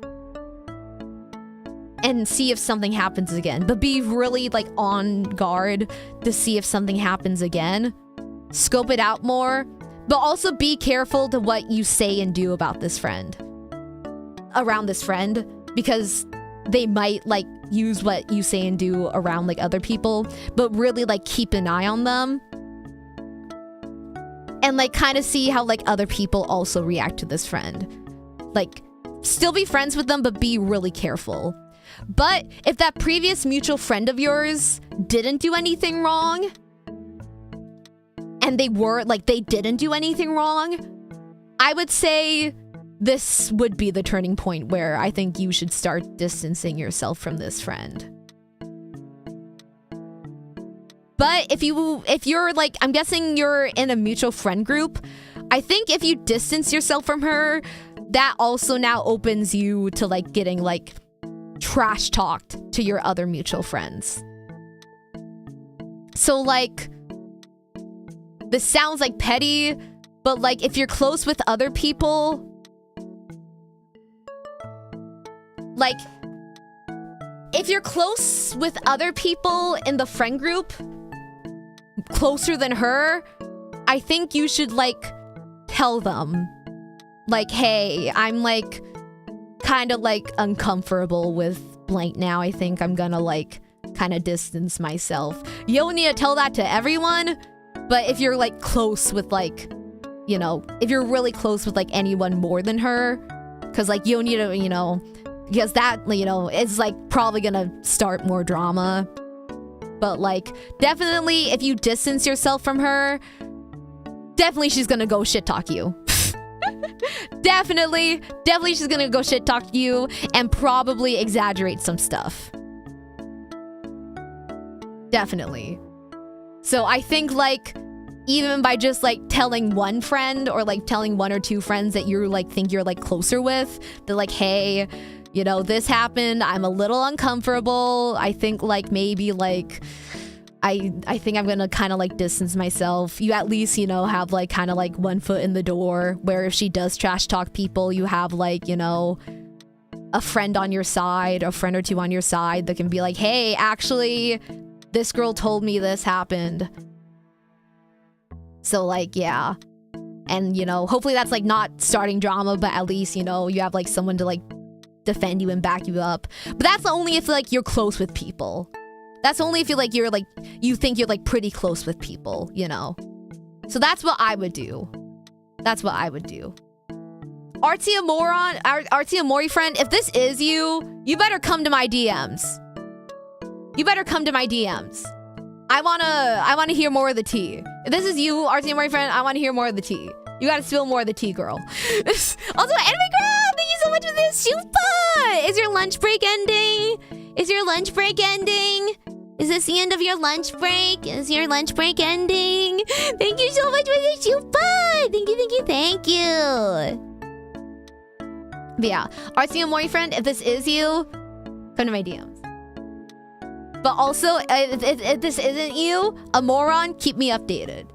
and see if something happens again. But be really like on guard to see if something happens again. Scope it out more. But also be careful to what you say and do about this friend. Around this friend. Because they might like use what you say and do around like other people. But really like keep an eye on them. And like kind of see how like other people also react to this friend. Like still be friends with them, but be really careful. But if that previous mutual friend of yours didn't do anything wrong, and they didn't do anything wrong, I would say this would be the turning point where I think you should start distancing yourself from this friend. But if you're like, I'm guessing you're in a mutual friend group, I think if you distance yourself from her, that also now opens you to like getting like trash talked to your other mutual friends. So like, this sounds like petty, but like if you're close with other people, like if you're close with other people in the friend group, closer than her, I think you should like tell them like, hey, I'm like kind of like uncomfortable with blank now. I think I'm gonna like kind of distance myself. You don't need to tell that to everyone, but if you're like close with like, you know, if you're really close with like anyone more than her, because like you don't need to, you know, because that, you know, is like probably gonna start more drama. But like definitely if you distance yourself from her, definitely she's gonna go shit talk you. Definitely she's gonna go shit talk you and probably exaggerate some stuff. Definitely. So I think like even by just like telling one friend or like telling one or two friends that you're like think you're like closer with, they're like, hey, you know, this happened, I'm a little uncomfortable. I think like maybe like I think I'm gonna kind of like distance myself. You at least, you know, have like kind of like one foot in the door where if she does trash talk people, you have like, you know, a friend on your side, a friend or two on your side that can be like, hey, actually, this girl told me this happened. So like, yeah. And, you know, hopefully that's like not starting drama, but at least, you know, you have like someone to like defend you and back you up. But that's only if like you're close with people. That's only if you're like you think you're like pretty close with people, you know. So that's what I would do. That's what I would do. Artsy Amori friend, if this is you, you better come to my DMs. You better come to my DMs. I wanna hear more of the tea. If this is you, Artsy Amori friend, I wanna hear more of the tea. You gotta spill more of the tea, girl. Also, Anime Girl, thank you so much for this. Shupa! Is your lunch break ending? Is your lunch break ending? Is this the end of your lunch break? Is your lunch break ending? Thank you so much for this, Shupa! Thank you. But yeah, Artsy Amori friend, if this is you, come to my DMs. But also, if this isn't you, Amoron, keep me updated.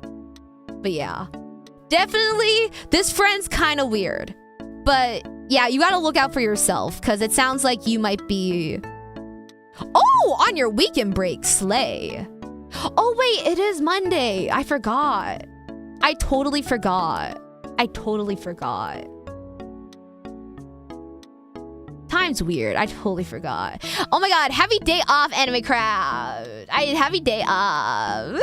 But yeah. Definitely, this friend's kind of weird. But yeah, you gotta look out for yourself, because it sounds like you might be... Oh, on your weekend break, slay. Oh wait, it is Monday. I forgot. I totally forgot. Time's weird. I totally forgot. Oh my god, happy day off, Anime Crowd. Happy day off.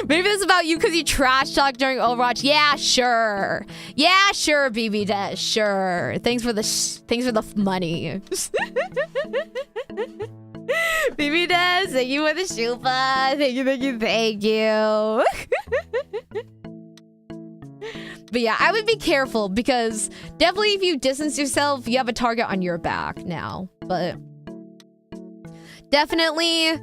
Maybe this is about you because you trash talk during Overwatch. Yeah, sure. Yeah, sure, BB Des. Sure. Thanks for the money. BB Des, thank you for the shupa. Thank you. But yeah, I would be careful because definitely if you distance yourself, you have a target on your back now. But definitely,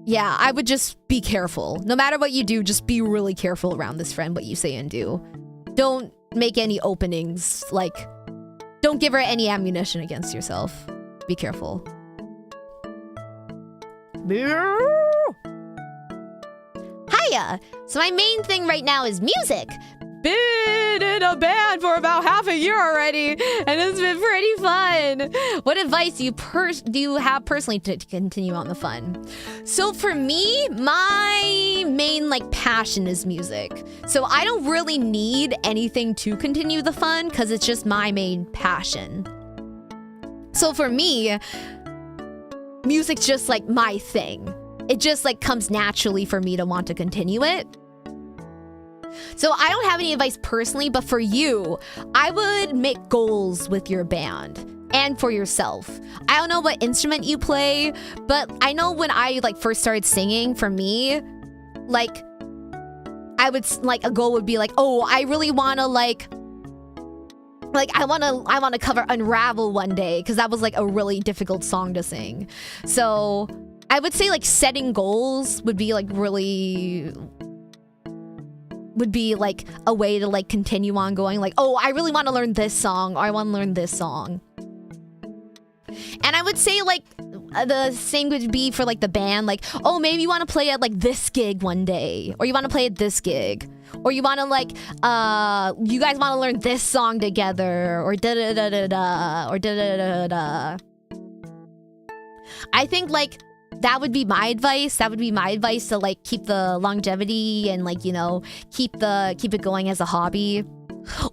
yeah, I would just be careful. No matter what you do, just be really careful around this friend, what you say and do. Don't make any openings, like, don't give her any ammunition against yourself. Be careful. Hiya! So my main thing right now is music. Been in a a band for about half a year already, and it's been pretty fun. What advice do you have personally to continue on the fun? So for me, my main like passion is music. So I don't really need anything to continue the fun because it's just my main passion. So for me, music's just like my thing. It just like comes naturally for me to want to continue it. So I don't have any advice personally, but for you, I would make goals with your band and for yourself. I don't know what instrument you play, but I know when I like first started singing, for me, like I would like a goal would be like, oh, I really want to like I want to cover Unravel one day because that was like a really difficult song to sing. So I would say like setting goals would be like a way to like continue on going like, oh, I really want to learn this song or I want to learn this song. And I would say like the same would be for like the band, like, oh, maybe you want to play at like this gig one day, or you want to play at this gig, or you want to like you guys want to learn this song together, or da da da da da, or da da da da. I think like that would be my advice. That would be my advice to like keep the longevity and like, you know, keep it going as a hobby.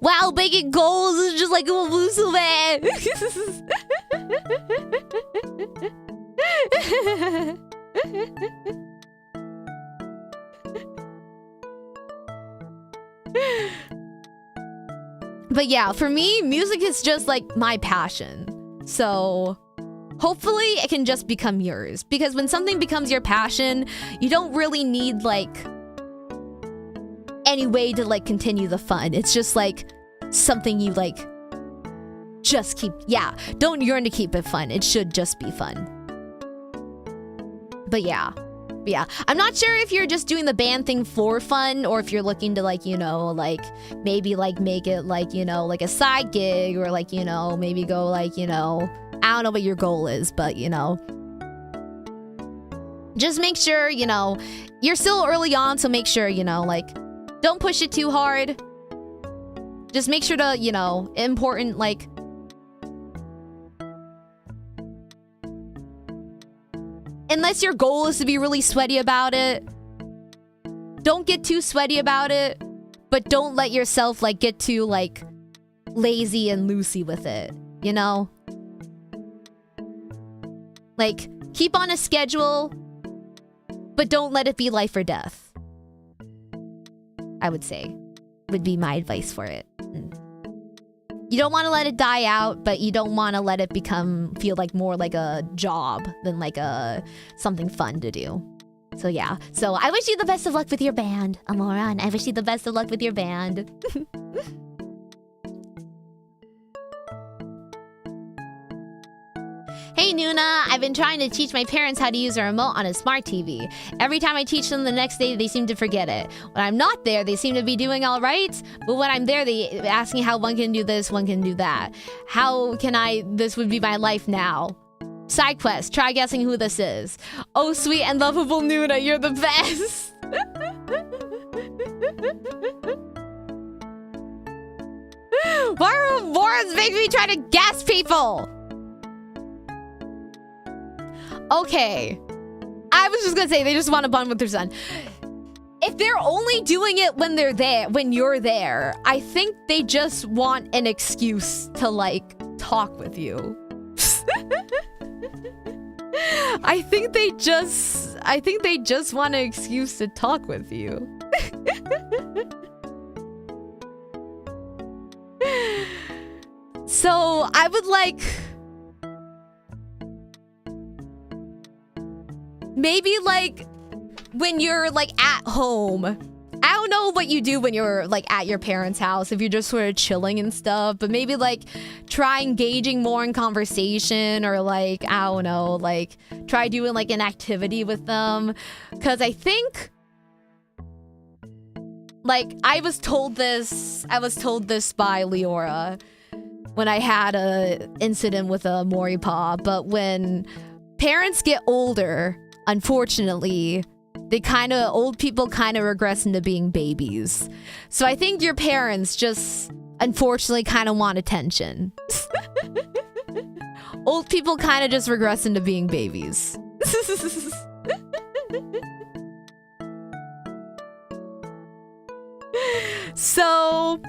Wow, making goals is just like a loser, man. But yeah, for me, music is just like my passion. So hopefully it can just become yours. Because when something becomes your passion, you don't really need like any way to like continue the fun. It's just like something you like just keep, yeah, don't yearn to keep it fun. It should just be fun. But yeah, I'm not sure if you're just doing the band thing for fun or if you're looking to like, you know, like maybe like make it like, you know, like a side gig, or like, you know, maybe go like, you know, I don't know what your goal is, but you know, just make sure, you know, you're still early on, so make sure, you know, like don't push it too hard. Just make sure to, you know, important like unless your goal is to be really sweaty about it, don't get too sweaty about it, but don't let yourself like get too like lazy and loosey with it, you know? Like keep on a schedule, but don't let it be life or death. I would say would be my advice for it. You don't want to let it die out, but you don't want to let it feel like more like a job than like something fun to do. So yeah. So I wish you the best of luck with your band, Amoron. I wish you the best of luck with your band. Hey Nuna, I've been trying to teach my parents how to use a remote on a smart TV. Every time I teach them the next day, they seem to forget it. When I'm not there, they seem to be doing all right. But when I'm there, they ask me how one can do this, one can do that. How can this would be my life now. Side quest, try guessing who this is. Oh, sweet and lovable Nuna, you're the best. Why are Amorons making me try to guess people? Okay, I was just gonna say they just want to bond with their son. If they're only doing it when they're there, when you're there, I think they just want an excuse to like talk with you. I think they just want an excuse to talk with you. So I would like maybe like when you're like at home. I don't know what you do when you're like at your parents' house, if you're just sort of chilling and stuff, but maybe like try engaging more in conversation, or like, I don't know, like try doing like an activity with them. Cause I think like I was told this by Leora when I had a incident with a Moripa, but when parents get older, unfortunately, old people kind of regress into being babies. So I think your parents just, unfortunately kind of want attention. Old people kind of just regress into being babies. So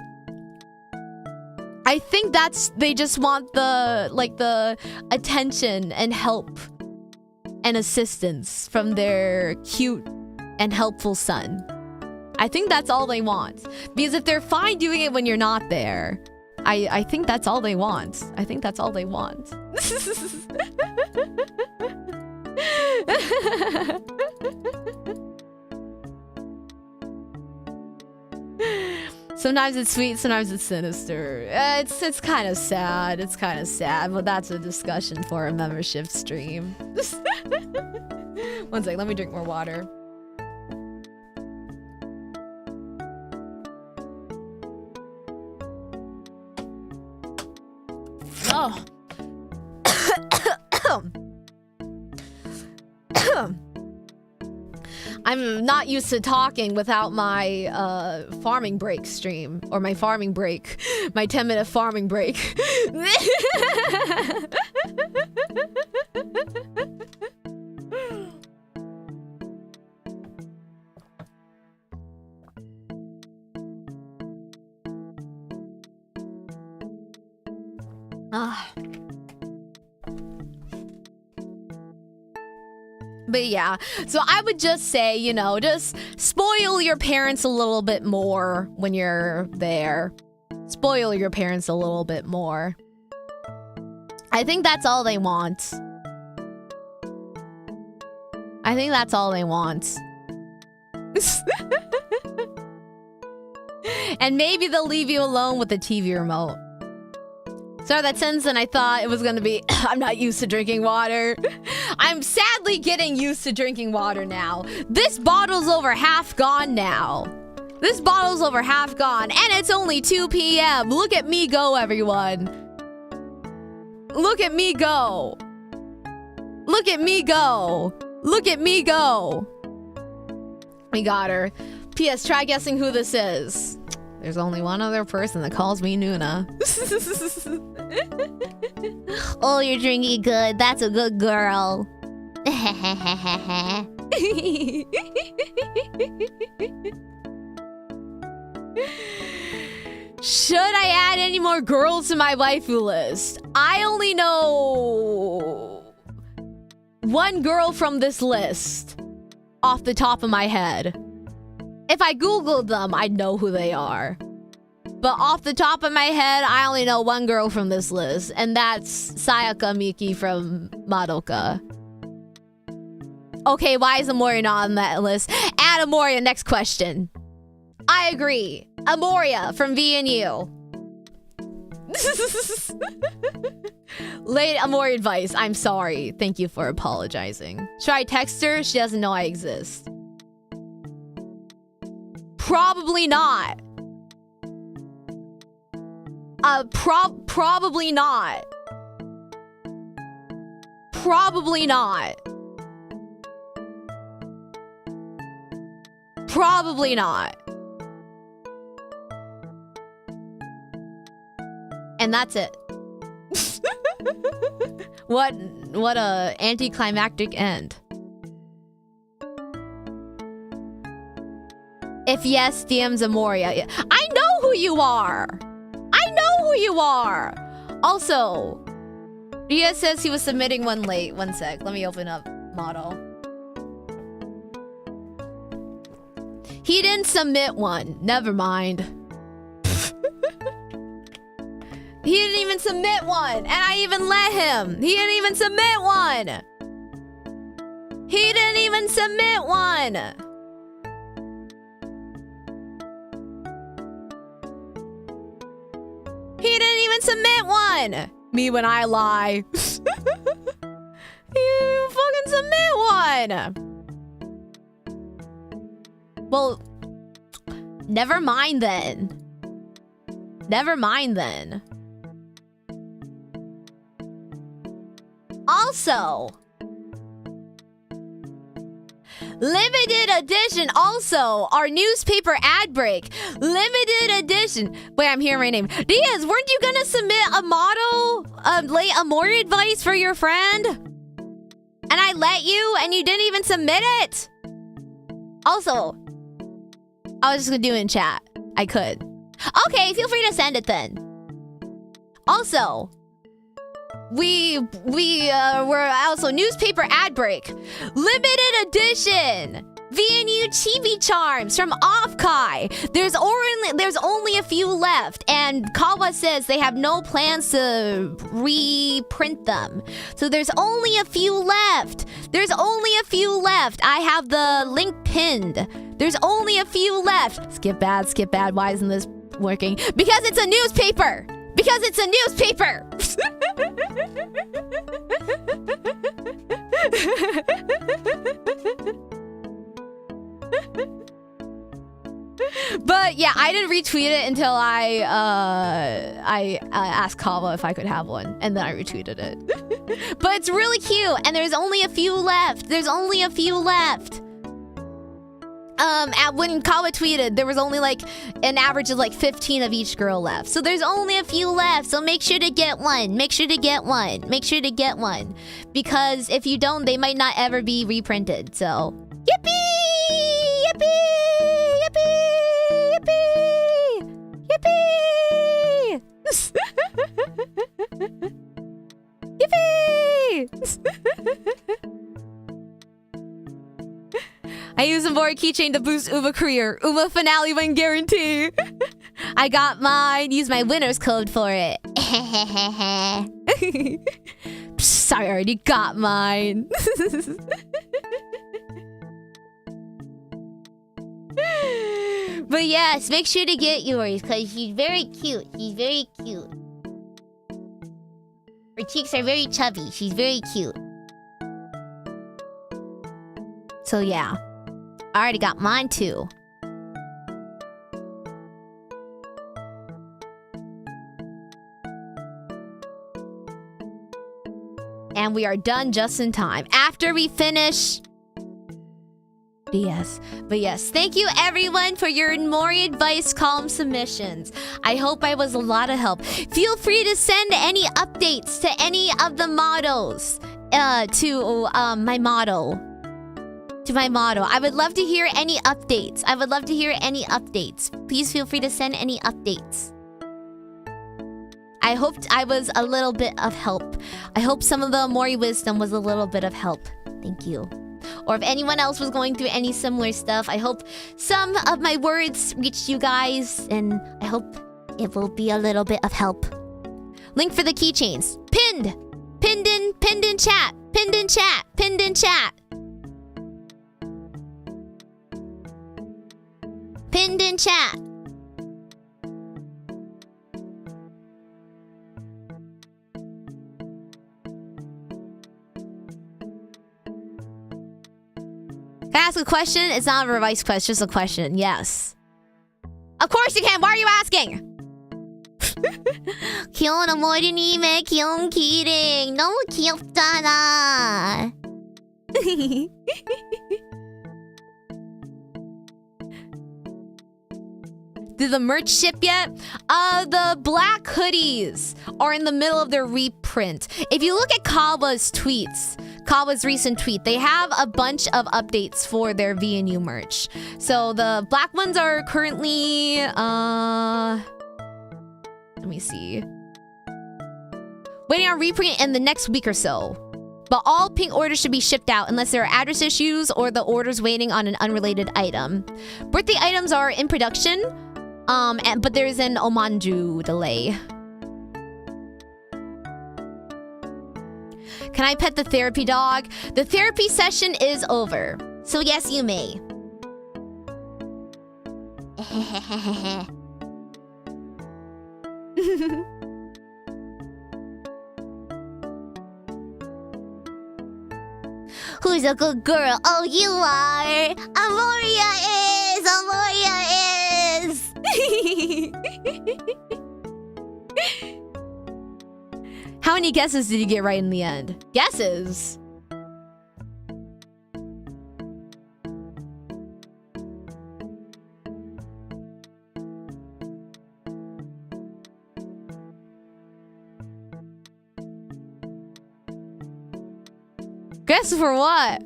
I think they just want the attention and help and assistance from their cute and helpful son. I think that's all they want. Because if they're fine doing it when you're not there, I think that's all they want. I think that's all they want. Sometimes it's sweet, sometimes it's sinister. It's kind of sad. It's kind of sad, but that's a discussion for a membership stream. One sec, let me drink more water. Oh. I'm not used to talking without my farming break stream. Or my farming break. My 10-minute farming break. But yeah, so I would just say, you know, just spoil your parents a little bit more when you're there. Spoil your parents a little bit more. I think that's all they want. I think that's all they want. And maybe they'll leave you alone with the TV remote. Sorry, that sentence, and I thought it was gonna be, I'm not used to drinking water. I'm sadly getting used to drinking water now. This bottle's over half gone now. This bottle's over half gone, and it's only 2 p.m. Look at me go, everyone. Look at me go. Look at me go. Look at me go. We got her. P.S. Try guessing who this is. There's only one other person that calls me Nuna. Oh, you're drinking good. That's a good girl. Should I add any more girls to my waifu list? I only know one girl from this list off the top of my head. If I Googled them, I'd know who they are. But off the top of my head, I only know one girl from this list, and that's Sayaka Miki from Madoka. Okay, why is Amoria not on that list? Add Amoria, next question. I agree. Amoria from VNU. Late Amoria advice. I'm sorry. Thank you for apologizing. Should I text her? She doesn't know I exist. Probably not. Probably not. Probably not. Probably not. And that's it. What a anticlimactic end. If yes, DM's Amoria. I know who you are. I know who you are. Also, Ria says he was submitting one late. One sec. Let me open up model. He didn't submit one. Never mind. He didn't even submit one. And I even let him. He didn't even submit one. He didn't even submit one. He didn't even submit one. Me when I lie. He didn't even fucking submit one. Well, never mind then. Never mind then. Also, Limited edition. Also, our newspaper ad break. Limited edition. Wait, I'm hearing my name. Diaz, weren't you gonna submit a model of late Amori advice for your friend? And I let you, and you didn't even submit it? Also, I was just gonna do it in chat. I could. Okay, feel free to send it then. Also, we're also newspaper ad break. Limited edition. VNU TV charms from Offkai. There's only a few left, and Kawa says they have no plans to reprint them. So there's only a few left. There's only a few left. I have the link pinned. There's only a few left. Skip bad, skip bad. Why isn't this working? Because it's a newspaper. Because it's a newspaper. But yeah, I didn't retweet it until I asked Kawa if I could have one, and then I retweeted it. But it's really cute, and there's only a few left. There's only a few left. When Kawa tweeted, there was only like an average of like 15 of each girl left. So there's only a few left. So make sure to get one. Make sure to get one. Make sure to get one. Because if you don't, they might not ever be reprinted. So, yippee! Yippee! Yippee! Yippee! Yippee! Yippee! I use a Mori keychain to boost Uma career. Uma finale win guarantee. I got mine. Use my winner's code for it. Psst, I already got mine. But yes, make sure to get yours because she's very cute. She's very cute. Her cheeks are very chubby. She's very cute. So yeah. I already got mine too. And we are done just in time. After we finish... Yes. But yes, thank you everyone for your Mori advice column submissions. I hope I was a lot of help. Feel free to send any updates to any of the models. To my model. I would love to hear any updates. I would love to hear any updates. Please feel free to send any updates. I hoped I was a little bit of help. I hope some of the Mori wisdom was a little bit of help. Thank you. Or if anyone else was going through any similar stuff, I hope some of my words reached you guys, and I hope it will be a little bit of help. Link for the keychains. Pinned in chat. Pinned in chat. Pinned in chat. Pinned in chat. Can I ask a question? It's not a advice question, just a question. Yes. Of course you can. Why are you asking? 귀여운 어머니님의 귀여운 기ring. 너무 귀엽잖아. Did the merch ship yet? The black hoodies are in the middle of their reprint. If you look at Kawa's tweets, Kawa's recent tweet, they have a bunch of updates for their VNU merch. So the black ones are currently, let me see. Waiting on reprint in the next week or so. But all pink orders should be shipped out unless there are address issues or the order's waiting on an unrelated item. Birthday items are in production, but there's an Omanju delay. Can I pet the therapy dog? The therapy session is over. So yes, you may. Who's a good girl? Oh, you are. Amoria is. How many guesses did you get right in the end? Guesses? Guess for what?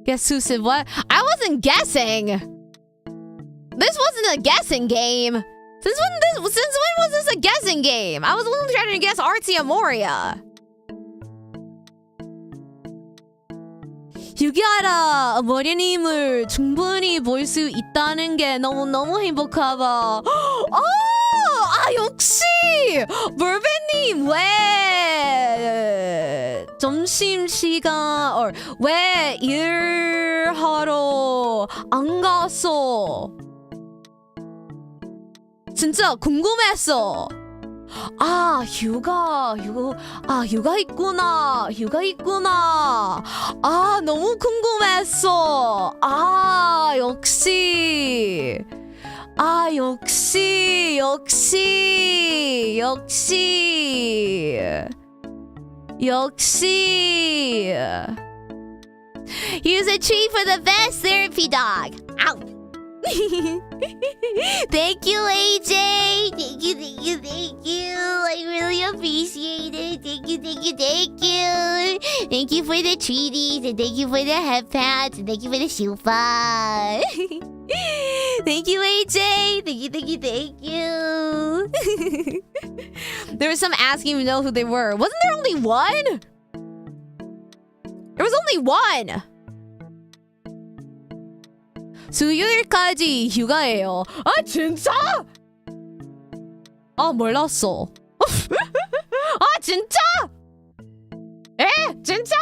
Guess who said what? I wasn't guessing. This wasn't a guessing game. Since when was this a guessing game? I was only trying to guess artsy Amoria. 유기하라. 아모리님을 충분히 볼 수 있다는 게 너무너무 행복하다. 역시 멀베님 왜 점심시간 왜 일하러 안 갔어? 진짜 궁금했어. 휴가 있구나. 너무 궁금했어. 역시. Here's a treat for the best therapy dog. Ow. Thank you, AJ. Thank you. I really appreciate it. Thank you. Thank you for the treaties, and thank you for the head pats, and thank you for the shufa. Thank you, AJ. Thank you. There was some asking to know who they were. Wasn't there only one? There was only one. 수요일까지 휴가예요. 진짜? 몰랐어. 진짜? 진짜?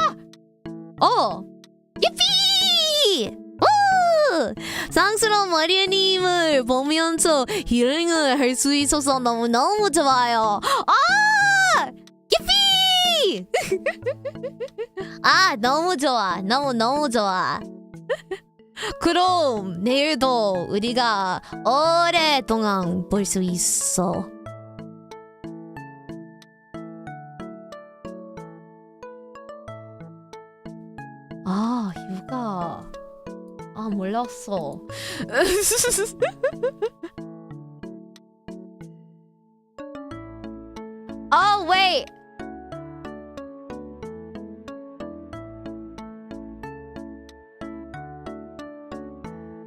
예삐! 쌍스러운 마리아님을 보면서 힐링을 할 수 있어서 너무너무 좋아요. 예삐! 너무 좋아. 너무 좋아. 그럼 내일도 우리가 오랫동안 볼 수 있어. 휴가. 몰랐어. Wait.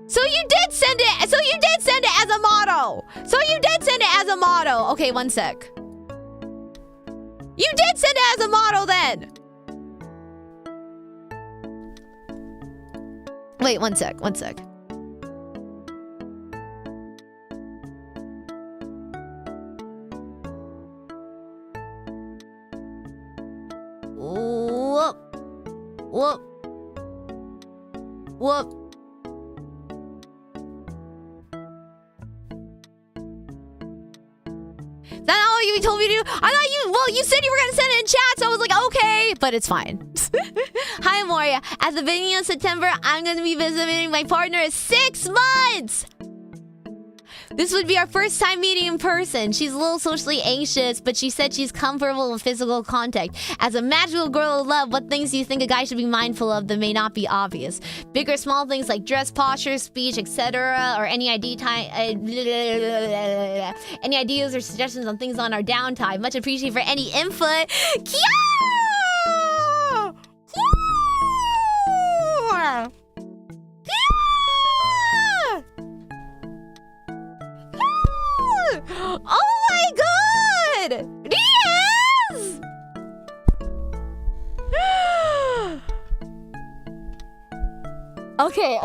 So you did send it as a motto. Okay, one sec. You did send it as a motto then. Wait, one sec. Whoop. Is that all you told me to do? You said you were gonna send it in chat, so I was like, okay, but it's fine. Hi, Amoria. At the beginning of September, I'm gonna be visiting my partner 6 months. This would be our first time meeting in person. She's a little socially anxious, but she said she's comfortable with physical contact. As a magical girl of love, what things do you think a guy should be mindful of that may not be obvious? Big or small things like dress, posture, speech, etc., or any ideas or suggestions on things on our downtime. Much appreciated for any input. Kia! Oh my god! Yes! Okay.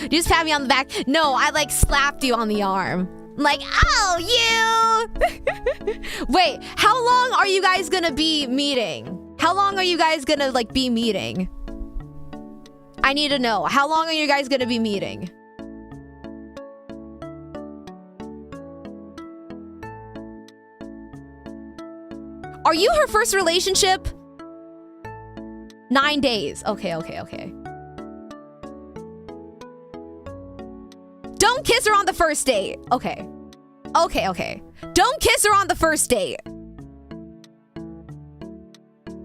You just pat me on the back. No, I like slapped you on the arm. Like, oh, you! Wait, how long are you guys gonna be meeting? How long are you guys gonna, like, be meeting? I need to know. How long are you guys gonna be meeting? Are you her first relationship? 9 days. Okay. Don't kiss her on the first date. Okay. Okay. Don't kiss her on the first date.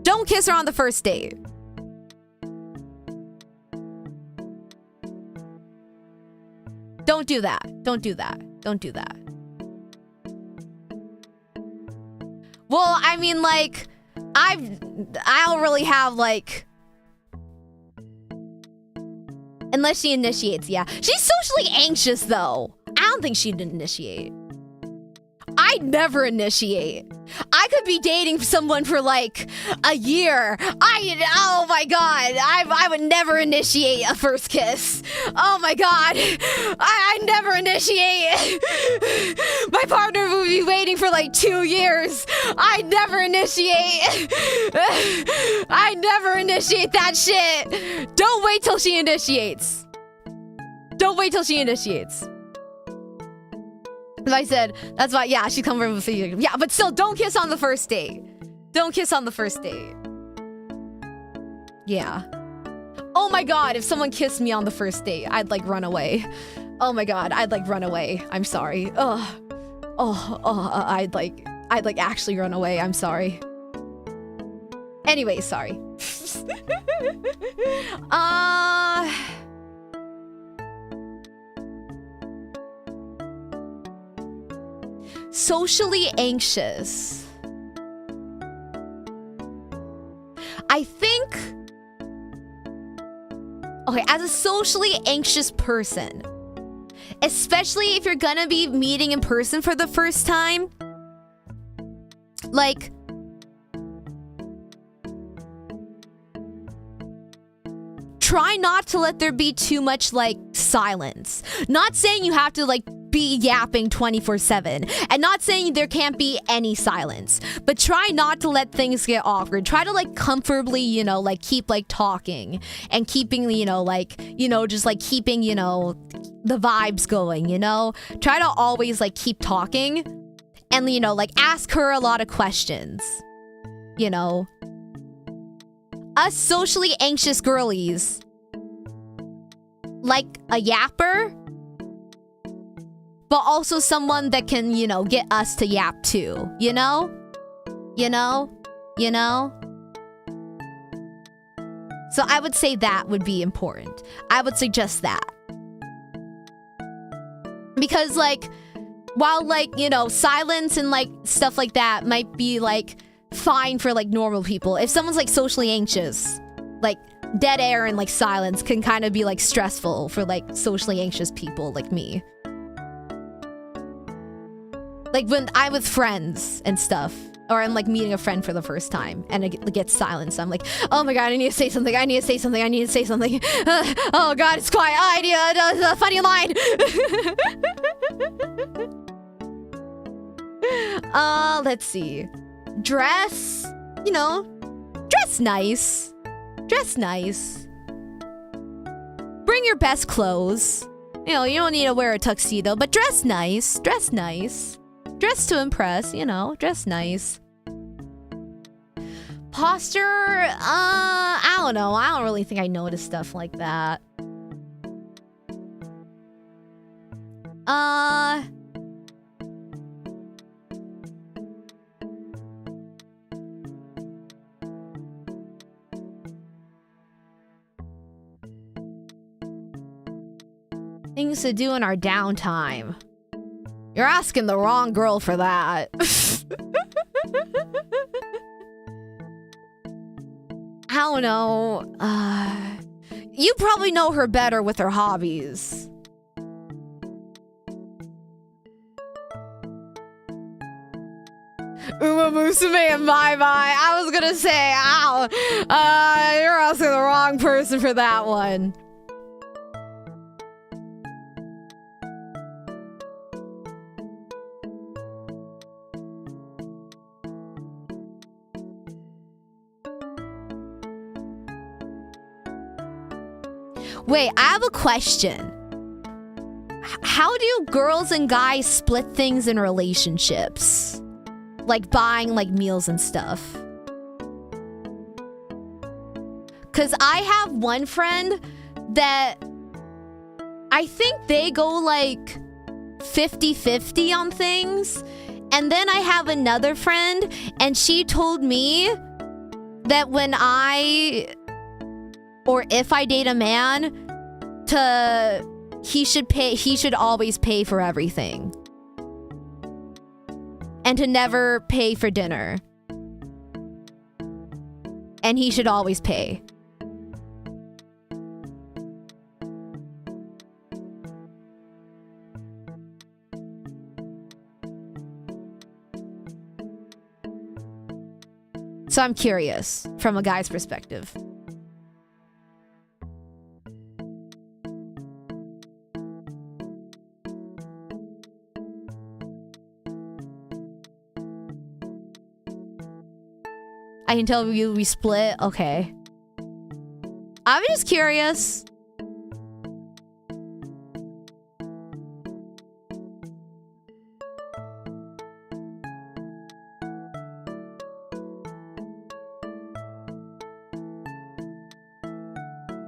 Don't kiss her on the first date. Don't do that. Don't do that. Don't do that. Well, I mean, like, I don't really have, like... Unless she initiates, yeah. She's socially anxious, though. I don't think she'd initiate. I'd never initiate. I could be dating someone for like a year. Oh my god, I would never initiate a first kiss. Oh my god, I'd never initiate. My partner would be waiting for like 2 years. I'd never initiate. I'd never initiate that shit. Don't wait till she initiates. Don't wait till she initiates. I said, that's why, yeah, she's coming with you. Yeah, but still, don't kiss on the first date. Don't kiss on the first date. Yeah. Oh my god, if someone kissed me on the first date, I'd like run away. Oh my god, I'd like run away. I'm sorry. I'd like actually run away. I'm sorry. Anyway, sorry. Socially anxious. I think... Okay, as a socially anxious person, especially if you're gonna be meeting in person for the first time, like... Try not to let there be too much, like, silence. Not saying you have to, like, be yapping 24/7, and not saying there can't be any silence, but try not to let things get awkward. Try to like comfortably, you know, like keep like talking and keeping, you know, like, you know, just like keeping, you know, the vibes going, you know. Try to always like keep talking and, you know, like ask her a lot of questions, you know. Us socially anxious girlies like a yapper, but also someone that can, you know, get us to yap too, you know? You know? You know? So I would say that would be important. I would suggest that. Because, like, while, like, you know, silence and, like, stuff like that might be, like, fine for, like, normal people. If someone's, like, socially anxious, like, dead air and, like, silence can kind of be, like, stressful for, like, socially anxious people like me. Like when I'm with friends and stuff, or I'm like meeting a friend for the first time and it gets silence, I'm like, oh my god, I need to say something, I need to say something, I need to say something. Oh god, it's quiet, I need a funny line. Let's see. Dress, you know, dress nice. Dress nice. Bring your best clothes. You know, you don't need to wear a tuxedo, but dress nice, dress nice. Dress to impress, you know, dress nice. Posture, I don't know. I don't really think I notice stuff like that. Things to do in our downtime. You're asking the wrong girl for that. I don't know. You probably know her better with her hobbies. Uma Musume and Mai Mai. I was gonna say, ow. You're asking the wrong person for that one. Wait, I have a question. How do girls and guys split things in relationships? Like buying like meals and stuff. Cause I have one friend that I think they go like 50-50 on things. And then I have another friend, and she told me that when I, or if I date a man, he should always pay for everything. And to never pay for dinner. And he should always pay. So I'm curious from a guy's perspective. I can tell you we split. Okay. I'm just curious.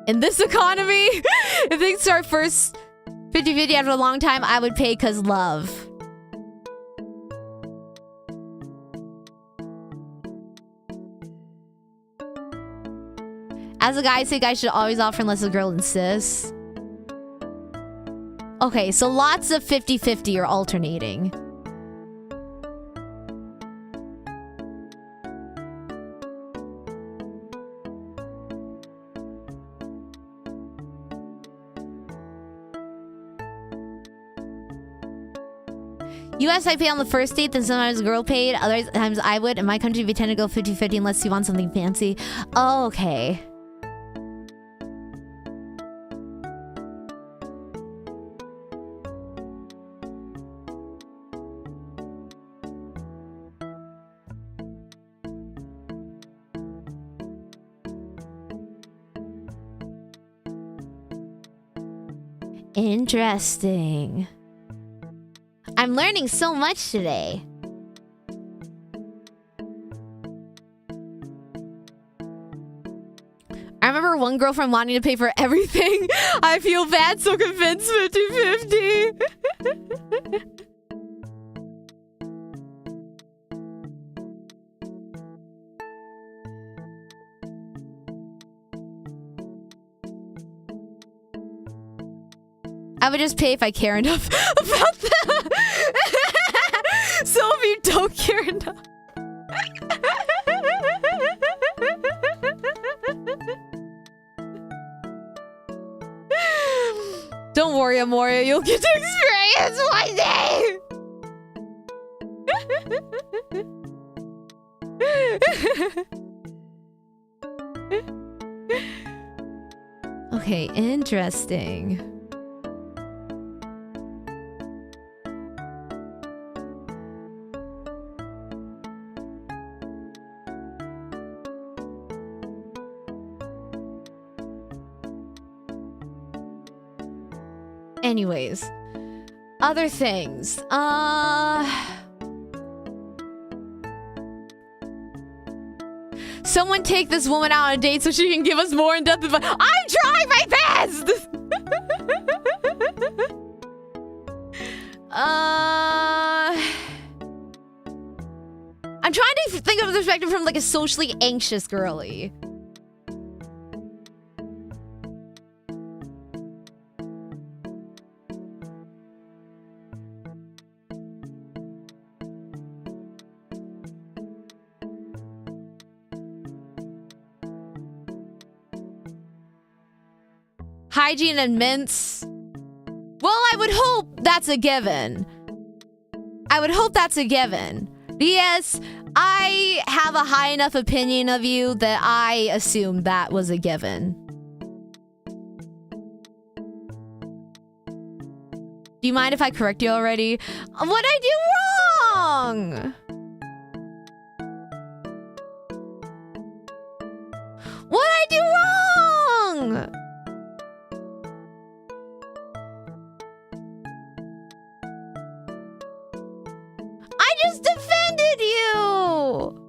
In this economy, if things start first 50-50 after a long time, I would pay because love. As a guy, I think I should always offer unless a girl insists. Okay, so lots of 50-50 are alternating. US, I pay on the first date, then sometimes a girl paid. Other times I would. In my country, we tend to go 50-50 unless you want something fancy. Oh, okay. Interesting. I'm learning so much today. I remember one girlfriend wanting to pay for everything. I feel bad, so convinced 50-50. I would just pay if I care enough about that. So if you don't care enough. Don't worry, Amoria, you'll get to experience one day. Okay, interesting. Anyways, other things. Someone take this woman out on a date so she can give us more in-depth advice. I'm trying my best! I'm trying to think of the perspective from like a socially anxious girly. Hygiene and mints. Well, I would hope that's a given. I would hope that's a given. Yes, I have a high enough opinion of you that I assume that was a given. Do you mind if I correct you already? What'd I do wrong? What'd I do wrong? I just defended you!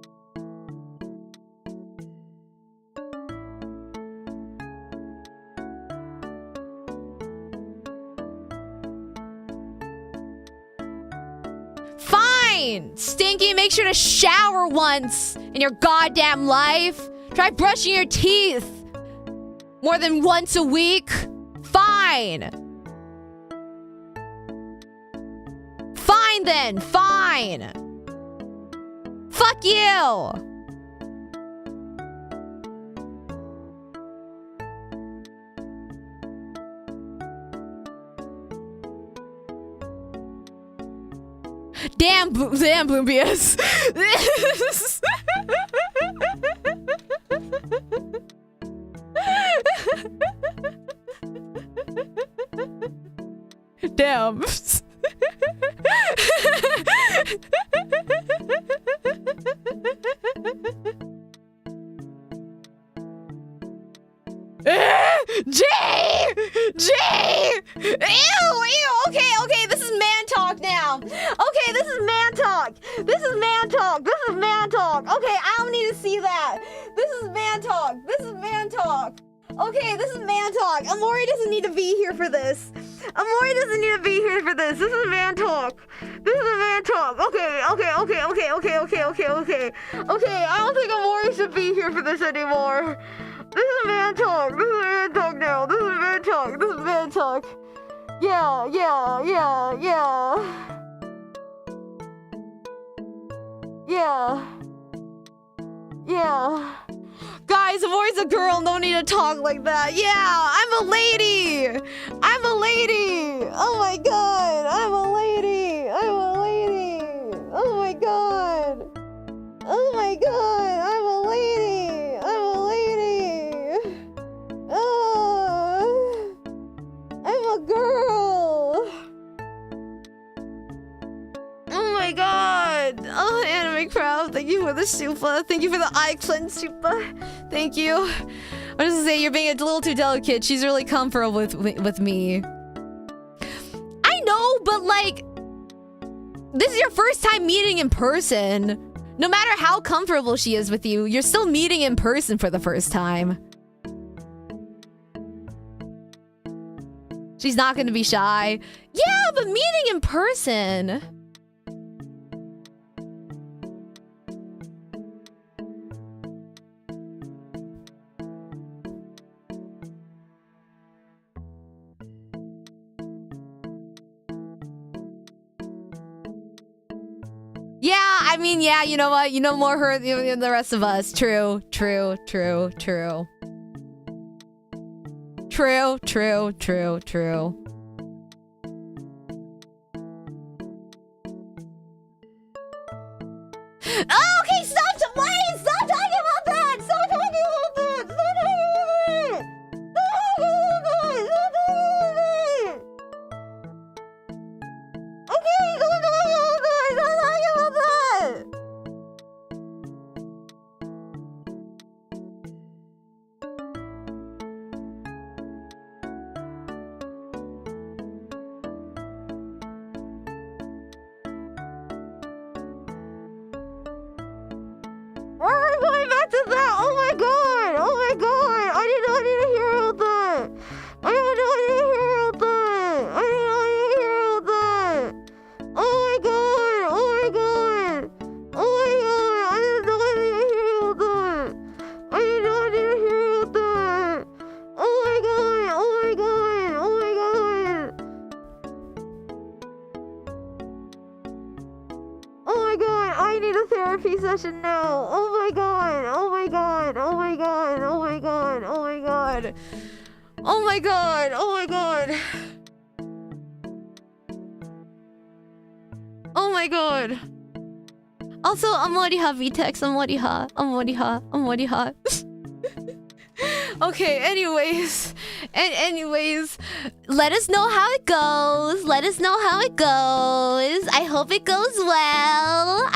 fine. Stinky, make sure to shower once in your goddamn life. Try brushing your teeth more than once a week. Fine. Fine then, fine. Fuck you. Damn Bloom BS. Damn. G! Ew! Okay, this is man talk now. Okay, this is man talk. Okay, I don't need to see that. This is man talk. Okay, this is man talk. Amori doesn't need to be here for this. This is man talk. Okay, I don't think Amori should be here for this anymore. This is man talk now. This is man talk. Yeah. Guys, Amori's a girl, no need to talk like that. Yeah, I'm a lady. Oh my god, I'm a lady. Oh my god, I'm a lady. I'm a girl. Oh my god. Oh, Anime Crowd, thank you for the super. Thank you for the eye cleanse super. Thank you. I was just say you're being a little too delicate. She's really comfortable with me. I know, but like, this is your first time meeting in person. No matter how comfortable she is with you, you're still meeting in person for the first time. She's not gonna be shy. Yeah, but meeting in person. Yeah, I mean, yeah, you know what? You know more her than the rest of us. True. Oh, okay, stop talking about that! Why are we going back to that? Oh my god! I did not need to hear about that! Oh my god! I did not need to hear about that! Oh my god! I did not need to hear about that! Oh my god! I need a therapy session now. Oh my god. Oh my god. Also, Amoriha VTex. Amoriha. Okay, anyways, let us know how it goes. I hope it goes well.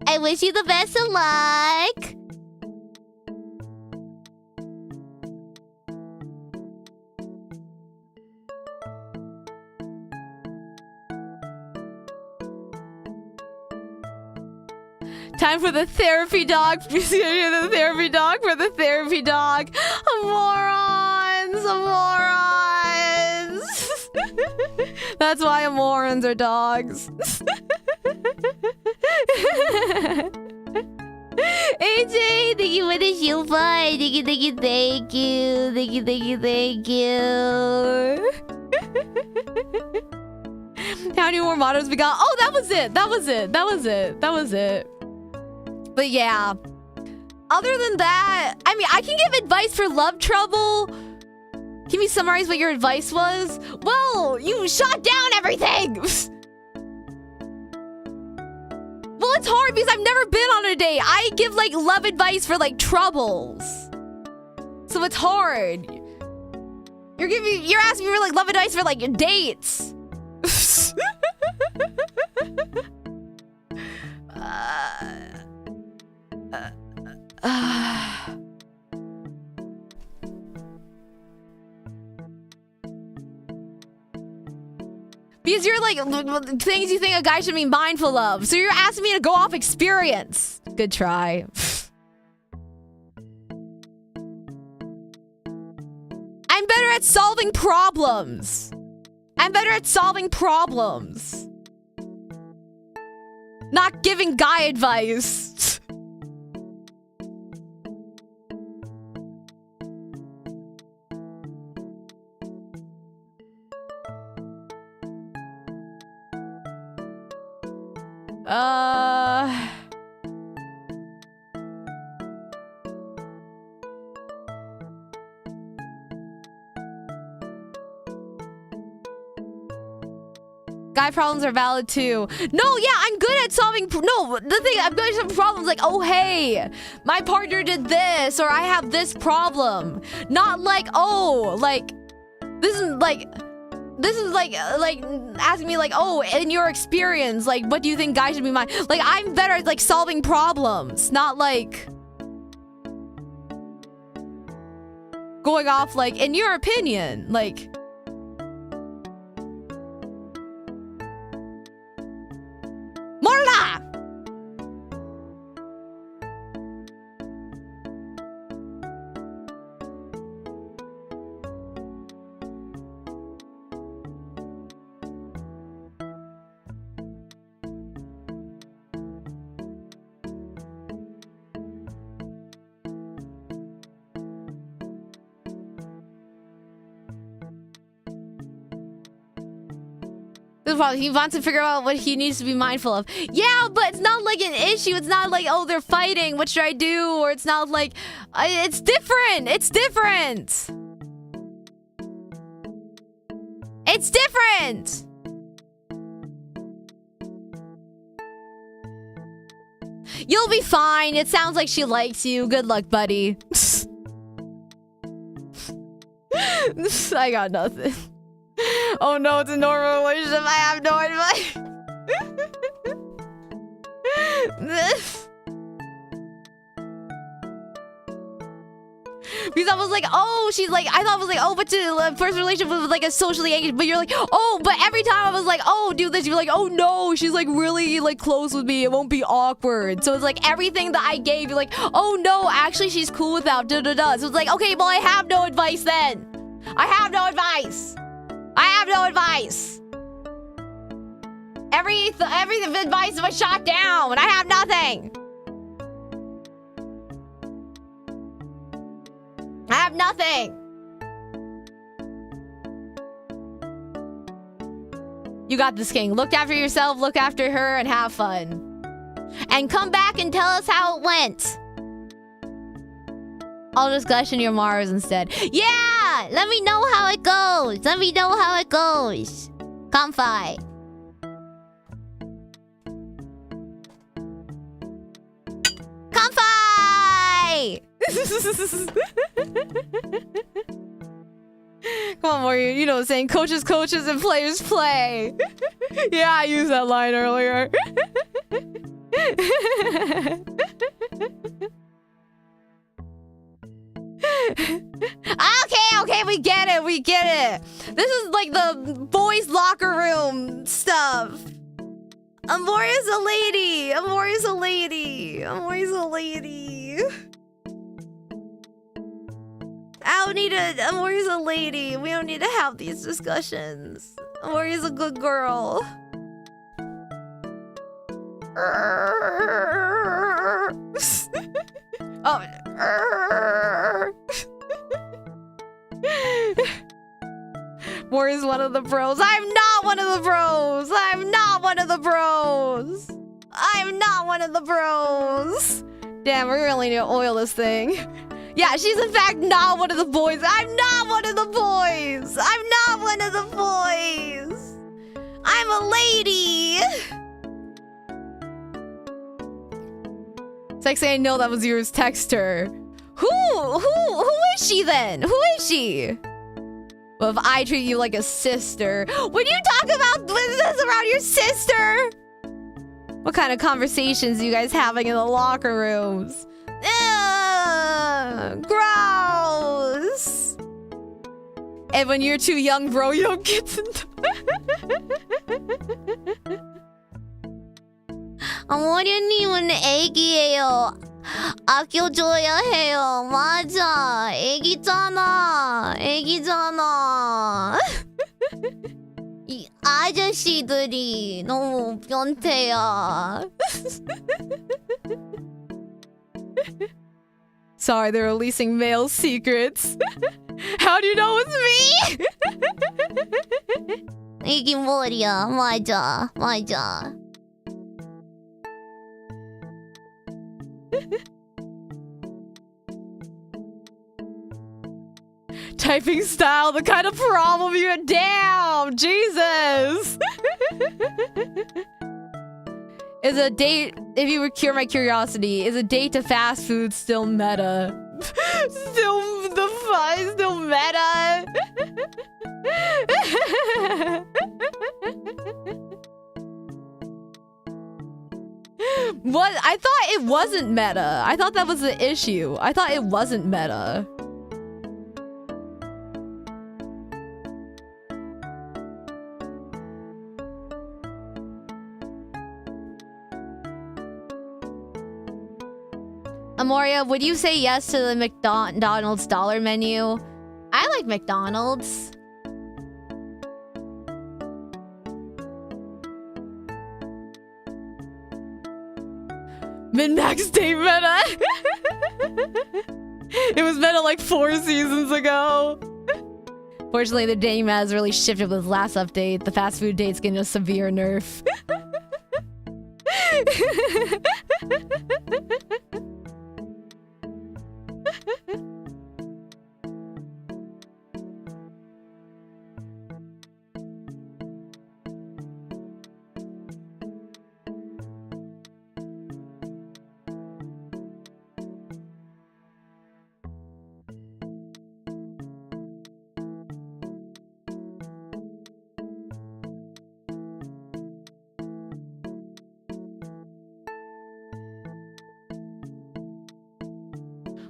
I wish you the best of luck. Time for the therapy dog. Please hear the therapy dog for the therapy dog. Amorons. That's why Amorons are dogs. AJ, thank you for the shield fight. Thank you, thank you, thank you. Thank you, thank you, thank you. How many more mottos we got? Oh, that was it. That was it. That was it. That was it. But yeah. Other than that, I mean, I can give advice for love trouble. Can you summarize what your advice was? Well, you shot down everything. Well, it's hard because I've never been on a date. I give like love advice for like troubles. So it's hard. You're asking me for like love advice for like dates. Because you're like, things you think a guy should be mindful of. So you're asking me to go off experience. Good try. I'm better at solving problems. I'm better at solving problems. Not giving guy advice. Guy problems are valid too. No, yeah, I'm good at solving. No, the thing, I'm good at solving problems like, oh, hey, my partner did this, or I have this problem. Not like, oh, like, this is like asking me like, oh, in your experience, like, what do you think guys should be mine? Like, I'm better at like solving problems, not like going off like, in your opinion, like. Morla! He wants to figure out what he needs to be mindful of. Yeah, but it's not like an issue. It's not like, oh, they're fighting. What should I do? Or it's not like... it's different. It's different. It's different. You'll be fine. It sounds like she likes you. Good luck, buddy. I got nothing. Oh no, it's a normal relationship. I have no advice. Because I was like, oh, she's like, I thought it was like, oh, but the first relationship was like a socially anxious, but you're like, oh, but every time I was like, oh, do this, you're like, oh no, she's like really like close with me, it won't be awkward. So it's like everything that I gave, you're like, oh no, actually she's cool without da-da-da. So it's like, okay, well, I have no advice then. I have no advice. I have no advice. Every advice was shot down. I have nothing. I have nothing. You got this, King. Look after yourself, look after her, and have fun. And come back and tell us how it went. I'll just question your Mars instead. Yeah! Let me know how it goes. Let me know how it goes. Comfy. Comfy! Come on, Mario. You know what I'm saying? Coaches, coaches, and players play. Yeah, I used that line earlier. Okay, we get it, we get it. This is like the boys' locker room stuff. Amoria's a lady. Amoria's a lady. Amoria's a lady. I don't need a... Amoria's a lady. We don't need to have these discussions. Mori's a good girl. Oh. Mori's one of the bros. I'm not one of the bros. I'm not one of the bros. I'm not one of the bros. Damn, we really need to oil this thing. Yeah, she's in fact not one of the boys. I'm not one of the boys. I'm not one of the boys. I'm a lady. It's like saying, no, that was yours. Text her. Who is she then? Who is she? Well, if I treat you like a sister. When you talk about this around your sister, what kind of conversations are you guys having in the locker rooms? Gross. And when you're too young, bro, you don't get to know. 어머님은 애기예요. 아껴줘야 해요. 맞아. 애기잖아. 애기잖아. 이 아저씨들이 너무 변태야. Sorry, they're releasing male secrets. How do you know it's me? 이게 머리야. 맞아. 맞아. Typing style, the kind of problem you had. Damn, Jesus. Is a date, if you would cure my curiosity, is a date to fast food still meta? Still meta? What? I thought it wasn't meta. I thought that was the issue. I thought it wasn't meta. Amoria, would you say yes to the McDonald's dollar menu? I like McDonald's. Min-max date meta. It was meta like 4 seasons ago. Fortunately, the dating meta has really shifted with last update. The fast food date's getting a severe nerf.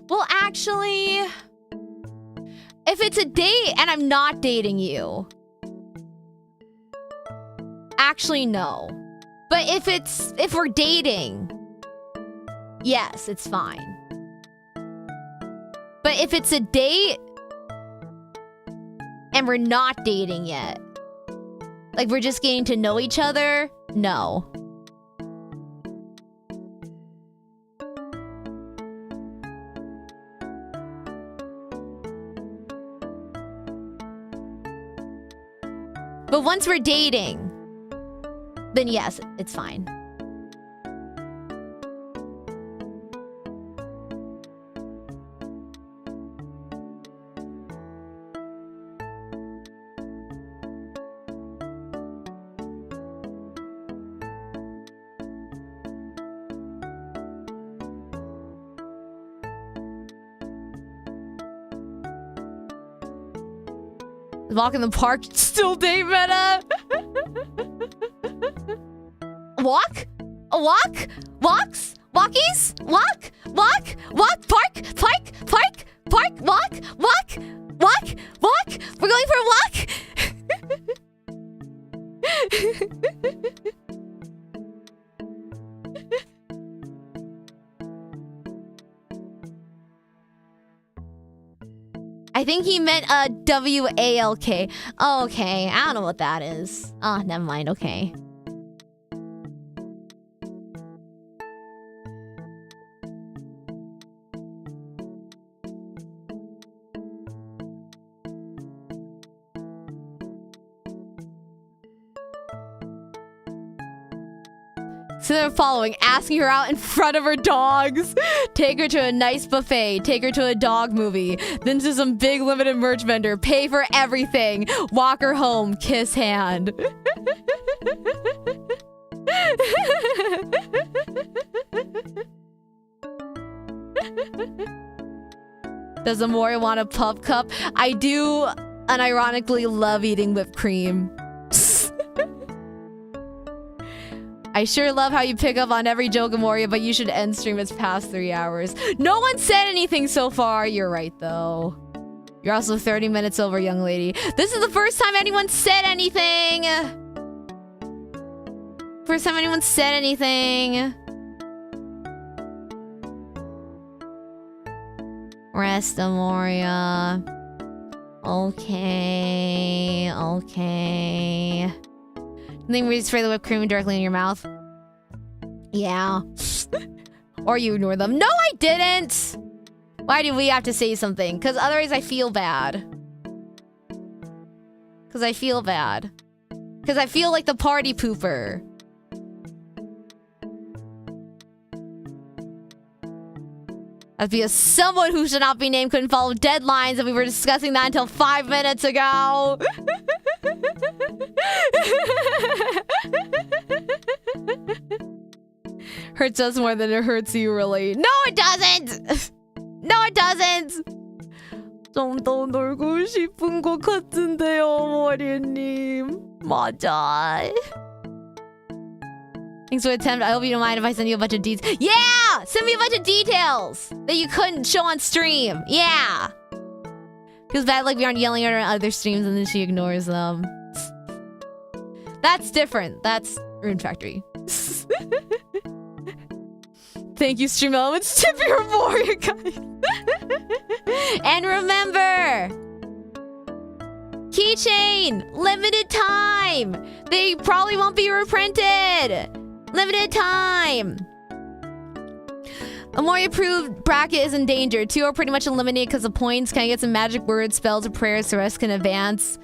Well, actually, if it's a date and I'm not dating you, actually no. But if we're dating, yes, it's fine. But if it's a date and we're not dating yet, like we're just getting to know each other, no. But once we're dating, then yes, it's fine. Walk in the park, still date meta. Walk? A walk? Walks? Walkies? Walk? Walk? Walk? Park? Park? Park? Park? Walk? Walk? Walk? Walk? We're going for a walk? I think he meant W-A-L-K. Oh, okay. I don't know what that is. Oh, never mind. Okay. So they're following, asking her out in front of her dogs. Take her to a nice buffet. Take her to a dog movie. Then to some big limited merch vendor. Pay for everything. Walk her home. Kiss hand. Does Amoria want a pup cup? I do unironically love eating whipped cream. I sure love how you pick up on every joke, Amoria, but you should end stream. It's past 3 hours. No one said anything so far. You're right, though. You're also 30 minutes over, young lady. This is the first time anyone said anything. First time anyone said anything. Rest, Amoria. Okay. Okay. Then we spray the whipped cream directly in your mouth. Yeah. Or you ignore them. No, I didn't! Why do we have to say something? Because otherwise I feel bad. Because I feel bad. Because I feel like the party pooper. As because someone who should not be named couldn't follow deadlines, and we were discussing that until 5 minutes ago. Hurts us more than it hurts you, really. No, it doesn't! No, it doesn't! 좀 더 놀고 싶은 것 같은데요, 머리님. 맞아. Thanks for the attempt. I hope you don't mind if I send you a bunch of details. Yeah! Send me a bunch of details that you couldn't show on stream. Yeah! Feels bad like we aren't yelling at her on other streams and then she ignores them. That's different. That's Rune Factory. Thank you, Stream Elements. Tip your warrior, guys. And remember, keychain, limited time. They probably won't be reprinted. Limited time. Amoria approved bracket is in danger. 2 are pretty much eliminated because of points. Can I get some magic words, spells, or prayers so the rest can advance?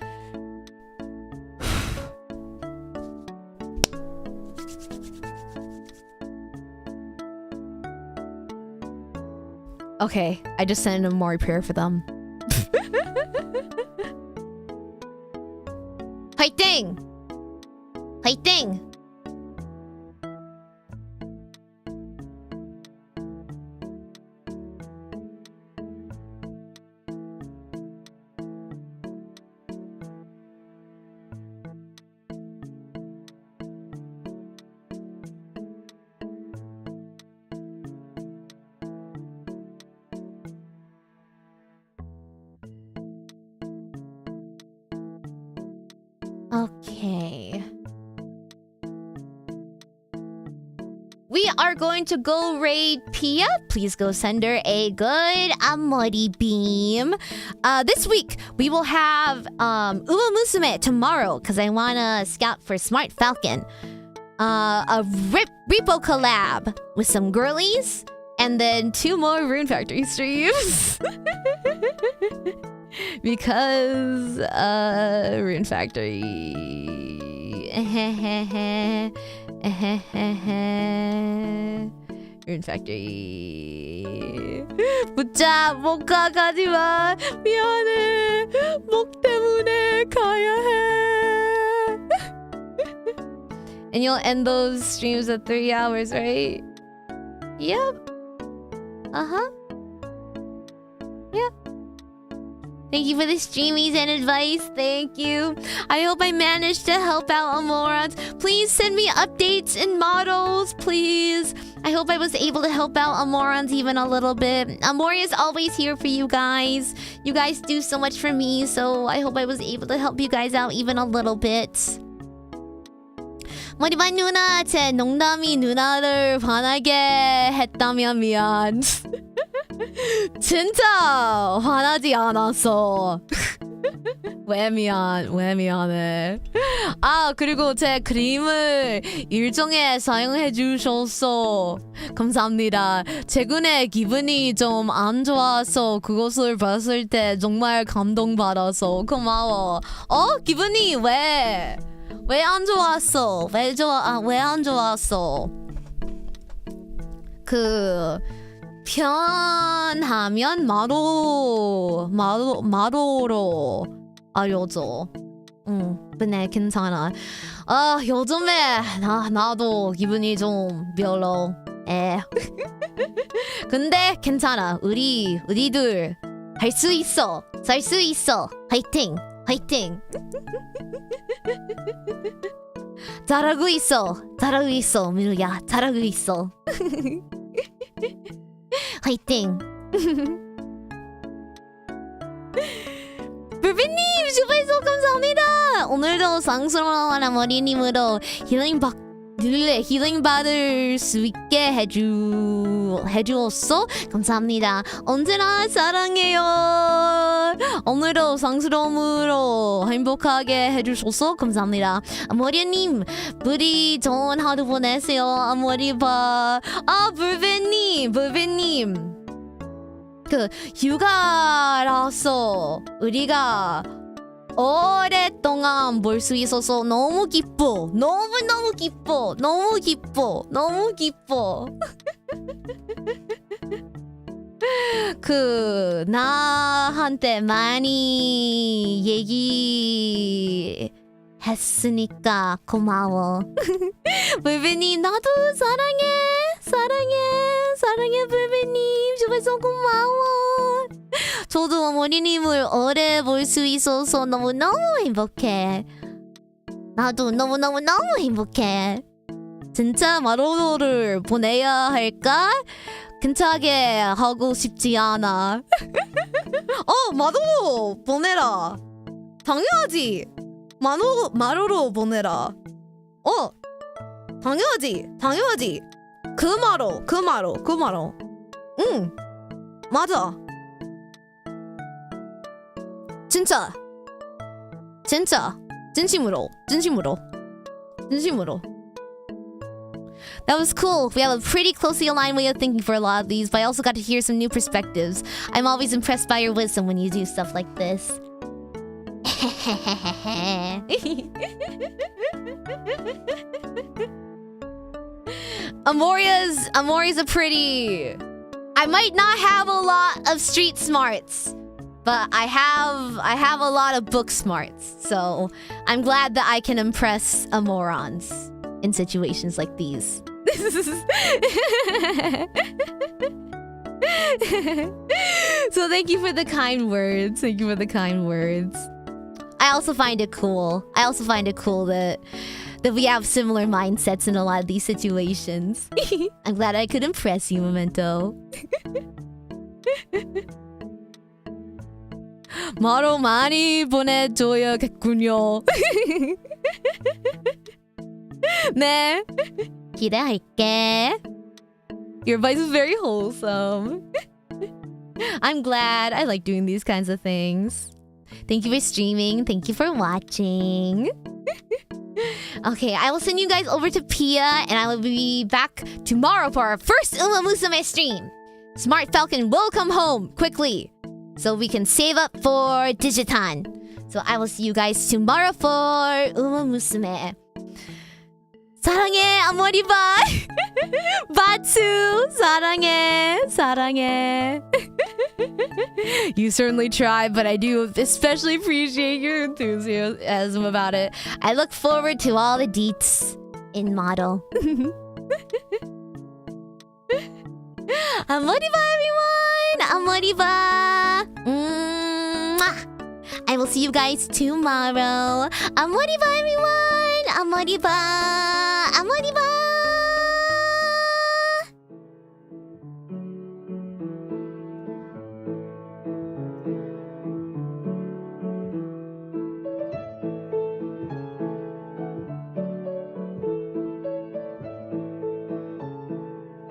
Okay, I just sent an Amori prayer for them. Fighting! Fighting! Okay. We are going to go raid Pia. Please go send her a good Amori beam. This week, we will have Uma Musume tomorrow, because I want to scout for Smart Falcon. A Repo collab with some girlies, and then 2 more Rune Factory streams. Because Rune Factory. Rune Factory. 붙자 목가 가지마. 미안해. 목 때문에 가야 해. And you'll end those streams at 3 hours, right? Yep. Uh-huh. Yep. Thank you for the streamies and advice. Thank you. I hope I managed to help out Amorons. Please send me updates and models, please. I hope I was able to help out Amorons even a little bit. Amoria is always here for you guys. You guys do so much for me, so I hope I was able to help you guys out even a little bit. 머리반 누나, 제 농담이 누나를 화나게 했다면 미안. 진짜 화나지 않았어. 왜 미안해. 아, 그리고 제 그림을 일정에 사용해 주셔서 감사합니다. 최근에 기분이 좀 안 좋아서 그것을 봤을 때 정말 감동받아서 고마워. 기분이 왜 안 좋았어? 왜 안 좋았어? 편하면 마로로 알려줘. 근데 괜찮아. 요즘에 나도 기분이 좀 별로. 근데 괜찮아. 우리들 할 수 있어. 살 수 있어. 화이팅. 잘하고 있어 민우야. 잘하고 있어. 화이팅. 불비님 슈퍼에서 감사합니다. 오늘도 상스러운 아머리님으로 힐링 받을 수 있게 해주었어. 감사합니다. 언제나 사랑해요. 오늘도 상스러움으로 행복하게 해주셔서 감사합니다. 아머리님 부디 좋은 하루 보내세요. 아머리바. 불배님 휴가라서 우리가 오랫동안 볼 수 있어서 너무 기뻐. 너무 기뻐. 나한테 많이 얘기했으니까 고마워. 불배님 나도 사랑해 불배님. 주변에서 고마워. 저도 어머니님을 오래 볼 수 있어서 너무너무 행복해. 나도 너무너무 행복해. 진짜 마로를 보내야 할까? 괜찮게 하고 싶지 않아. 마로 보내라. 당연하지. 마로로 보내라. 당연하지. 그 마로. 응, 맞아. 진짜 진심으로. That was cool. We have a pretty closely aligned way of thinking for a lot of these, but I also got to hear some new perspectives. I'm always impressed by your wisdom when you do stuff like this. Amoria's a pretty... I might not have a lot of street smarts, but I have a lot of book smarts. So I'm glad that I can impress Amorons in situations like these. So thank you for the kind words. I also find it cool that we have similar mindsets in a lot of these situations. I'm glad I could impress you, Memento. 마로 많이 보내줘야겠군요. 네, 기대할게. Your advice is very wholesome. I'm glad. I like doing these kinds of things. Thank you for streaming. Thank you for watching. Okay, I will send you guys over to Pia, and I will be back tomorrow for our first Uma Musume stream. Smart Falcon will come home quickly, so we can save up for Digiton. So I will see you guys tomorrow for Uma Musume. 사랑해, 아모리바. 바투, 사랑해. You certainly try, but I do especially appreciate your enthusiasm about it. I look forward to all the deets in model. 아모리바, everyone. 아모리바. I will see you guys tomorrow. 아모리바, everyone. 아모리바.